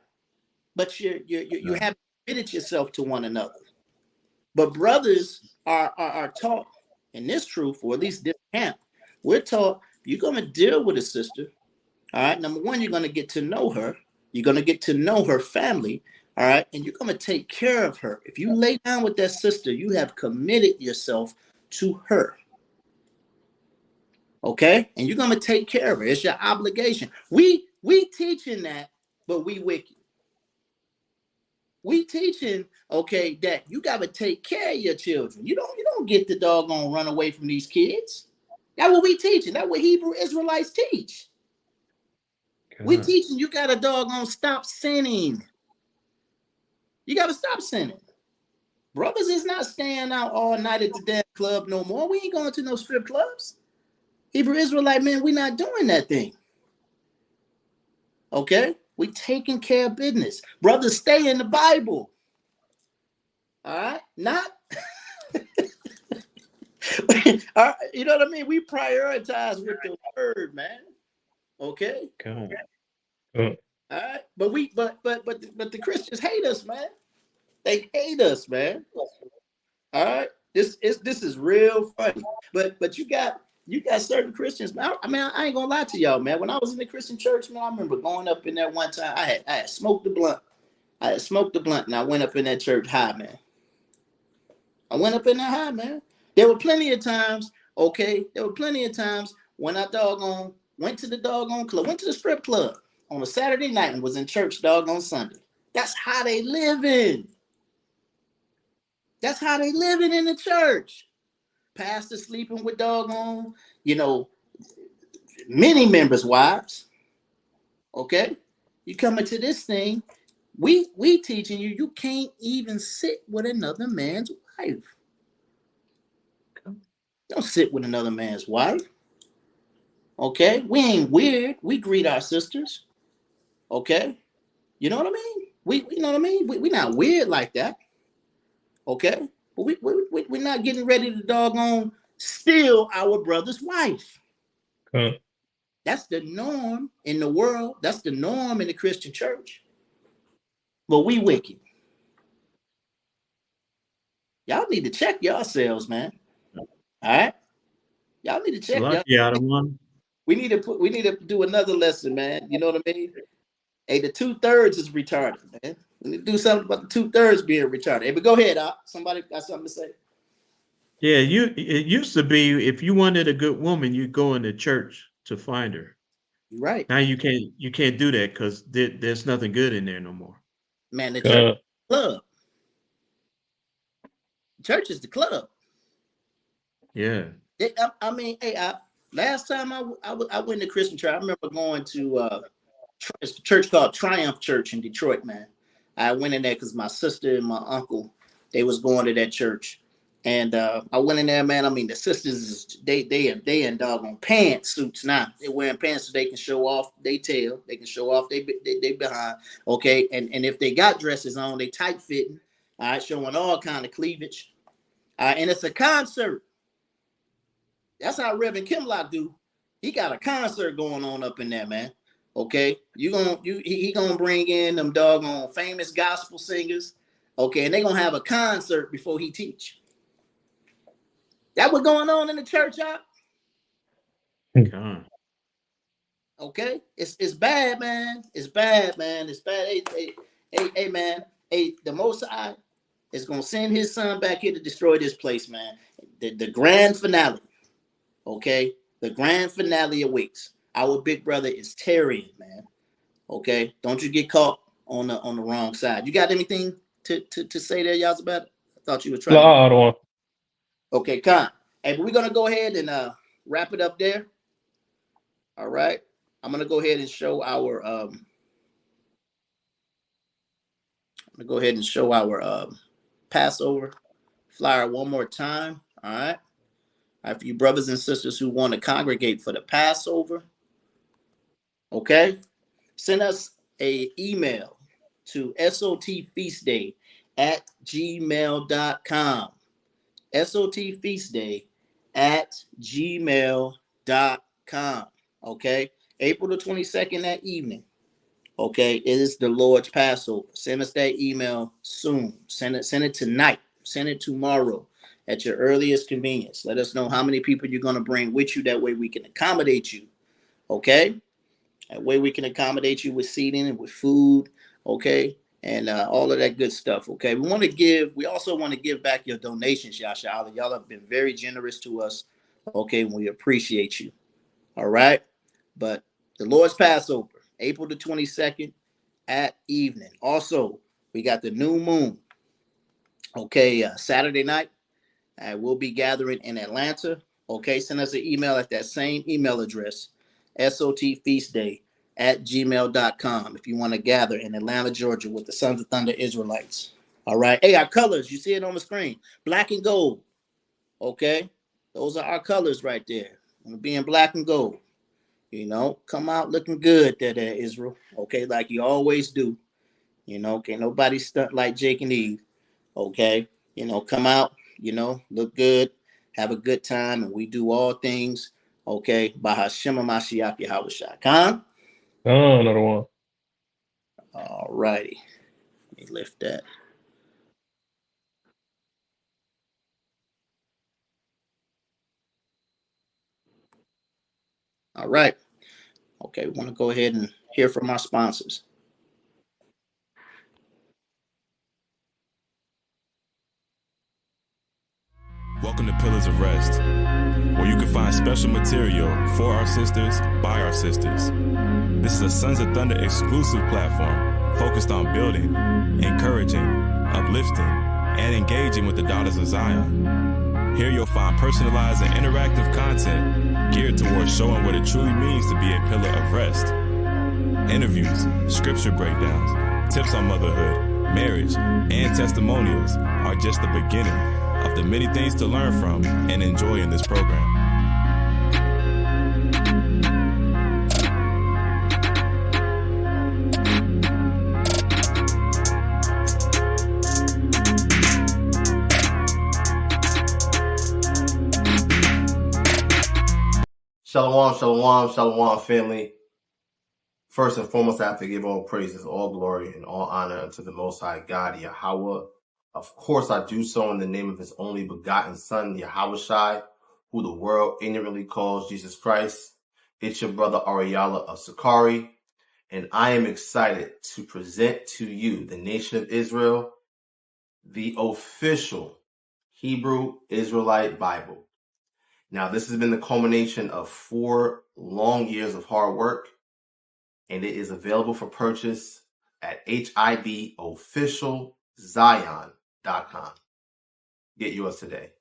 But you haven't committed yourself to one another. But brothers are taught in this truth, or at least this camp, we're taught you're going to deal with a sister. All right. Number one, you're going to get to know her. You're going to get to know her family. All right. And you're going to take care of her. If you lay down with that sister, you have committed yourself to her. Okay. And you're going to take care of her. It's your obligation. We teaching that, but we wicked. We teaching, okay, that you got to take care of your children. You don't get the doggone run away from these kids. That's what we teaching. That's what Hebrew Israelites teach. We teaching you got to doggone stop sinning. You got to stop sinning. Brothers is not staying out all night at the damn club no more. We ain't going to no strip clubs. Hebrew Israelite, man, we not doing that thing. Okay? We taking care of business. Brothers, stay in the Bible. All right? Not... you know what I mean? We prioritize with the word, man. Okay. All right, but the Christians hate us, man. They hate us, man. All right, this is real funny. But you got certain Christians. I ain't gonna lie to y'all, man. When I was in the Christian church, man, I remember going up in there one time. I had smoked the blunt. And I went up in that church high, man. I went up in that high, man. There were plenty of times, okay? There were plenty of times when I doggone went to the doggone club, went to the strip club on a Saturday night and was in church doggone Sunday. That's how they living. That's how they living in the church. Pastor sleeping with doggone, many members' wives. Okay? You come into this thing, we teaching you can't even sit with another man's wife. Don't sit with another man's wife. Okay? We ain't weird. We greet our sisters. Okay? You know what I mean? You know what I mean? We not weird like that. Okay? But we're not getting ready to doggone steal our brother's wife. That's the norm in the world. That's the norm in the Christian church. But we wicked. Y'all need to check yourselves, man. All right? Y'all need to check. We need to do another lesson, man. You know what I mean? Hey, the 2/3 is retarded, man. We need to do something about the 2/3 being retarded. Hey, but go ahead, somebody got something to say? Yeah, it used to be if you wanted a good woman, you go into church to find her. Right. Now you can't do that because there's nothing good in there no more. Man, the church is the club. Church is the club. Yeah. I mean, hey, Last time I went to Christian church, I remember going to a church called Triumph Church in Detroit, man. I went in there because my sister and my uncle, they was going to that church. And I went in there, man. I mean, the sisters, they in doggone pantsuits now. They're wearing pants so they can show off their tail. They can show off they behind. Okay. And if they got dresses on, they tight fitting. All right, showing all kind of cleavage. And it's a concert. That's how Reverend Kimlock do. He got a concert going on up in there, man. Okay, he gonna bring in them doggone famous gospel singers. Okay, and they gonna have a concert before he teach. That what going on in the church, y'all? Okay, it's bad, man. It's bad, man. It's bad. Hey, man. Hey, the Most High is gonna send his son back here to destroy this place, man. The grand finale. Okay, the grand finale awaits. Our big brother is tarrying, man. Okay, don't you get caught on the wrong side. You got anything to say there, y'all, about it? I thought you were trying. No, I don't want. Okay, Con. Hey, but we're gonna go ahead and wrap it up there. All right, I'm gonna go ahead and show our Passover flyer one more time. All right. All right, for you brothers and sisters who want to congregate for the Passover, okay, send us an email to sotfeastday@gmail.com. sotfeastday@gmail.com. Okay, April the 22nd that evening. Okay, it is the Lord's Passover. Send us that email soon. Send it tonight. Send it tomorrow at your earliest convenience. Let us know how many people you're going to bring with you. That way we can accommodate you. Okay? That way we can accommodate you with seating and with food. Okay? And all of that good stuff. Okay? We also want to give back your donations, Yasha. Y'all have been very generous to us. Okay? We appreciate you. All right? But the Lord's Passover, April the 22nd at evening. Also, we got the new moon. Okay, Saturday night. We'll be gathering in Atlanta. Okay, send us an email at that same email address, sotfeastday@gmail.com, if you want to gather in Atlanta, Georgia with the Sons of Thunder Israelites. All right. Hey, our colors, you see it on the screen, black and gold. Okay, those are our colors right there. We'll be in black and gold. You know, come out looking good there, Israel. Okay, like you always do. You know, can't nobody stunt like Jake and Eve. Okay, you know, come out, you know, look good, have a good time, and we do all things, okay, by Hashem HaMashiach Yahushua. Khan? Oh, another one. All righty. Let me lift that. All right. Okay, we want to go ahead and hear from our sponsors. Welcome to Pillars of Rest, where you can find special material for our sisters, by our sisters. This is a Sons of Thunder exclusive platform focused on building, encouraging, uplifting, and engaging with the daughters of Zion. Here you'll find personalized and interactive content geared towards showing what it truly means to be a pillar of rest. Interviews, scripture breakdowns, tips on motherhood, marriage, and testimonials are just the beginning of the many things to learn from and enjoy in this program. Shalom, shalom, shalom, family. First and foremost, I have to give all praises, all glory, and all honor unto the Most High God, Yahweh. Of course, I do so in the name of his only begotten Son, Yahushai, who the world ignorantly calls Jesus Christ. It's your brother Ariala of Sakari, and I am excited to present to you, the nation of Israel, the official Hebrew Israelite Bible. Now, this has been the culmination of 4 long years of hard work, and it is available for purchase at HIBofficialZion.com. Get yours today.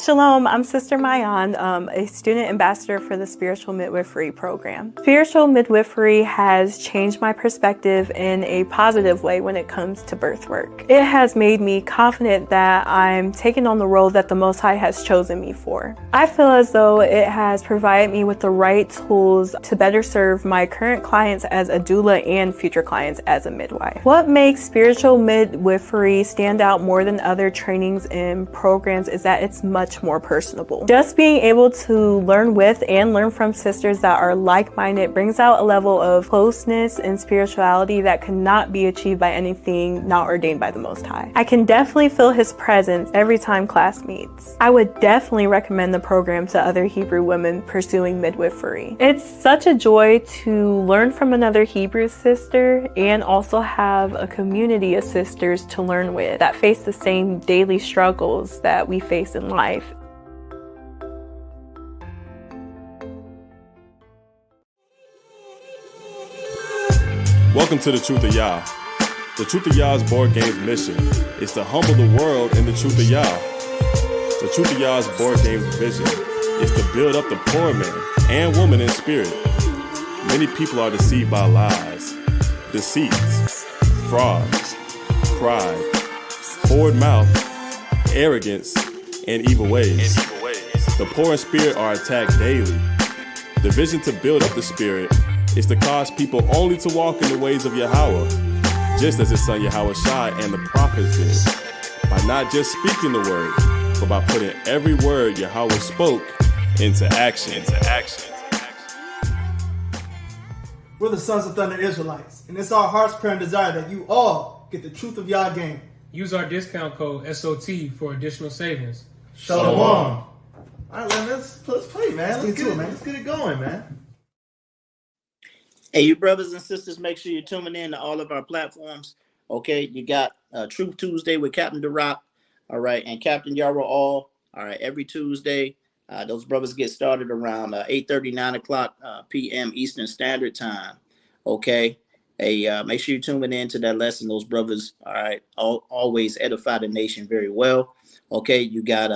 Shalom, I'm Sister Mayan, a student ambassador for the Spiritual Midwifery program. Spiritual midwifery has changed my perspective in a positive way when it comes to birth work. It has made me confident that I'm taking on the role that the Most High has chosen me for. I feel as though it has provided me with the right tools to better serve my current clients as a doula and future clients as a midwife. What makes spiritual midwifery stand out more than other trainings and programs is that it's much more personable. Just being able to learn with and learn from sisters that are like-minded brings out a level of closeness and spirituality that could not be achieved by anything not ordained by the Most High. I can definitely feel His presence every time class meets. I would definitely recommend the program to other Hebrew women pursuing midwifery. It's such a joy to learn from another Hebrew sister and also have a community of sisters to learn with that face the same daily struggles that we face in life. Welcome to the Truth of Yah. The Truth of Yah's board game's mission is to humble the world in the Truth of Yah. The Truth of Yah's board game's vision is to build up the poor man and woman in spirit. Many people are deceived by lies, deceits, fraud, pride, forward mouth, arrogance, and evil ways. The poor in spirit are attacked daily. The vision to build up the spirit is to cause people only to walk in the ways of Yahweh, just as his son Yahweh Shai and the prophets did, by not just speaking the word, but by putting every word Yahweh spoke into action. We're the Sons of Thunder Israelites, and it's our heart's prayer and desire that you all get the Truth of Yah game. Use our discount code SOT for additional savings. Shalom. All right, let's play, man. Let's get it going, man. Hey, you brothers and sisters, make sure you're tuning in to all of our platforms. Okay, you got Truth Tuesday with Captain DeRock, all right, and Captain Yara All. All right, every Tuesday, those brothers get started around 8:30, 9 o'clock p.m. Eastern Standard Time. Okay, hey, make sure you're tuning in to that lesson. Those brothers, all right, always edify the nation very well. Okay, you got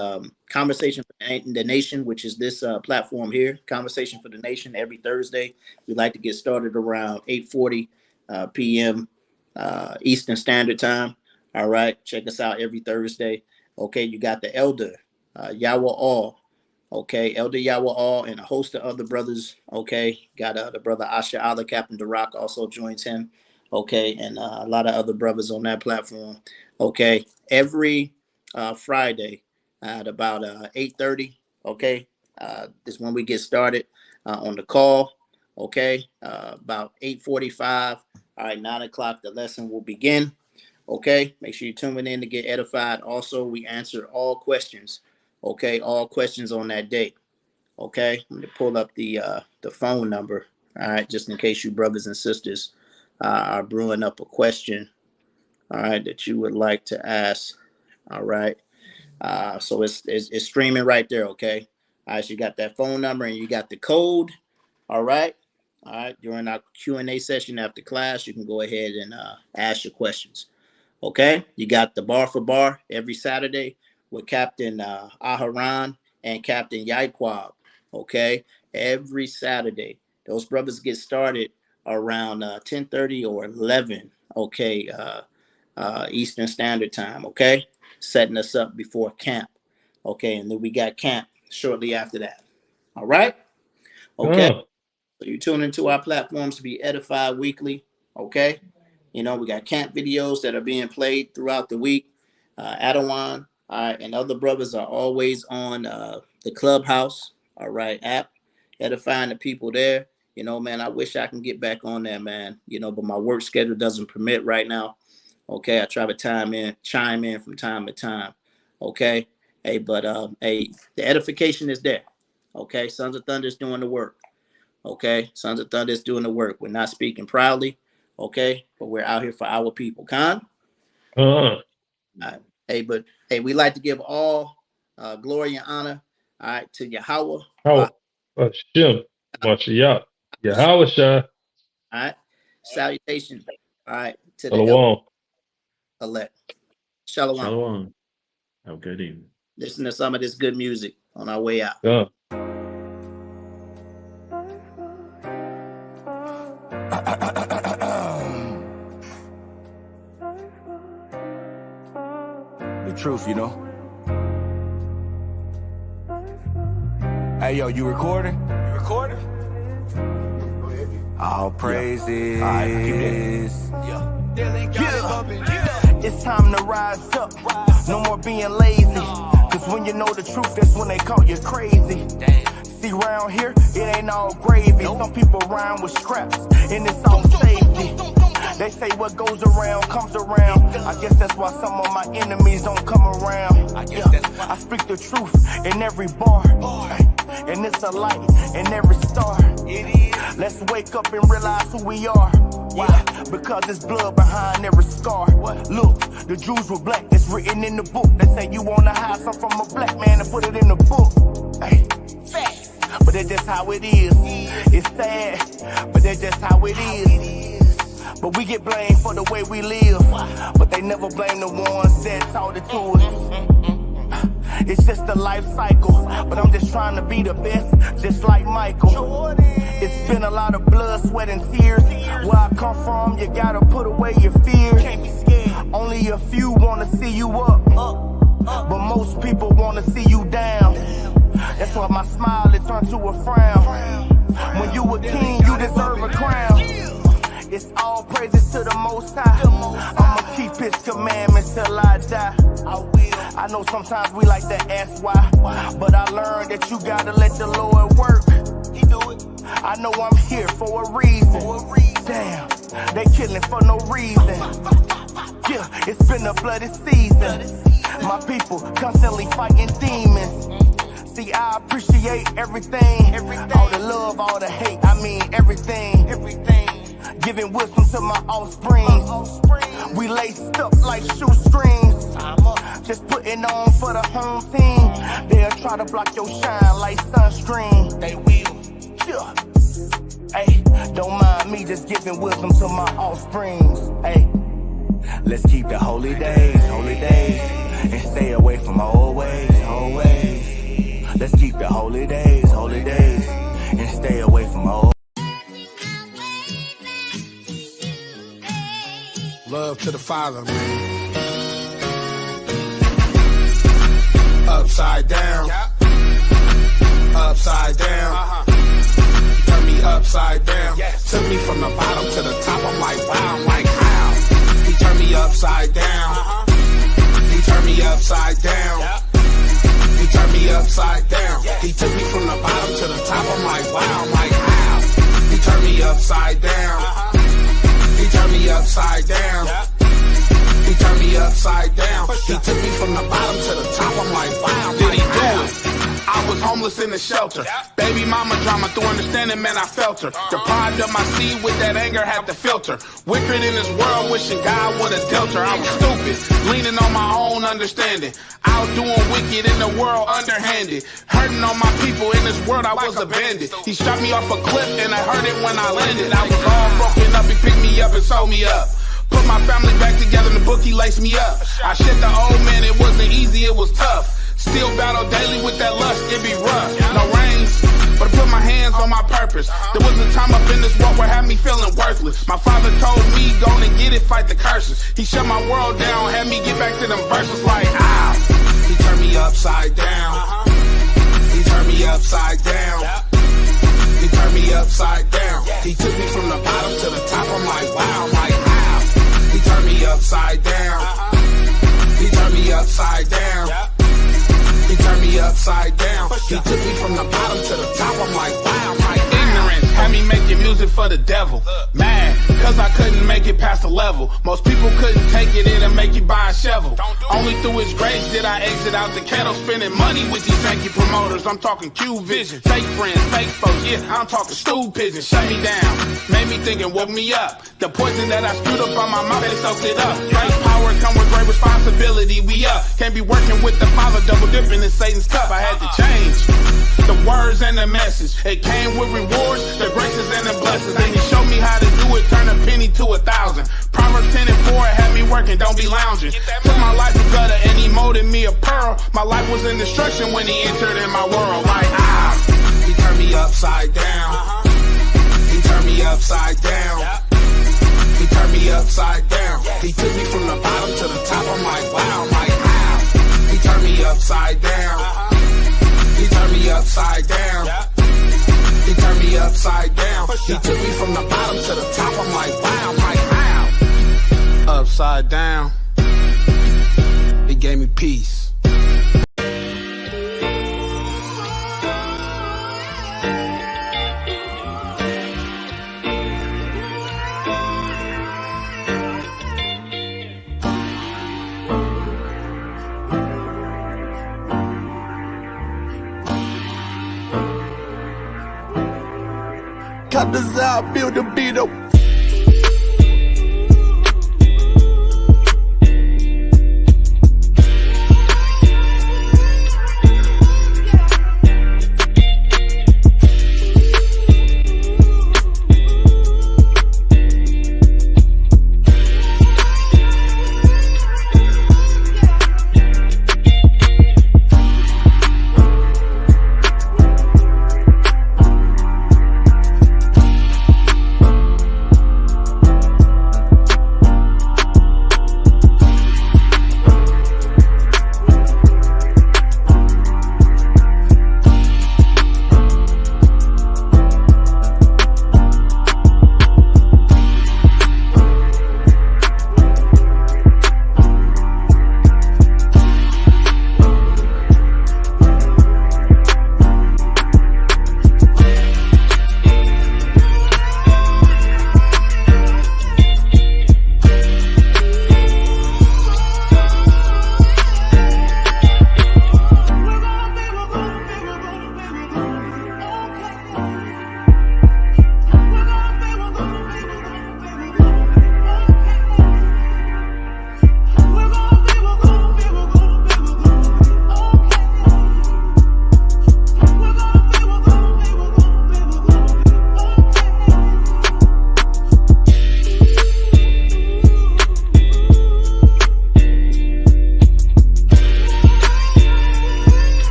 Conversation for the Nation, which is this platform here, Conversation for the Nation, every Thursday. We like to get started around 8:40 p.m. Eastern Standard Time. All right, check us out every Thursday. Okay, you got the Elder, Yahweh All. Okay, Elder Yahweh All and a host of other brothers. Okay, got the brother Asha Allah, Captain DeRock also joins him. Okay, and a lot of other brothers on that platform. Okay, every Friday at about 8:30. Okay, is when we get started on the call. Okay, about 8:45. All right, 9 o'clock, the lesson will begin. Okay, make sure you tune in to get edified. Also, we answer all questions. Okay, all questions on that day. Okay, I'm gonna pull up the phone number. All right, just in case you brothers and sisters are brewing up a question. All right, that you would like to ask. All right. So it's streaming right there. Okay. All right. So you got that phone number and you got the code. All right. All right. During our Q&A session after class, you can go ahead and ask your questions. Okay. You got the bar for bar every Saturday with Captain Aharon and Captain Yaiquab. Okay. Every Saturday. Those brothers get started around 10:30 or 11. Okay. Eastern Standard Time. Okay. Setting us up before camp. Okay, and then we got camp shortly after that. All right. Okay. So you tune into our platforms to be edified weekly. Okay. You know, we got camp videos that are being played throughout the week. Adawan, all right, and other brothers are always on the Clubhouse, all right, app, edifying the people there. You know, man, I wish I can get back on there, man. You know, but my work schedule doesn't permit right now. Okay, I try to chime in from time to time. Okay, hey, but hey, the edification is there. Okay, Sons of Thunder is doing the work. Okay, Sons of Thunder is doing the work. We're not speaking proudly. Okay, but we're out here for our people. Khan. Hey, but hey, we like to give all glory and honor, all right, to Yahweh. Hashem, Mashiach, Yahweh Shai. All right, salutation. All right, to the elect. Shalom. Shalom. Have a good evening. Listen to some of this good music on our way out. Yeah. The truth, you know. Hey, yo, you recording? You recording? All praises. It's time to rise up. No more being lazy. Cause when you know the truth, that's when they call you crazy. See, round here, it ain't all gravy. Some people rhyme with scraps, and it's all safety. They say what goes around comes around. I guess that's why some of my enemies don't come around. I speak the truth in every bar. And it's a light in every star. Let's wake up and realize who we are. Why? Because there's blood behind every scar. Look, the Jews were black, it's written in the book. They say you wanna hide something from a black man and put it in the book. Hey, facts. But that's just how it is. It's sad, but that's just how it is. But we get blamed for the way we live. But they never blame the ones that taught it to us. It's just a life cycle, but I'm just trying to be the best, just like Michael. It's been a lot of blood, sweat, and tears. Where I come from, you gotta put away your fears. Only a few wanna see you up, but most people wanna see you down. That's why my smile is turned to a frown. When you a king, you deserve a crown. It's all praises to the Most High. I'ma keep His commandments till I die. I know sometimes we like to ask why, but I learned that you gotta let the Lord work. He do it. I know I'm here for a reason. Damn, they killing for no reason. Yeah, it's been a bloody season. My people constantly fighting demons. See, I appreciate everything. All the love, all the hate, I mean everything. Giving wisdom to my offspring. We laced up like shoestrings. Just putting on for the home team. They'll try to block your shine like sunscreen. They will. Yeah. Hey, don't mind me just giving wisdom to my offsprings. Hey, let's keep the holy days, and stay away from old ways, old ways. Let's keep the holy days, and stay away from old. Love to the Father, man. Upside down. Upside down. Turn me upside down. Took me from the bottom to the top. I'm like, wow, I'm like, how? He turned me upside down. He turned me upside down. He turned me upside down. He took me from the bottom to the top. I'm like, wow, I'm like, how? He turned me upside down. He turned me upside down. He turned me upside down. He took me from the bottom to the top. I'm like, wow, did he do it? I was homeless in the shelter. Baby mama drama through understanding, man, I felt her. Deprived of my seed with that anger, had to filter. Wicked in this world, wishing God would have dealt her. I was stupid, leaning on my own understanding. Out doing wicked in the world, underhanded. Hurting on my people in this world, I was abandoned. He shot me off a cliff and I heard it when I landed. I was all broken up, he picked me up and sold me up. Put my family back together in the book, he laced me up. I shed the old man, it wasn't easy, it was tough. Still battle daily with that lust, it be rough. No reins, but I put my hands on my purpose. There was a time up in this world where had me feeling worthless. My father told me, go and get it, fight the curses. He shut my world down, had me get back to them verses like, ow. He turned me upside down. He turned me upside down. He turned me upside down. He took me from the bottom to the top. I'm like, wow, I'm like, wow. He turned me upside down. He turned me upside down. He turned me upside down. He took me from the bottom to the top. I'm like, wow, I'm like, ignorance had me making music for the devil. Mad, cause I couldn't make it past the level. Most people couldn't take it in and make you buy a shovel. Only through his grace did I exit out the kettle, spending money with these janky promoters. I'm talking Q Vision, fake friends, fake folks. Yeah, I'm talking stool pigeons. Shut me down, made me think and woke me up. The poison that I spewed up on my mouth, they soaked it up. Great power come with great responsibility. We up, can't be working with the Father, double dipping in Satan's cup. I had to change the words and the message. It came with rewards, the graces and the blessings. And he showed me how to do it, turn a penny to 1,000. Proverbs 10 and 4 had me working, don't be lounging. Took my life a gutter and he molded me a pearl. My life was in destruction when he entered in my world. Like, he turned me upside down. He turned me upside down. He turned me upside down. He took me from the bottom to the top. I'm like, wow, I'm like, wow. He turned me upside down. He turned me upside down. He turned me upside down. He took me from the bottom to the top. I'm like, wow, I'm like, wow. Upside down. He gave me peace. Cut this out, build a beat up.